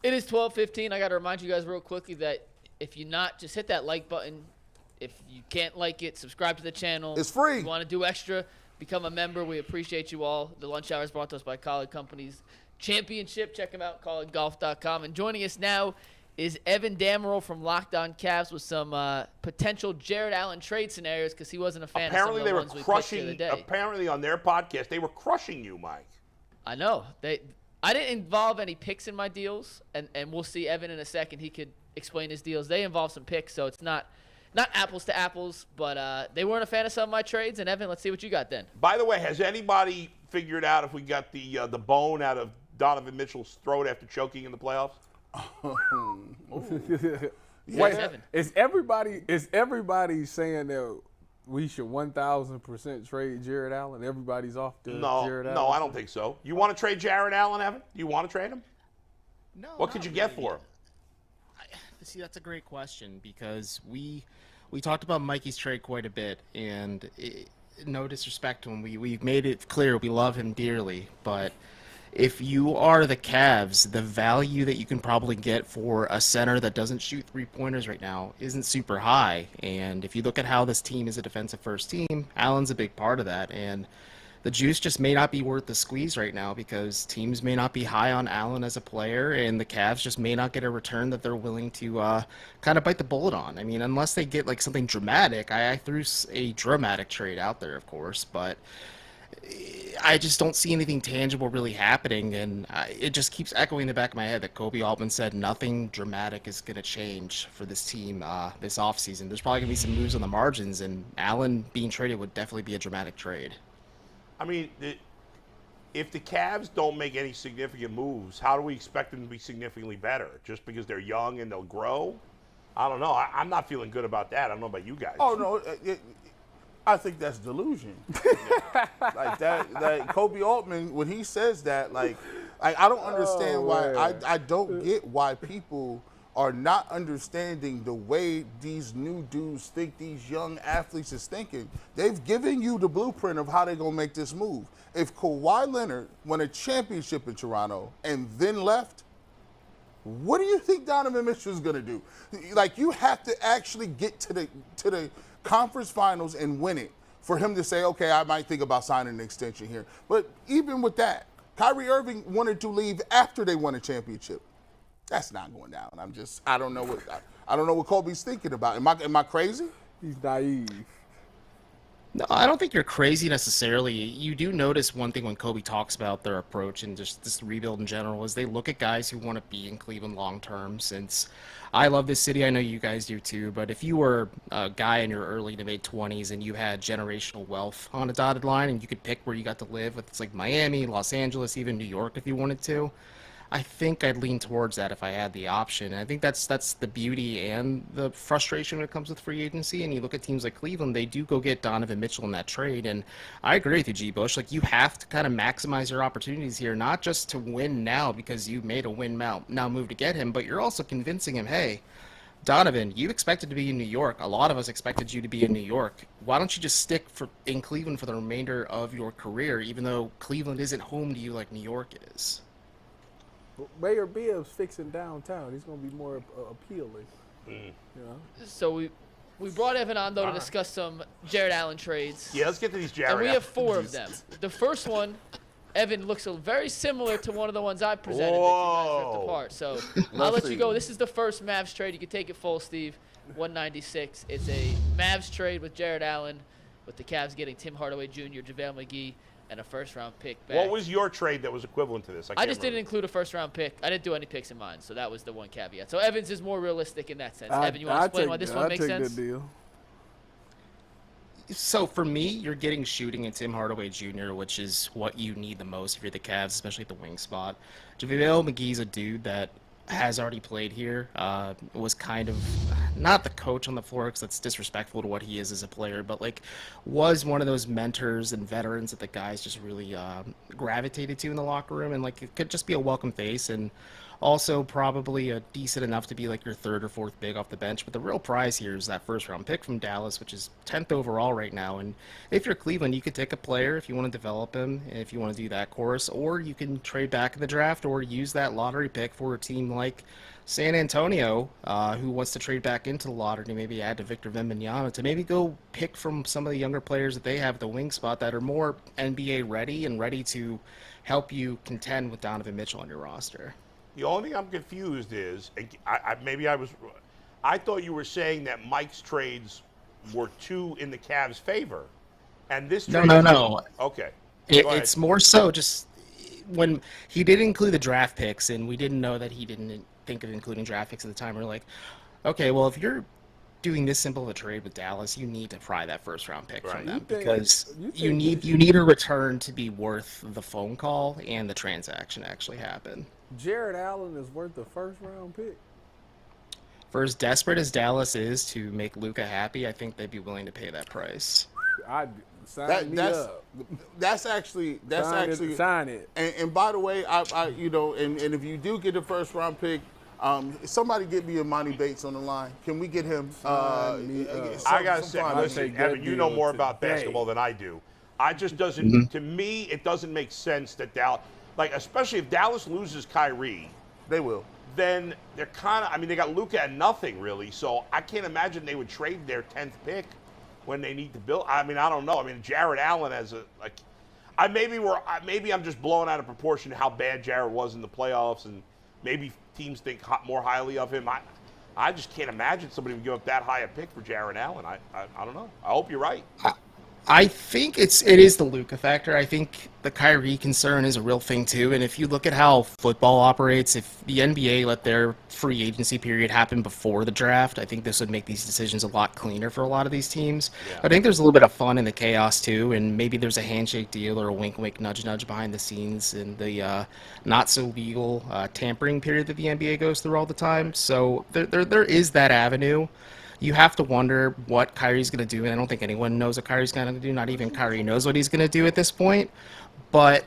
It is 12:15. I got to remind you guys real quickly that if you're not, just hit that like button. If you can't like it, subscribe to the channel. It's free. If you want to do extra, become a member. We appreciate you all. The lunch hour is brought to us by College Companies Championship. Check them out, collegegolf.com. And joining us now is Evan Dammerall from Locked On Cavs with some potential Jarrett Allen trade scenarios because he wasn't a fan of some of the ones we picked the other day. Apparently on their podcast, they were crushing you, Mike. I know. I didn't involve any picks in my deals, and we'll see Evan in a second. He could explain his deals. They involve some picks, so it's not apples to apples, but they weren't a fan of some of my trades. And, Evan, let's see what you got then. By the way, has anybody figured out if we got the bone out of Donovan Mitchell's throat after choking in the playoffs? Wait, is everybody saying that we should 1,000% trade Jarrett Allen? Everybody's off the Jarrett Allen? No, I don't think so. You want to trade Jarrett Allen, Evan? You want to trade him? No. What could you get for him? See, that's a great question because we talked about Mikey's trade quite a bit, and no disrespect to him, we've made it clear we love him dearly, but if you are the Cavs, the value that you can probably get for a center that doesn't shoot three-pointers right now isn't super high, and if you look at how this team is a defensive-first team, Allen's a big part of that, and the juice just may not be worth the squeeze right now because teams may not be high on Allen as a player, and the Cavs just may not get a return that they're willing to kind of bite the bullet on. I mean, unless they get like something dramatic. I threw a dramatic trade out there, of course, but I just don't see anything tangible really happening, and it just keeps echoing in the back of my head that Kobe Altman said nothing dramatic is going to change for this team this offseason. There's probably going to be some moves on the margins, and Allen being traded would definitely be a dramatic trade. I mean, if the Cavs don't make any significant moves, how do we expect them to be significantly better? Just because they're young and they'll grow? I don't know. I'm not feeling good about that. I don't know about you guys. Oh, no. I think that's delusion. Like that Kobe Altman, when he says that, like I don't understand why. I don't get why people are not understanding the way these new dudes think these young athletes is thinking. They've given you the blueprint of how they're going to make this move. If Kawhi Leonard won a championship in Toronto and then left, what do you think Donovan Mitchell is going to do? Like, you have to actually get to the conference finals and win it for him to say, okay, I might think about signing an extension here. But even with that, Kyrie Irving wanted to leave after they won a championship. That's not going down. I don't know what Kobe's thinking about. Am I crazy? He's naive. No, I don't think you're crazy necessarily. You do notice one thing when Kobe talks about their approach and just this rebuild in general is they look at guys who want to be in Cleveland long term. Since I love this city, I know you guys do too, but if you were a guy in your early to mid 20s and you had generational wealth on a dotted line and you could pick where you got to live, with it's like Miami, Los Angeles, even New York if you wanted to, I think I'd lean towards that if I had the option. And I think that's the beauty and the frustration when it comes with free agency. And you look at teams like Cleveland, they do go get Donovan Mitchell in that trade. And I agree with you, G. Bush. Like, you have to kind of maximize your opportunities here, not just to win now because you made a win now move to get him, but you're also convincing him, hey, Donovan, you expected to be in New York. A lot of us expected you to be in New York. Why don't you just stick in Cleveland for the remainder of your career, even though Cleveland isn't home to you like New York is? Mayor Bibbs fixing downtown. He's going to be more appealing. You know? So we brought Evan on, though, to discuss some Jarrett Allen trades. Yeah, let's get to these Jarrett And we Allen. have 4 of them. The first one, Evan, looks very similar to one of the ones I presented Whoa. that you guys ripped apart. So I'll let you go. This is the first Mavs trade. You can take it full, Steve. 196. It's a Mavs trade with Jarrett Allen, with the Cavs getting Tim Hardaway Jr., JaVale McGee, and a first-round pick back. What was your trade that was equivalent to this? I just didn't include a first-round pick. I didn't do any picks in mine, so that was the one caveat. So Evans is more realistic in that sense. Evan, you want to explain why this one makes sense? That deal. So for me, you're getting shooting in Tim Hardaway Jr., which is what you need the most if you're the Cavs, especially at the wing spot. JaVale McGee's a dude that has already played here, was kind of not the coach on the floor because that's disrespectful to what he is as a player, but like was one of those mentors and veterans that the guys just really gravitated to in the locker room, and like it could just be a welcome face, and also probably a decent enough to be like your third or fourth big off the bench. But the real prize here is that first round pick from Dallas, which is 10th overall right now. And if you're Cleveland, you could take a player if you want to develop him, and if you want to do that course, or you can trade back in the draft or use that lottery pick for a team like San Antonio, who wants to trade back into the lottery to maybe add to Victor Wembanyama, to maybe go pick from some of the younger players that they have at the wing spot that are more NBA ready and ready to help you contend with Donovan Mitchell on your roster. The only thing I'm confused is, I thought you were saying that Mike's trades were 2 in the Cavs' favor, and this trade. No. Okay. It's more so just when he did include the draft picks, and we didn't know that he didn't think of including draft picks at the time. We're like, okay, well, if you're doing this simple of a trade with Dallas, you need to pry that first round pick from them, because you need a return to be worth the phone call and the transaction to actually happen. Jarrett Allen is worth the first round pick. For as desperate as Dallas is to make Luka happy, I think they'd be willing to pay that price. I'd sign me up. That's actually sign it. And by the way, I and if you do get the first round pick, somebody get me Imani Bates on the line. Can we get him? I gotta say, listen, Evan, you know more about basketball than I do. I just doesn't. To me, it doesn't make sense that Dallas, like, especially if Dallas loses Kyrie, they will. Then they're kind of. I mean, they got Luka at nothing really, so I can't imagine they would trade their 10th pick when they need to build. I mean, I don't know. I mean, Jarrett Allen as a like. Maybe I'm just blowing out of proportion how bad Jarrett was in the playoffs, and maybe teams think more highly of him. I just can't imagine somebody would give up that high a pick for Jarrett Allen. I don't know. I hope you're right. I think it is the Luka factor. I think the Kyrie concern is a real thing too. And if you look at how football operates, if the NBA let their free agency period happen before the draft, I think this would make these decisions a lot cleaner for a lot of these teams. Yeah. I think there's a little bit of fun in the chaos too, and maybe there's a handshake deal or a wink, wink, nudge, nudge behind the scenes in the not so legal tampering period that the NBA goes through all the time. So there is that avenue. You have to wonder what Kyrie's going to do, and I don't think anyone knows what Kyrie's going to do. Not even Kyrie knows what he's going to do at this point. But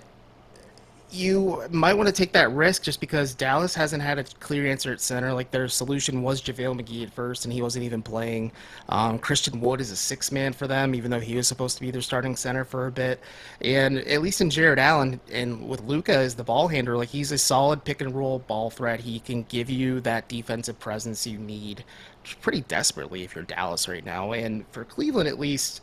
you might want to take that risk just because Dallas hasn't had a clear answer at center. Like, their solution was JaVale McGee at first, and he wasn't even playing. Christian Wood is a sixth man for them, even though he was supposed to be their starting center for a bit. And at least in Jarrett Allen, and with Luka as the ball handler, like, he's a solid pick-and-roll ball threat. He can give you that defensive presence you need pretty desperately if you're Dallas right now. And for Cleveland, at least,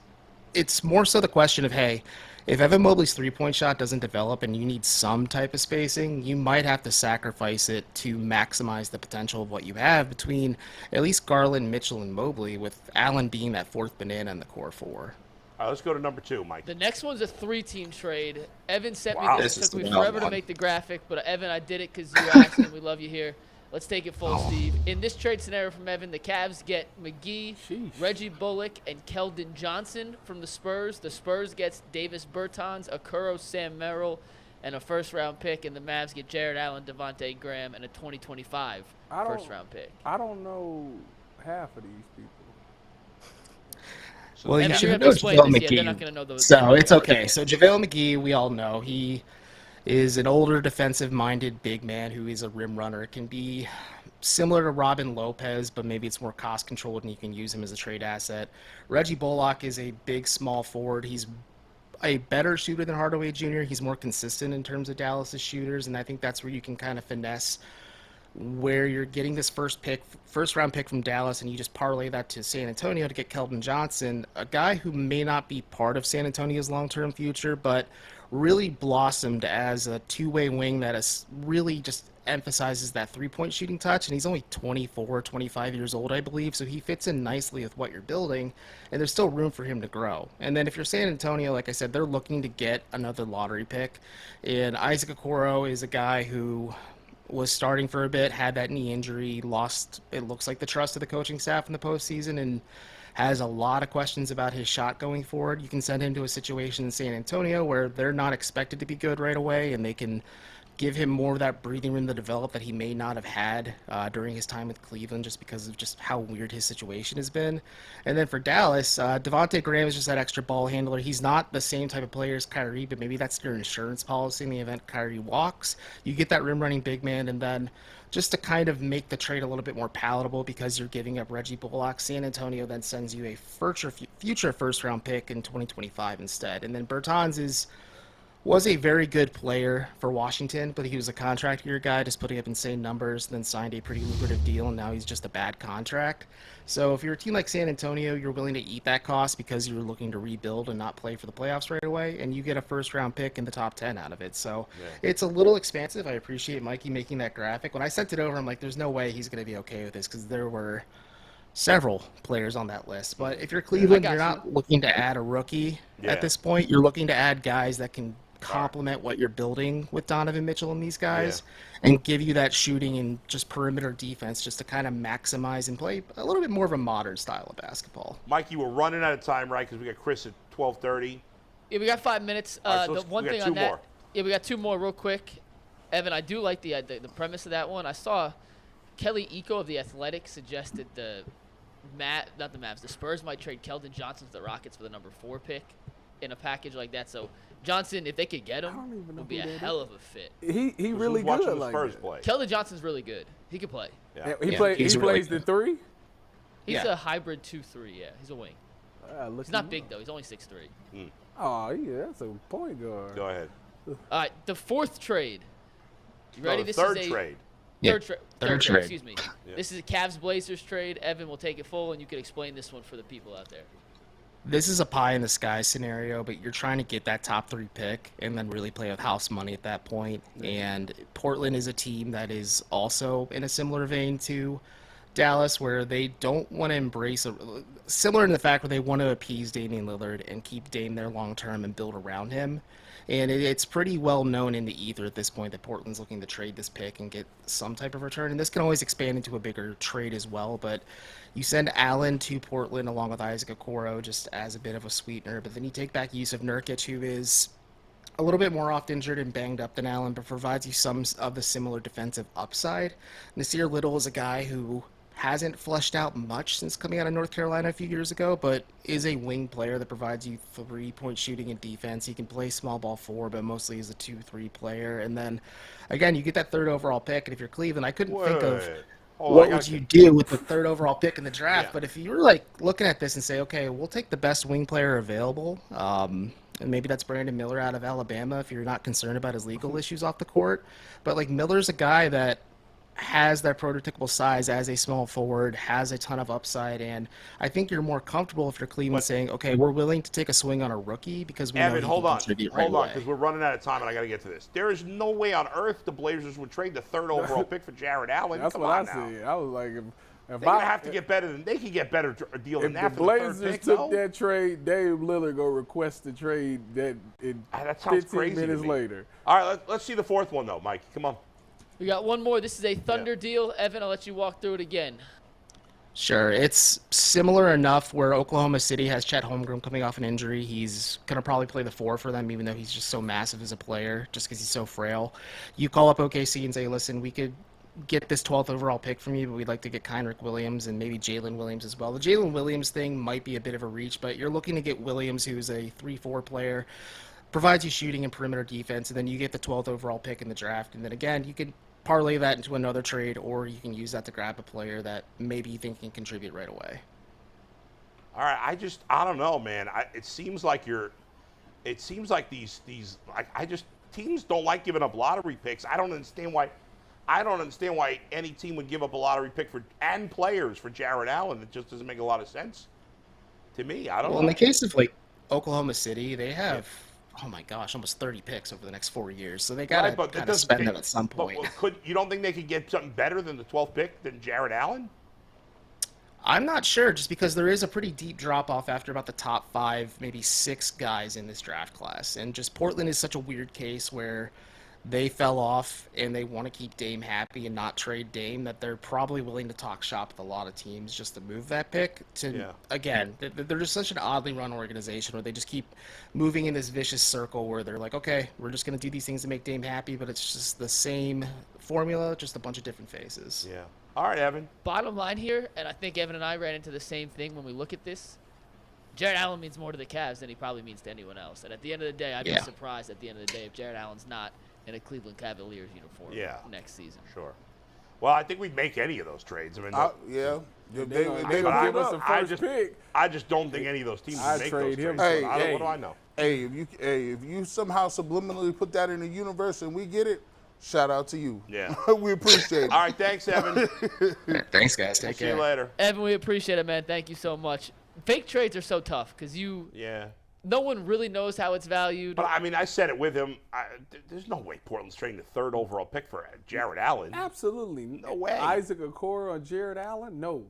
it's more so the question of, hey, if Evan Mobley's three-point shot doesn't develop and you need some type of spacing, you might have to sacrifice it to maximize the potential of what you have between at least Garland, Mitchell, and Mobley, with Allen being that fourth banana in the core four. All right, let's go to number 2, Mike. The next one's a 3-team trade. Evan sent me this. It took me the wild forever to one. make the graphic, but Evan, I did it because you asked and we love you here. Let's take it full, Steve. In this trade scenario from Evan, the Cavs get McGee, Reggie Bullock, and Keldon Johnson from the Spurs. The Spurs gets Davis Bertans, Okoro, Sam Merrill, and a first-round pick, and the Mavs get Jarrett Allen, Devontae Graham, and a 2025 first-round pick. I don't know half of these people. Well, Evan, you you're should gonna know have to explain JaVale this. Yeah, they're not McGee. gonna know those. So it's okay. So JaVale McGee, we all know he is an older defensive-minded big man who is a rim runner. It can be similar to Robin Lopez, but maybe it's more cost-controlled and you can use him as a trade asset. Reggie Bullock is a big, small forward. He's a better shooter than Hardaway Jr. He's more consistent in terms of Dallas's shooters, and I think that's where you can kind of finesse where you're getting this first round pick from Dallas, and you just parlay that to San Antonio to get Keldon Johnson, a guy who may not be part of San Antonio's long-term future, but really blossomed as a two-way wing that is really just emphasizes that three-point shooting touch, and he's only 24, 25 years old, I believe, so he fits in nicely with what you're building, and there's still room for him to grow. And then if you're San Antonio, like I said, they're looking to get another lottery pick, and Isaac Okoro is a guy who was starting for a bit, had that knee injury, lost, it looks like, the trust of the coaching staff in the postseason, and has a lot of questions about his shot going forward. You can send him to a situation in San Antonio where they're not expected to be good right away, and they can give him more of that breathing room to develop that he may not have had during his time with Cleveland, just because of just how weird his situation has been. And then for Dallas, Devontae Graham is just that extra ball handler. He's not the same type of player as Kyrie, but maybe that's your insurance policy in the event Kyrie walks. You get that rim running big man, and then just to kind of make the trade a little bit more palatable because you're giving up Reggie Bullock, San Antonio then sends you a future first-round pick in 2025 instead. And then Bertans was a very good player for Washington, but he was a contract year guy, just putting up insane numbers, then signed a pretty lucrative deal, and now he's just a bad contract. So if you're a team like San Antonio, you're willing to eat that cost because you're looking to rebuild and not play for the playoffs right away, and you get a first-round pick in the top 10 out of it. So It's a little expansive. I appreciate Mikey making that graphic. When I sent it over, I'm like, there's no way he's going to be okay with this because there were several players on that list. But if you're Cleveland, you're not looking to add a rookie at this point. You're looking to add guys that can complement what you're building with Donovan Mitchell and these guys and give you that shooting and just perimeter defense just to kind of maximize and play a little bit more of a modern style of basketball. Mikey, we're running out of time, right? Because we got Chris at 12:30. Yeah, we got 5 minutes. Right, so the one thing on two that. more. Yeah, we got two more real quick. Evan, I do like the premise of that one. I saw Kelly Iko of The Athletic suggested the Spurs might trade Keldon Johnson to the Rockets for the number 4 pick in a package like that. So Johnson, if they could get him, would be a hell of a fit. He really good. The like Spurs that. play. Keldon Johnson's really good. He could play. Yeah. He he's really plays the good. 3. He's a hybrid 2-3. Yeah, he's a wing. He's not big though. He's only 6'3". Oh yeah, that's a point guard. Go ahead. All right, the 4th trade. You ready? No, This third is a trade. Third Third trade. trade. Excuse me. This is a Cavs Blazers trade. Evan will take it full, and you can explain this one for the people out there. This is a pie in the sky scenario, but you're trying to get that top 3 pick and then really play with house money at that point. And Portland is a team that is also in a similar vein to Dallas, where they don't want to embrace similar in the fact where they want to appease Damian Lillard and keep Dame there long term and build around him. And it's pretty well known in the ether at this point that Portland's looking to trade this pick and get some type of return. And this can always expand into a bigger trade as well. But you send Allen to Portland along with Isaac Okoro just as a bit of a sweetener. But then you take back Yusuf Nurkic, who is a little bit more oft injured and banged up than Allen, but provides you some of the similar defensive upside. Nasir Little is a guy who hasn't fleshed out much since coming out of North Carolina a few years ago, but is a wing player that provides you 3-point shooting and defense. He can play small ball 4, but mostly is a 2-3 player. And then, again, you get that 3rd overall pick. And if you're Cleveland, I couldn't think of what would you do with the 3rd overall pick in the draft. But if you were like looking at this and say, okay, we'll take the best wing player available, and maybe that's Brandon Miller out of Alabama if you're not concerned about his legal issues off the court. But like Miller's a guy that has that prototypical size as a small forward, has a ton of upside, and I think you're more comfortable if you're Cleveland saying, okay, we're willing to take a swing on a rookie because we know he can contribute right away. Because we're running out of time and I got to get to this. There is no way on earth the Blazers would trade the 3rd overall pick for Jarrett Allen. That's Come what on I now. said. I was like, They're going to have to get better than they can get better deal than that. If the Blazers took that trade, Dave Lillard go request the trade that 15 minutes later. All right, let's see the fourth one though, Mike. Come on. We got one more. This is a Thunder deal. Evan, I'll let you walk through it again. Sure. It's similar enough where Oklahoma City has Chet Holmgren coming off an injury. He's going to probably play the 4 for them, even though he's just so massive as a player, just because he's so frail. You call up OKC and say, listen, we could get this 12th overall pick from you, but we'd like to get Kenrich Williams and maybe Jalen Williams as well. The Jalen Williams thing might be a bit of a reach, but you're looking to get Williams, who's a 3-4 player, provides you shooting and perimeter defense, and then you get the 12th overall pick in the draft. And then again, you could parlay that into another trade, or you can use that to grab a player that maybe you think can contribute right away. All right, I don't know, man. It seems like these teams don't like giving up lottery picks. I don't understand why any team would give up a lottery pick and players for Jarrett Allen. It just doesn't make a lot of sense to me. I don't know. In the case of like Oklahoma City, they have oh my gosh, almost 30 picks over the next 4 years. So they got to kind of spend them at some point. But you don't think they could get something better than the 12th pick than Jarrett Allen? I'm not sure, just because there is a pretty deep drop-off after about the top 5, maybe 6 guys in this draft class. And just Portland is such a weird case where they fell off and they want to keep Dame happy and not trade Dame, that they're probably willing to talk shop with a lot of teams just to move that pick. Again, they're just such an oddly run organization where they just keep moving in this vicious circle where they're like, okay, we're just going to do these things to make Dame happy, but it's just the same formula, just a bunch of different faces. Yeah. All right, Evan. Bottom line here, and I think Evan and I ran into the same thing when we look at this, Jarrett Allen means more to the Cavs than he probably means to anyone else. And at the end of the day, I'd be surprised at the end of the day if Jarrett Allen's not in a Cleveland Cavaliers uniform next season. Sure. Well, I think we'd make any of those trades. I mean, they give us a first pick. I just don't think any of those teams would make those trades. What do I know? Hey, if you somehow subliminally put that in the universe and we get it, shout out to you. Yeah. We appreciate it. All right, thanks, Evan. Thanks, guys. Take care. See you later. Evan, we appreciate it, man. Thank you so much. Fake trades are so tough because no one really knows how it's valued. But, I mean, I said it with him. There's no way Portland's trading the 3rd overall pick for Jarrett Allen. Absolutely. No way. Isaac Okoro on Jarrett Allen? No.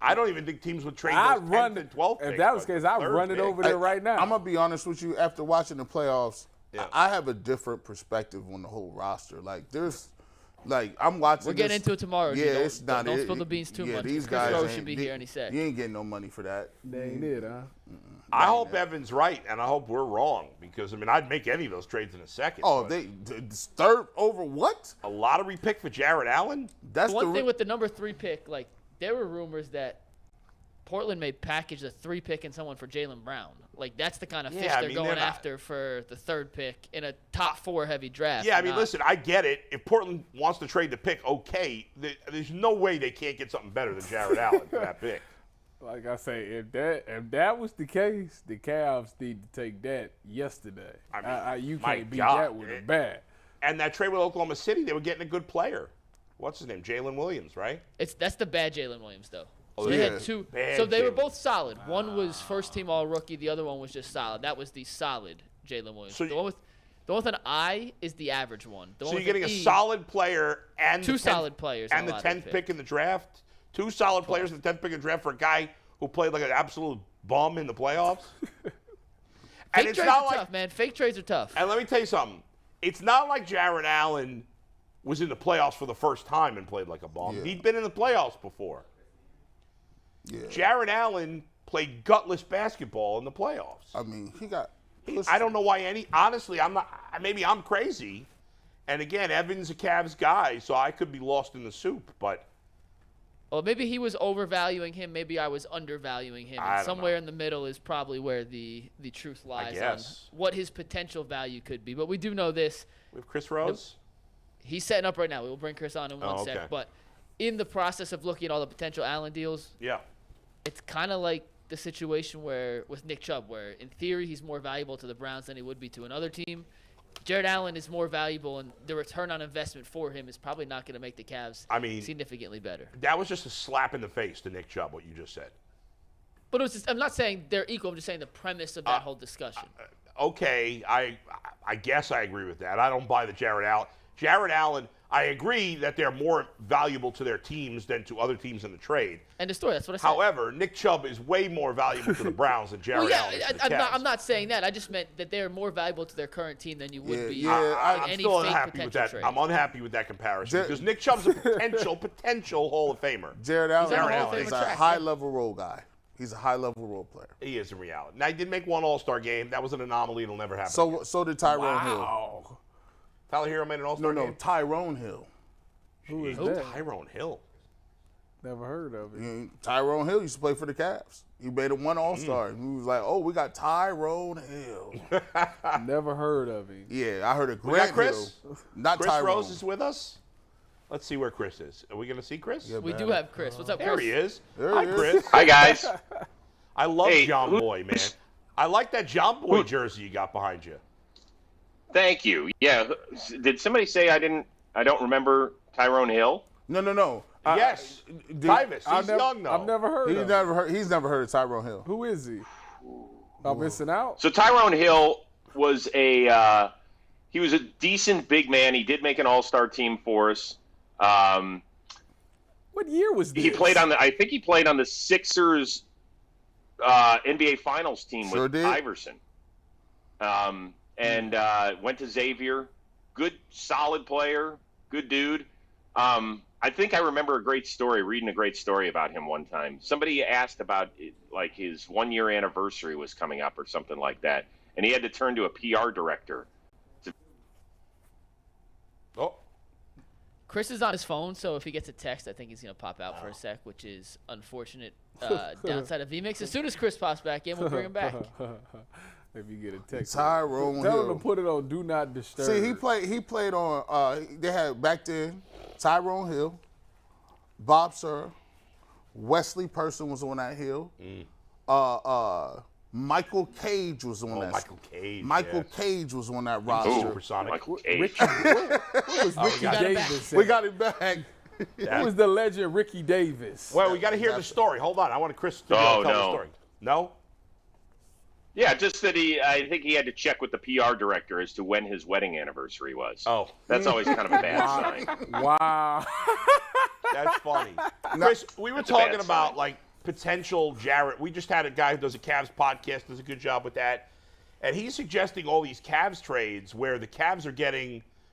I don't even think teams would trade those 10th and 12th picks. If that was the case, I'd run it over there right now. I'm going to be honest with you. After watching the playoffs, I have a different perspective on the whole roster. I'm watching. We're getting into it tomorrow. Yeah, it's not. Don't spill the beans too much. These Chris guys Rose should be here any second. You ain't getting no money for that. They ain't it, huh? I hope Evan's right, and I hope we're wrong because I'd make any of those trades in a second. Oh, they 3rd over what? A lottery pick for Jarrett Allen? That's the one thing with the number 3 pick. Like there were rumors that Portland may package a 3 pick and someone for Jaylen Brown. Like that's the kind of fish they're going after for the 3rd pick in a top 4 heavy draft. Yeah, listen, I get it. If Portland wants to trade the pick, okay. There's no way they can't get something better than Jarrett Allen for that pick. Like I say, if that was the case, the Cavs need to take that yesterday. You can't beat that with a bat. And that trade with Oklahoma City, they were getting a good player. What's his name? Jalen Williams, right? That's the bad Jalen Williams, though. Oh, so they had 2. So they were both solid. One was first-team All-Rookie. The other one was just solid. That was the solid Jalen Williams. So the one with an I is the average one. So you're getting a solid player and 2 solid players and the 10th pick in the draft. 2 solid players in the 10th pick in the draft for a guy who played like an absolute bum in the playoffs. Fake trades are tough, man. Fake trades are tough. And let me tell you something. It's not like Jarrett Allen was in the playoffs for the first time and played like a bum. Yeah. He'd been in the playoffs before. Yeah. Jarrett Allen played gutless basketball in the playoffs. I don't know why honestly, maybe I'm crazy. And again, Evan's a Cavs guy, so I could be lost in the soup, but. Well, maybe he was overvaluing him. Maybe I was undervaluing him. And somewhere in the middle is probably where the truth lies on what his potential value could be. But we do know this. We have Chris Rose? He's setting up right now. We'll bring Chris on in one sec. But in the process of looking at all the potential Allen deals, it's kind of like the situation with Nick Chubb, where in theory he's more valuable to the Browns than he would be to another team. Jarrett Allen is more valuable, and the return on investment for him is probably not going to make the Cavs significantly better. That was just a slap in the face to Nick Chubb, what you just said. But it was I'm not saying they're equal. I'm just saying the premise of that whole discussion. Okay, I guess I agree with that. I don't buy the Jarrett Allen. Jarrett Allen, I agree that they're more valuable to their teams than to other teams in the trade. End of story. That's what I said. However, Nick Chubb is way more valuable to the Browns than Jarrett Allen is to the Cavs. I'm not saying that. I just meant that they're more valuable to their current team than you would be. I'm any still fake unhappy with that. trade. I'm unhappy with that comparison because Nick Chubb's a potential Hall of Famer. Jarrett Allen Famer is track, a high-level role guy. He's a high-level role player. He is in reality. Now, he did make one All-Star game. That was an anomaly. It'll never happen. So did Tyrone Hill. Wow. Tyler Hero made an All-Star game? No, Tyrone Hill. Who is that? Tyrone Hill. Never heard of it. Tyrone Hill used to play for the Cavs. He made it one All-Star. He was like, "Oh, we got Tyrone Hill." Never heard of him. Yeah, I heard of We got Grant Chris? Hill. Not Chris Tyrone. Rose is with us. Let's see where Chris is. Are we going to see Chris? Yeah, We man. do have Chris. What's up, Chris? There he is. There Hi, he is. Chris. Hi, guys. I love Hey, John Boy, man. I like that John Boy jersey you got behind you. Thank you. Yeah. Did somebody say I don't remember Tyrone Hill? No. Yes. Tyvis. He's young, though. I've never heard of him. He's never heard of Tyrone Hill. Who is he? I'm missing out. So Tyrone Hill was he was a decent big man. He did make an all-star team for us. What year was this? I think he played on the Sixers NBA Finals team Sure with did. Iverson. And went to Xavier. Good, solid player. Good dude. I think I remember reading a great story about him one time. Somebody asked about like his 1-year anniversary was coming up or something like that, and he had to turn to a PR director. Oh, Chris is on his phone, so if he gets a text, I think he's going to pop out for a sec, which is unfortunate downside of VMix. As soon as Chris pops back in, we'll bring him back. If you get a text, Tyrone tell Hill. him to put it on Do Not Disturb. See, he played on. They had back then Tyrone Hill, Bob Sir, Wesley Person was on that hill. Michael Cage was on that. Michael Cage. Michael Cage was on that roster. Supersonic. Michael Cage. What was Ricky got it back. Davis? We got it back. Who was the legend Ricky Davis? Well, we got to hear the story. Hold on. I want Chris to tell Oh, the no. story. No? Yeah, just that I think he had to check with the PR director as to when his wedding anniversary was. Oh. That's always kind of a bad sign. Wow. That's funny. Chris, we were talking bad about sign. like potential Jarrett. We just had a guy who does a Cavs podcast, does a good job with that. And he's suggesting all these Cavs trades where the Cavs are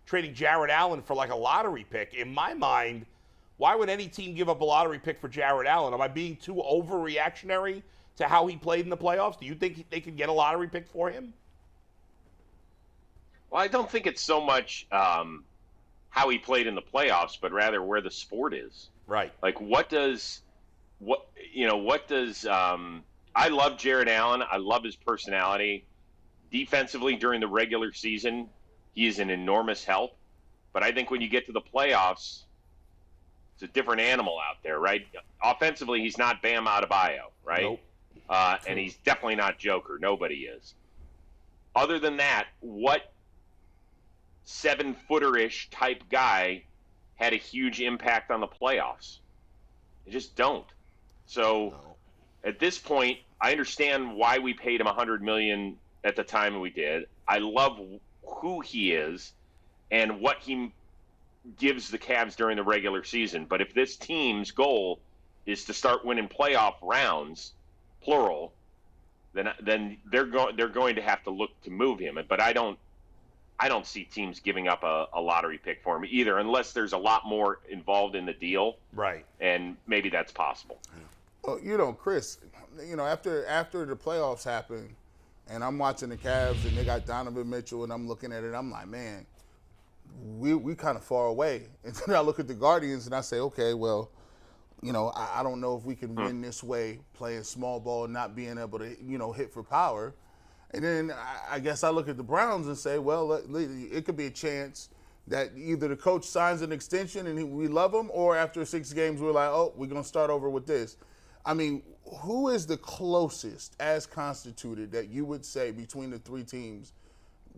trading Jarrett Allen for like a lottery pick. In my mind, why would any team give up a lottery pick for Jarrett Allen? Am I being too overreactionary to how he played in the playoffs? Do you think they could get a lottery pick for him? Well, I don't think it's so much how he played in the playoffs, but rather where the sport is. Right. Like, I love Jarrett Allen. I love his personality. Defensively during the regular season, he is an enormous help. But I think when you get to the playoffs, it's a different animal out there, right? Offensively, he's not Bam Adebayo, right? Nope. And he's definitely not Joker. Nobody is. Other than that, what 7-footer-ish type guy had a huge impact on the playoffs? They just don't. So at this point, I understand why we paid him $100 million at the time we did. I love who he is and what he gives the Cavs during the regular season. But if this team's goal is to start winning playoff rounds, plural, then they're going to have to look to move him. But I don't see teams giving up a lottery pick for him either, unless there's a lot more involved in the deal. Right. And maybe that's possible. Well, Chris, after the playoffs happened, and I'm watching the Cavs, and they got Donovan Mitchell, and I'm looking at it, I'm like, man, we kind of far away. And then I look at the Guardians, and I say, okay, well, I don't know if we can win this way, playing small ball, not being able to, hit for power. And then I guess I look at the Browns and say, well, it could be a chance that either the coach signs an extension and we love him, or after 6 games we're like, oh, we're going to start over with this. I mean, who is the closest, as constituted, that you would say between the 3 teams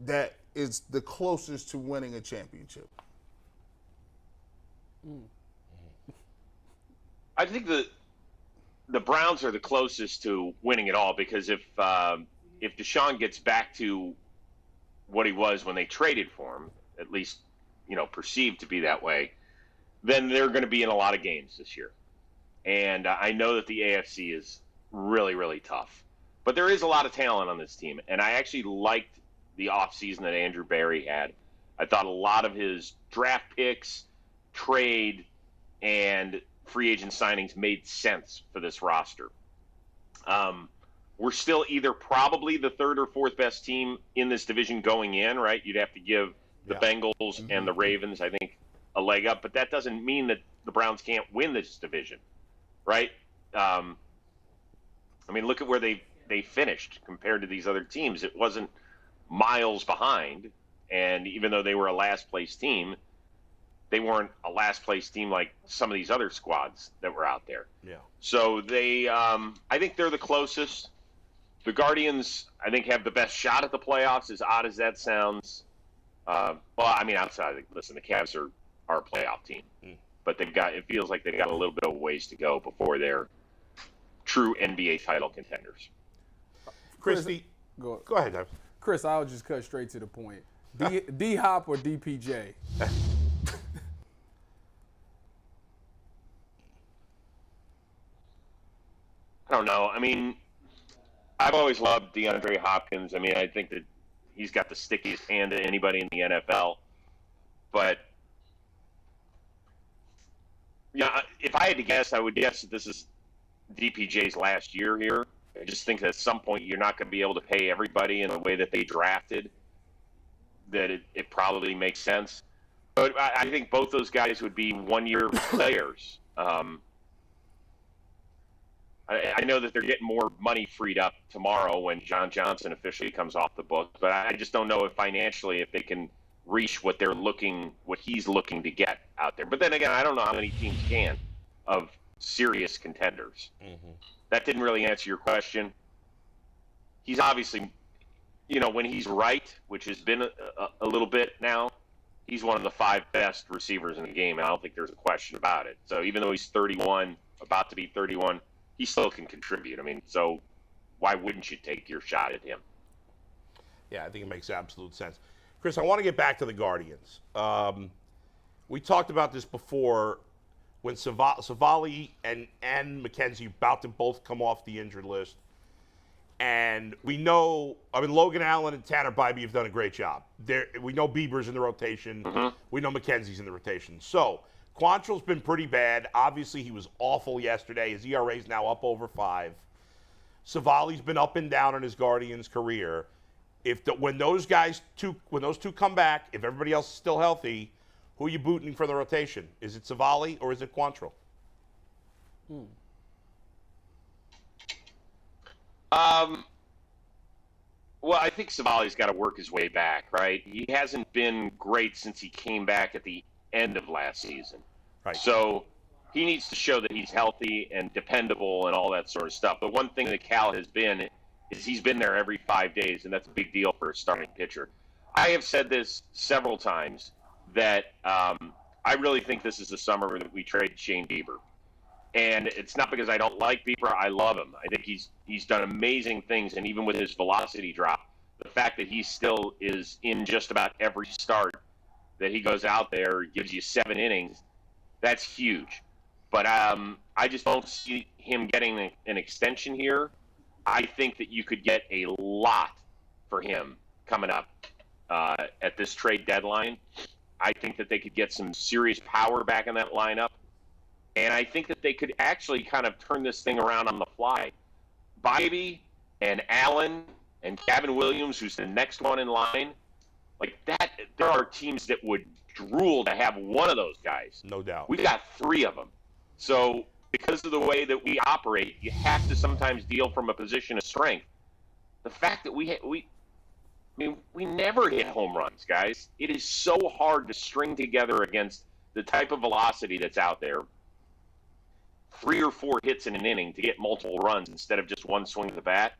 that is the closest to winning a championship? I think the Browns are the closest to winning it all, because if Deshaun gets back to what he was when they traded for him, at least perceived to be that way, then they're going to be in a lot of games this year. And I know that the AFC is really, really tough. But there is a lot of talent on this team. And I actually liked the offseason that Andrew Berry had. I thought a lot of his draft picks, trade, and free agent signings made sense for this roster. We're still either probably the third or fourth best team in this division going in, right? You'd have to give the Bengals and the Ravens, I think, a leg up. But that doesn't mean that the Browns can't win this division, right? Look at where they finished compared to these other teams. It wasn't miles behind. And even though they were a last-place team, they weren't a last-place team like some of these other squads that were out there. Yeah. So they, I think they're the closest. The Guardians, I think, have the best shot at the playoffs, as odd as that sounds. Outside, listen, the Cavs are a playoff team. But it feels like they've got a little bit of ways to go before they're true NBA title contenders. Chris, go ahead, Dave. Chris, I'll just cut straight to the point. D-Hop or DPJ? I don't know. I've always loved DeAndre Hopkins. I think that he's got the stickiest hand to anybody in the NFL. But, if I had to guess, I would guess that this is DPJ's last year here. I just think that at some point you're not going to be able to pay everybody in the way that they drafted, that it probably makes sense. But I think both those guys would be one-year players. I know that they're getting more money freed up tomorrow when John Johnson officially comes off the books, but I just don't know if financially if they can reach what he's looking to get out there. But then again, I don't know how many teams can of serious contenders. Mm-hmm. That didn't really answer your question. He's obviously, when he's right, which has been a little bit now, he's one of the 5 best receivers in the game, and I don't think there's a question about it. So even though he's 31, about to be 31, he still can contribute. So why wouldn't you take your shot at him? Yeah, I think it makes absolute sense. Chris, I want to get back to the Guardians. We talked about this before when Savali and McKenzie about to both come off the injured list. And we know, Logan Allen and Tanner Bybee have done a great job. We know Bieber's in the rotation. Mm-hmm. We know McKenzie's in the rotation. So Quantrill's been pretty bad. Obviously, he was awful yesterday. His ERA is now up over 5. Savali's been up and down in his Guardians career. When those two come back, if everybody else is still healthy, who are you booting for the rotation? Is it Savali or is it Quantrill? Well, I think Savali's got to work his way back, right? He hasn't been great since he came back at the end of last season. Right. So he needs to show that he's healthy and dependable and all that sort of stuff. But one thing that Cal has been is he's been there every 5 days, and that's a big deal for a starting pitcher. I have said this several times that I really think this is the summer that we trade Shane Bieber. And it's not because I don't like Bieber. I love him. I think he's done amazing things, and even with his velocity drop, the fact that he still is in just about every start that he goes out there, gives you 7 innings, that's huge. But I just don't see him getting an extension here. I think that you could get a lot for him coming up at this trade deadline. I think that they could get some serious power back in that lineup. And I think that they could actually kind of turn this thing around on the fly. Bybee and Allen and Gavin Williams, who's the next one in line, like that, there are teams that would drool to have one of those guys. No doubt. We've got 3 of them. So because of the way that we operate, you have to sometimes deal from a position of strength. The fact that we never hit home runs, guys. It is so hard to string together against the type of velocity that's out there. 3 or 4 hits in an inning to get multiple runs instead of just one swing of the bat.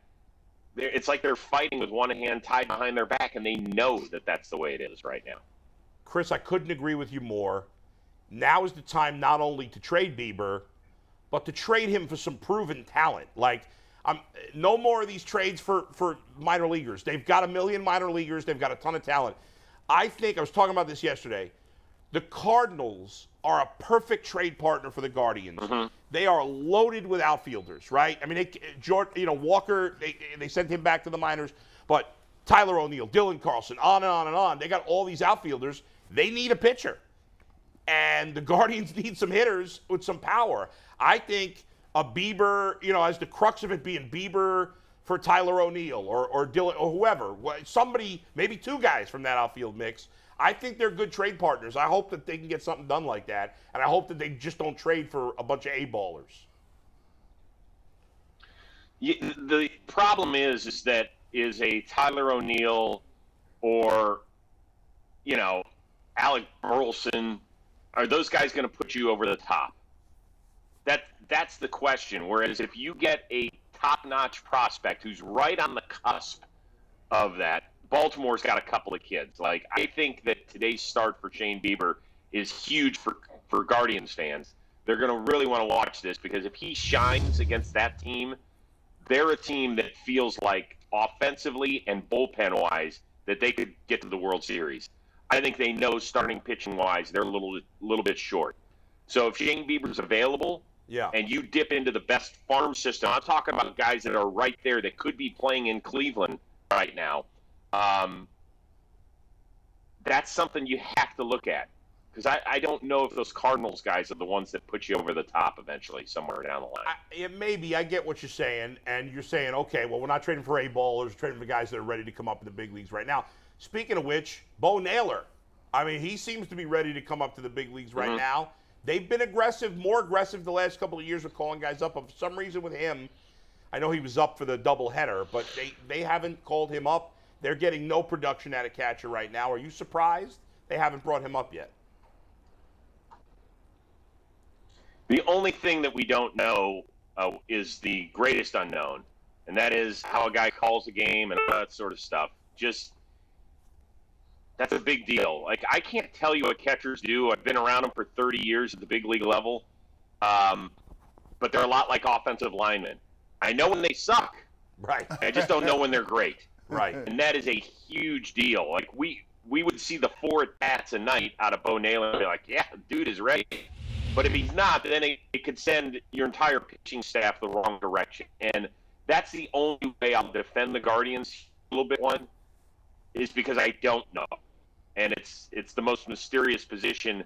It's like they're fighting with one hand tied behind their back, and they know that that's the way it is right now. Chris, I couldn't agree with you more. Now is the time not only to trade Bieber, but to trade him for some proven talent. Like, no more of these trades for minor leaguers. They've got 1 million minor leaguers. They've got a ton of talent. I think, I was talking about this yesterday, the Cardinals are a perfect trade partner for the Guardians. They are loaded with outfielders, right? I mean, Walker, they sent him back to the minors, but Tyler O'Neill, Dylan Carlson, on and on and on. They got all these outfielders. They need a pitcher. And the Guardians need some hitters with some power. I think a Bieber, as the crux of it being Bieber for Tyler O'Neill or Dylan or whoever, somebody, maybe two guys from that outfield mix. I think they're good trade partners. I hope that they can get something done like that, and I hope that they just don't trade for a bunch of A-ballers. The problem is that a Tyler O'Neill or, Alec Burleson, are those guys going to put you over the top? That's the question. Whereas if you get a top-notch prospect who's right on the cusp of that, Baltimore's got a couple of kids. Like, I think that today's start for Shane Bieber is huge for Guardians fans. They're going to really want to watch this because if he shines against that team, they're a team that feels like offensively and bullpen-wise that they could get to the World Series. I think they know starting pitching-wise they're a little bit short. So if Shane Bieber's available and you dip into the best farm system, I'm talking about guys that are right there that could be playing in Cleveland right now. That's something you have to look at because I don't know if those Cardinals guys are the ones that put you over the top eventually somewhere down the line. It may be. I get what you're saying, and you're saying, okay, well, we're not trading for A-ballers, we're trading for guys that are ready to come up in the big leagues right now. Speaking of which, Bo Naylor, I mean, he seems to be ready to come up to the big leagues right now. They've been more aggressive the last couple of years with calling guys up. For some reason with him, I know he was up for the doubleheader, but they haven't called him up. They're getting no production out of catcher right now. Are you surprised they haven't brought him up yet? The only thing that we don't know is the greatest unknown, and that is how a guy calls a game and all that sort of stuff. That's a big deal. Like, I can't tell you what catchers do. I've been around them for 30 years at the big league level, but they're a lot like offensive linemen. I know when they suck. Right. I just don't know when they're great. Right. And that is a huge deal. Like, we would see the 4 at-bats a night out of Bo Naylor and be like, yeah, dude is ready. But if he's not, then it could send your entire pitching staff the wrong direction. And that's the only way I'll defend the Guardians a little bit, is because I don't know. And it's the most mysterious position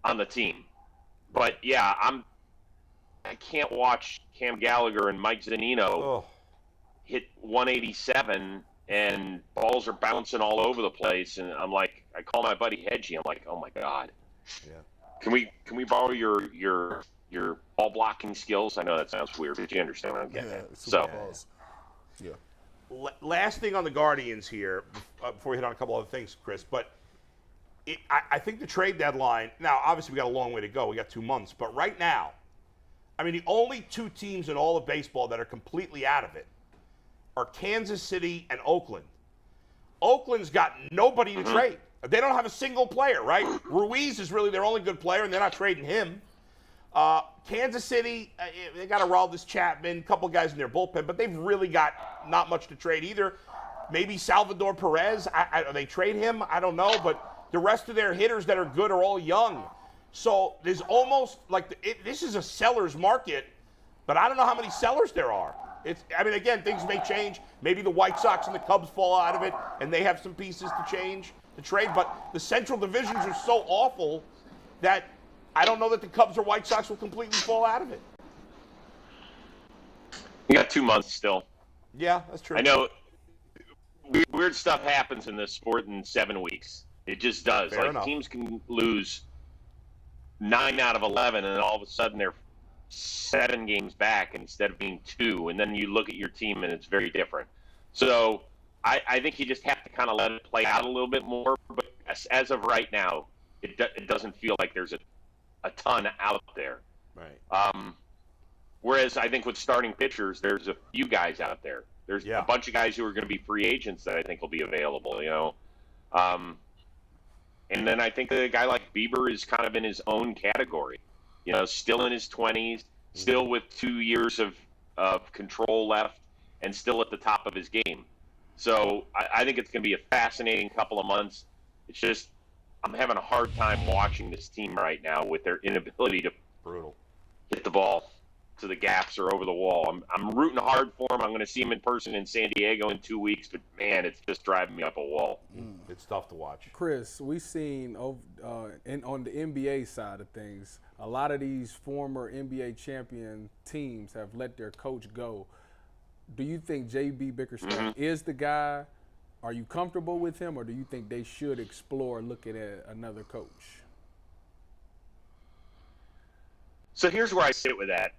on the team. But, yeah, I can't watch Cam Gallagher and Mike Zunino hit 187 and balls are bouncing all over the place. And I'm like, I call my buddy Hedgie. I'm like, oh, my God. Yeah. Can we borrow your ball blocking skills? I know that sounds weird, but you understand what I'm getting at. So, last thing on the Guardians here, before we hit on a couple other things, Chris, but I think the trade deadline, now obviously we got a long way to go. We got 2 months, but right now, I mean, the only two teams in all of baseball that are completely out of it are Kansas City and Oakland. Oakland's got nobody to trade. They don't have a single player, right? Ruiz is really their only good player, and they're not trading him. Kansas City, they got Aroldis Chapman, a couple guys in their bullpen, but they've really got not much to trade either. Maybe Salvador Perez, they trade him? I don't know, but the rest of their hitters that are good are all young. So there's almost like this is a seller's market, but I don't know how many sellers there are. Again, things may change. Maybe the White Sox and the Cubs fall out of it, and they have some pieces to trade. But the Central divisions are so awful that I don't know that the Cubs or White Sox will completely fall out of it. You got 2 months still. Yeah, that's true. I know weird stuff happens in this sport in 7 weeks. It just does. Fair enough. Teams can lose 9 out of 11, and then all of a sudden they're 7 games back instead of being 2, and then you look at your team and it's very different. So I think you just have to kind of let it play out a little bit more. But as of right now, it doesn't feel like there's a ton out there. Right. Whereas I think with starting pitchers, there's a few guys out there. There's a bunch of guys who are going to be free agents that I think will be available, And then I think a guy like Bieber is kind of in his own category. Still in his 20s, still with 2 years of control left, and still at the top of his game. So I think it's going to be a fascinating couple of months. It's just I'm having a hard time watching this team right now with their inability to hit the ball to the gaps or over the wall. I'm rooting hard for them. I'm going to see them in person in San Diego in 2 weeks, but man, it's just driving me up a wall. It's tough to watch. Chris, we've seen on the NBA side of things, a lot of these former NBA champion teams have let their coach go. Do you think J.B. Bickerstaff is the guy? Are you comfortable with him, or do you think they should explore looking at another coach? So here's where I sit with that.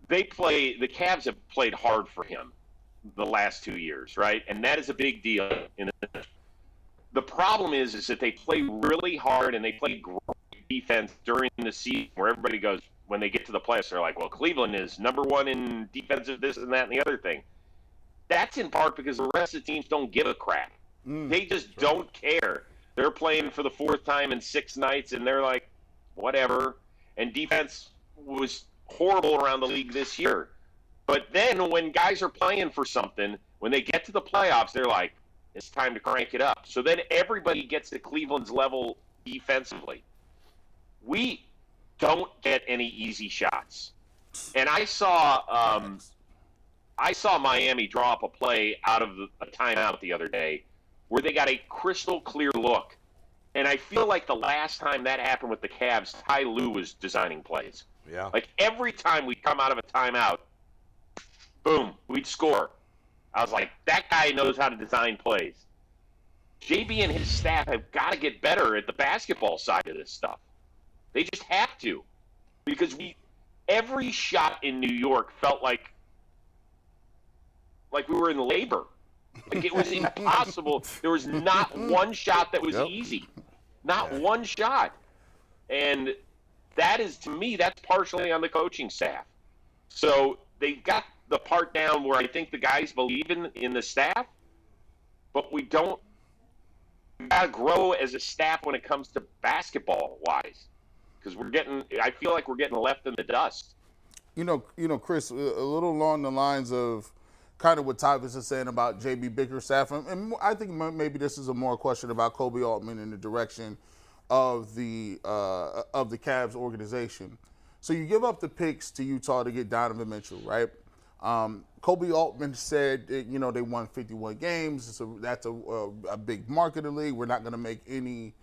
The Cavs have played hard for him the last 2 years, right? And that is a big deal. The problem is that they play really hard and they play great defense during the season, where everybody goes, when they get to the playoffs, they're like, well, Cleveland is number one in defensive this and that and the other thing. That's in part because the rest of the teams don't give a crap. They just don't care. They're playing for the fourth time in 6 nights, and they're like, whatever. And defense was horrible around the league this year. But then when guys are playing for something, when they get to the playoffs, they're like, it's time to crank it up. So then everybody gets to Cleveland's level defensively. We don't get any easy shots. And I saw Miami draw up a play out of a timeout the other day where they got a crystal clear look. And I feel like the last time that happened with the Cavs, Ty Lue was designing plays. Yeah. Like every time we'd come out of a timeout, boom, we'd score. I was like, that guy knows how to design plays. JB and his staff have got to get better at the basketball side of this stuff. They just have to. Because every shot in New York felt like we were in labor. Like it was impossible. There was not one shot that was easy. Not one shot. And that is, to me, that's partially on the coaching staff. So they've got the part down where I think the guys believe in the staff, but we got to grow as a staff when it comes to basketball-wise. Because I feel like we're getting left in the dust. You know, Chris, a little along the lines of kind of what Tyvis is saying about J.B. Bickerstaff, and I think maybe this is a more question about Kobe Altman in the direction of the Cavs organization. So you give up the picks to Utah to get Donovan Mitchell, right? Kobe Altman said that, they won 51 games. That's a big market in the league. We're not going to make any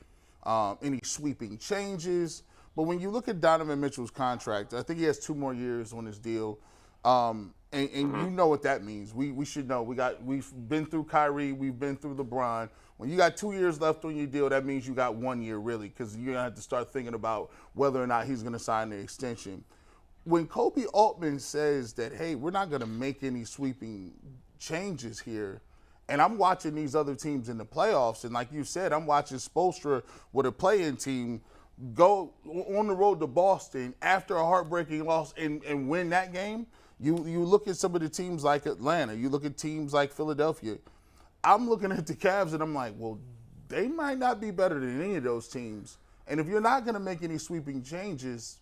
sweeping changes. But when you look at Donovan Mitchell's contract, I think he has 2 more years on his deal. And you know what that means. We should know. We've been through Kyrie. We've been through LeBron. When you got 2 years left on your deal, that means you got 1 year, really, because you're going to have to start thinking about whether or not he's going to sign the extension. When Kobe Altman says that, hey, we're not going to make any sweeping changes here, and I'm watching these other teams in the playoffs, and like you said, I'm watching Spoelstra with a play-in team go on the road to Boston after a heartbreaking loss and win that game. You look at some of the teams like Atlanta. You look at teams like Philadelphia. I'm looking at the Cavs, and I'm like, well, they might not be better than any of those teams. And if you're not going to make any sweeping changes,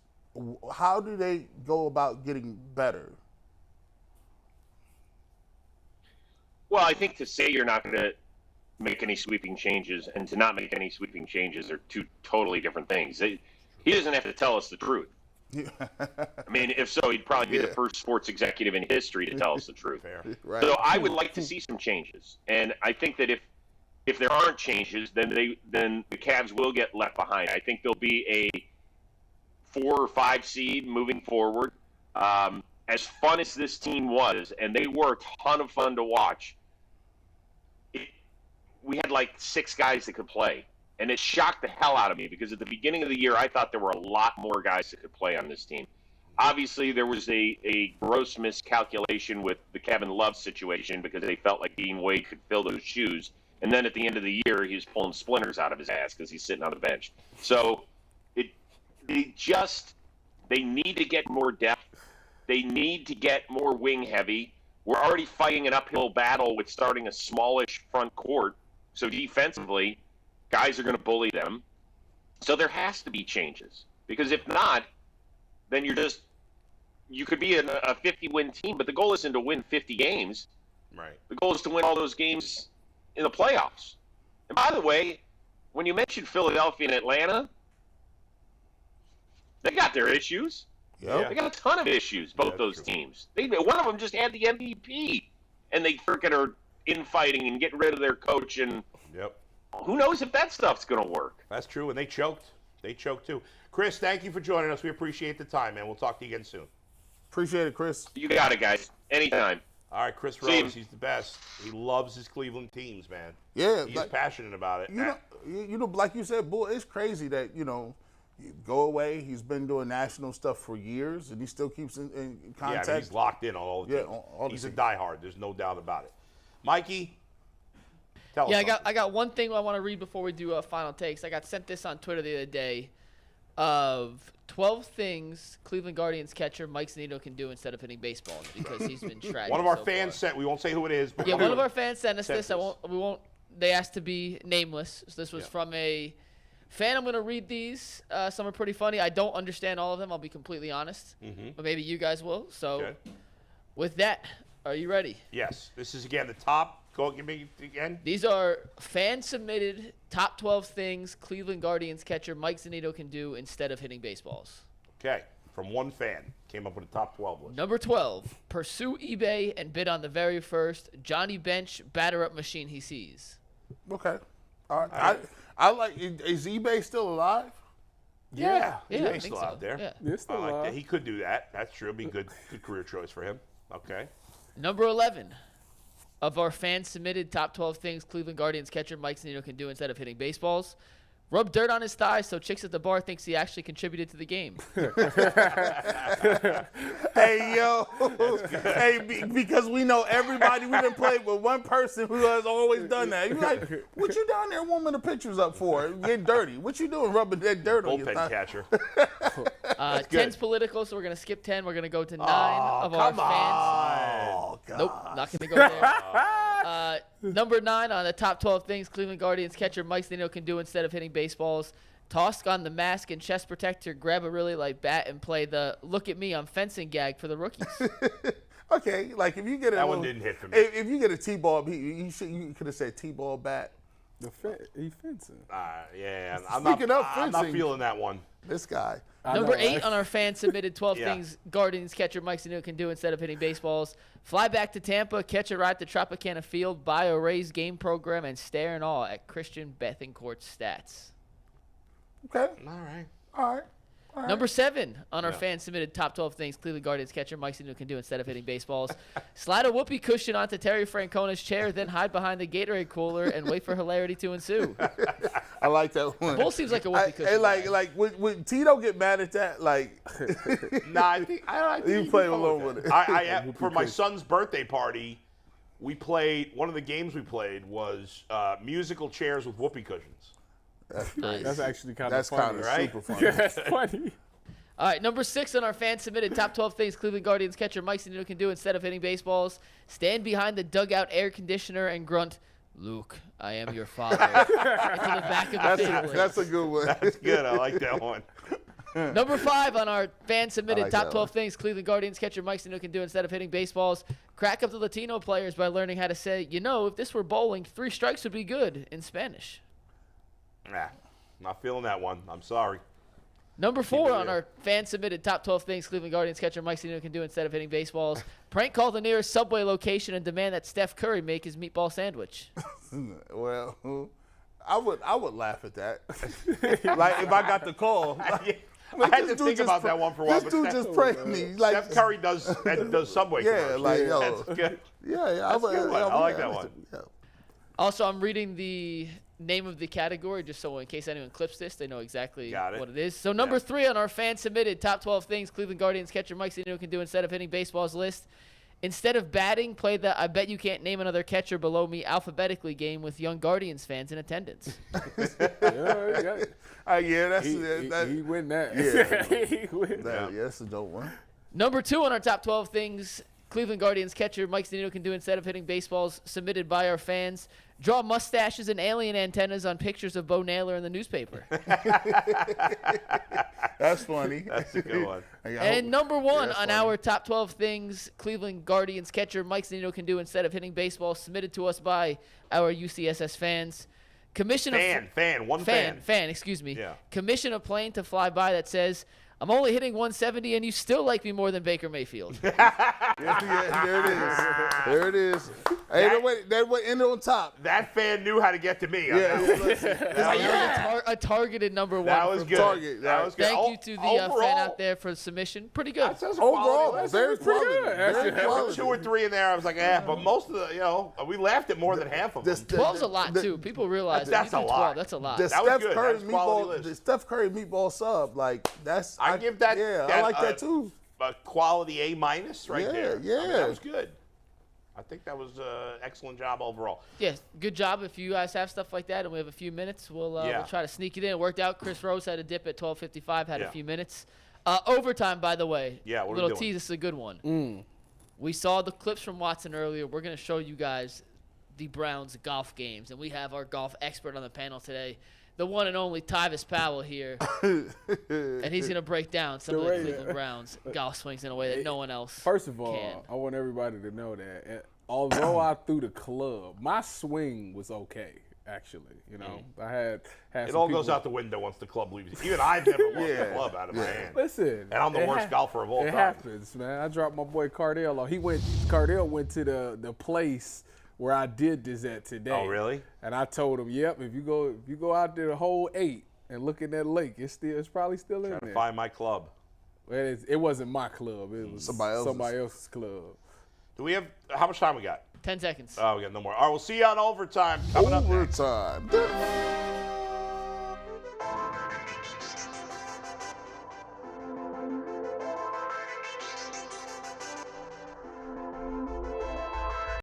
how do they go about getting better? Well, I think to say you're not going to make any sweeping changes and to not make any sweeping changes are 2 totally different things. He doesn't have to tell us the truth. I mean, if so, he'd probably be the first sports executive in history to tell us the truth. Right. So I would like to see some changes, and I think that if there aren't changes, then the Cavs will get left behind. I think there'll be a 4 or 5 seed moving forward. As fun as this team was, and they were a ton of fun to watch, we had like 6 guys that could play. And it shocked the hell out of me because at the beginning of the year, I thought there were a lot more guys that could play on this team. Obviously, there was a gross miscalculation with the Kevin Love situation because they felt like Dean Wade could fill those shoes. And then at the end of the year, he was pulling splinters out of his ass because he's sitting on the bench. So they need to get more depth. They need to get more wing heavy. We're already fighting an uphill battle with starting a smallish front court. So defensively, guys are going to bully them. So there has to be changes. Because if not, then you could be a 50-win team, but the goal isn't to win 50 games. Right. The goal is to win all those games in the playoffs. And by the way, when you mentioned Philadelphia and Atlanta, they got their issues. Yep. They got a ton of issues, both those teams. One of them just had the MVP, and they freaking are infighting and getting rid of their coach, and who knows if that stuff's going to work. That's true, and they choked. They choked, too. Chris, thank you for joining us. We appreciate the time, man. We'll talk to you again soon. Appreciate it, Chris. You got it, guys. Anytime. All right, Chris Rose, he's the best. He loves his Cleveland teams, man. Yeah. He's passionate about it. You know, like you said, Bull, it's crazy that, you go away. He's been doing national stuff for years, and he still keeps in contact. Yeah, he's locked in on all the teams. He's a diehard. There's no doubt about it. Mikey, tell us something. I got one thing I want to read before we do final takes. I got sent this on Twitter the other day of 12 things Cleveland Guardians catcher Mike Zunino can do instead of hitting baseballs because he's been tragic. One of our fans sent. We won't say who it is. But one of our fans sent us this. We won't. They asked to be nameless. So this was from a fan. I'm going to read these. Some are pretty funny. I don't understand all of them. I'll be completely honest. But maybe you guys will. So with that, are you ready? Yes. This is, again, the top. Give me again. These are fan-submitted top 12 things Cleveland Guardians catcher Mike Zunino can do instead of hitting baseballs. Okay. From one fan. Came up with a top 12 list. Number 12, pursue eBay and bid on the very first Johnny Bench batter-up machine he sees. Okay. All right. I like. Is eBay still alive? Yeah. eBay's still so. out there. Yeah. It's still I like alive. that. He could do that. That's true. It'd be good career choice for him. Okay. Number 11, of our fan-submitted top 12 things Cleveland Guardians catcher Mike Zunino can do instead of hitting baseballs. Rub dirt on his thighs so chicks at the bar thinks he actually contributed to the game. Hey, yo. Hey, because we know everybody, we've been playing with one person who has always done that. You're like, what you down there warming the pictures up for? Get dirty. What you doing rubbing that dirt on your Bullpen thigh? catcher. 10's political, so we're going to skip 10. We're going to go to 9 of our fans. Oh, God. Nope, not going to go there. Number 9 on the top 12 things Cleveland Guardians catcher Mike Zunino can do instead of hitting baseballs. Toss on the mask and chest protector, grab a really light bat, and play the "look at me, I'm fencing" gag for the rookies. Okay, like if you get That one didn't hit for me. If you get a T-ball, you could have said T-ball bat. He fencing. Yeah, Speaking of I'm not fencing. feeling that one. This guy. Number 8 on our fan-submitted 12 Yeah. things Guardians catcher Mike Zunino can do instead of hitting baseballs. Fly back to Tampa, catch a ride to Tropicana Field, buy a Rays game program, and stare in awe at Christian Bethencourt's stats. Okay. All right. Number 7 on our fan-submitted top 12 things Cleveland Guardians catcher Mike Zunino can do instead of hitting baseballs. Slide a whoopee cushion onto Terry Francona's chair, then hide behind the Gatorade cooler and wait for hilarity to ensue. I like that one. Bull seems like a whoopee cushion. Like would Tito get mad at that? Like, Nah, I think you play along with it. For my son's birthday party, one of the games we played was musical chairs with whoopee cushions. Nice. That's actually kind of Kind funny, of right? super funny. That's funny. All right, number 6 on our fan-submitted top 12 things Cleveland Guardians catcher Mike Zunino can do instead of hitting baseballs. Stand behind the dugout air conditioner and grunt, "Luke, I am your father," into the back of the family. That's a good one. That's good. I like that one. Number 5 on our fan-submitted I like top that 12 one. things Cleveland Guardians catcher Mike Zunino can do instead of hitting baseballs. Crack up the Latino players by learning how to say, if this were bowling, 3 strikes would be good in Spanish. Nah, not feeling that one. I'm sorry. Number 4 it on real. our fan-submitted top 12 things Cleveland Guardians catcher Mike Zunino can do instead of hitting baseballs. Prank call the nearest Subway location and demand that Steph Curry make his meatball sandwich. Well, I would laugh at that. Like if I got the call. I had to think about that one for a while. This but dude Steph, just pranked me. Like, Steph Curry does Subway yeah, commercials. like yo, That's good. yeah. That's a good one. I like that one. Yeah. Also, I'm reading the name of the category just so in case anyone clips this, they know exactly what it is. So number 3 on our fan-submitted top 12 things Cleveland Guardians catcher Mike Zunino can do instead of hitting baseballs list. Instead of batting, play the I bet you can't name another catcher below me alphabetically game with young Guardians fans in attendance. Yeah, that's He win that. Yeah. He win. That's a dope one. Number 2 on our top 12 things Cleveland Guardians catcher Mike Zunino can do instead of hitting baseballs, submitted by our fans. Draw mustaches and alien antennas on pictures of Bo Naylor in the newspaper. That's funny. That's a good one. And number 1 on funny. our top 12 things Cleveland Guardians catcher Mike Zunino can do instead of hitting baseball, submitted to us by our UCSS fans. Commission fan. Excuse me. Yeah. Commission a plane to fly by that says, "I'm only hitting 170, and you still like me more than Baker Mayfield." There it is. Hey, that went in on top. That fan knew how to get to me. A targeted number one. That was good. That was good. Thank you to the fan out there for the submission. Pretty good. Overall, very pretty quality. good. Very There were quality. 2 or 3 in there. I was like, but most of the, we laughed at more than half of them. 12's a lot too. People realize That's when you a do 12, lot. that's a lot. The That was Steph good. Curry That's quality meatball, list. the Steph Curry meatball sub, like that's. I give that. Yeah, that, I like that too. A quality A- right Yeah, there. yeah. I mean, that was good. I think that was an excellent job overall. Yeah, good job. If you guys have stuff like that and we have a few minutes, we'll try to sneak it in. It worked out. Chris Rose had a dip at 12:55, had a few minutes. Overtime, by the way. Yeah, what are we little doing? tease. This is a good one. We saw the clips from Watson earlier. We're going to show you guys the Browns golf games, and we have our golf expert on the panel today, the one and only Tyvis Powell here, and he's going to break down some of the Cleveland Browns golf swings in a way that no one else First of all, can. I want everybody to know that although I threw the club, my swing was okay. Actually, I had It some all people, goes out the window once the club leaves. Even I've never lost the club out of my hand. Listen, And I'm the worst golfer of all It time. happens, man. I dropped my boy Cardell off. Cardell went to the place where I did this at today. Oh, really? And I told him, yep, if you go out there the whole 8 and look in that lake, it's probably still in Trying there. to find my club. Well, it wasn't my club. It was somebody else's club. Do we have how much time we got? 10 seconds. Oh, we got no more. All right, we'll see you on overtime coming up next. Overtime.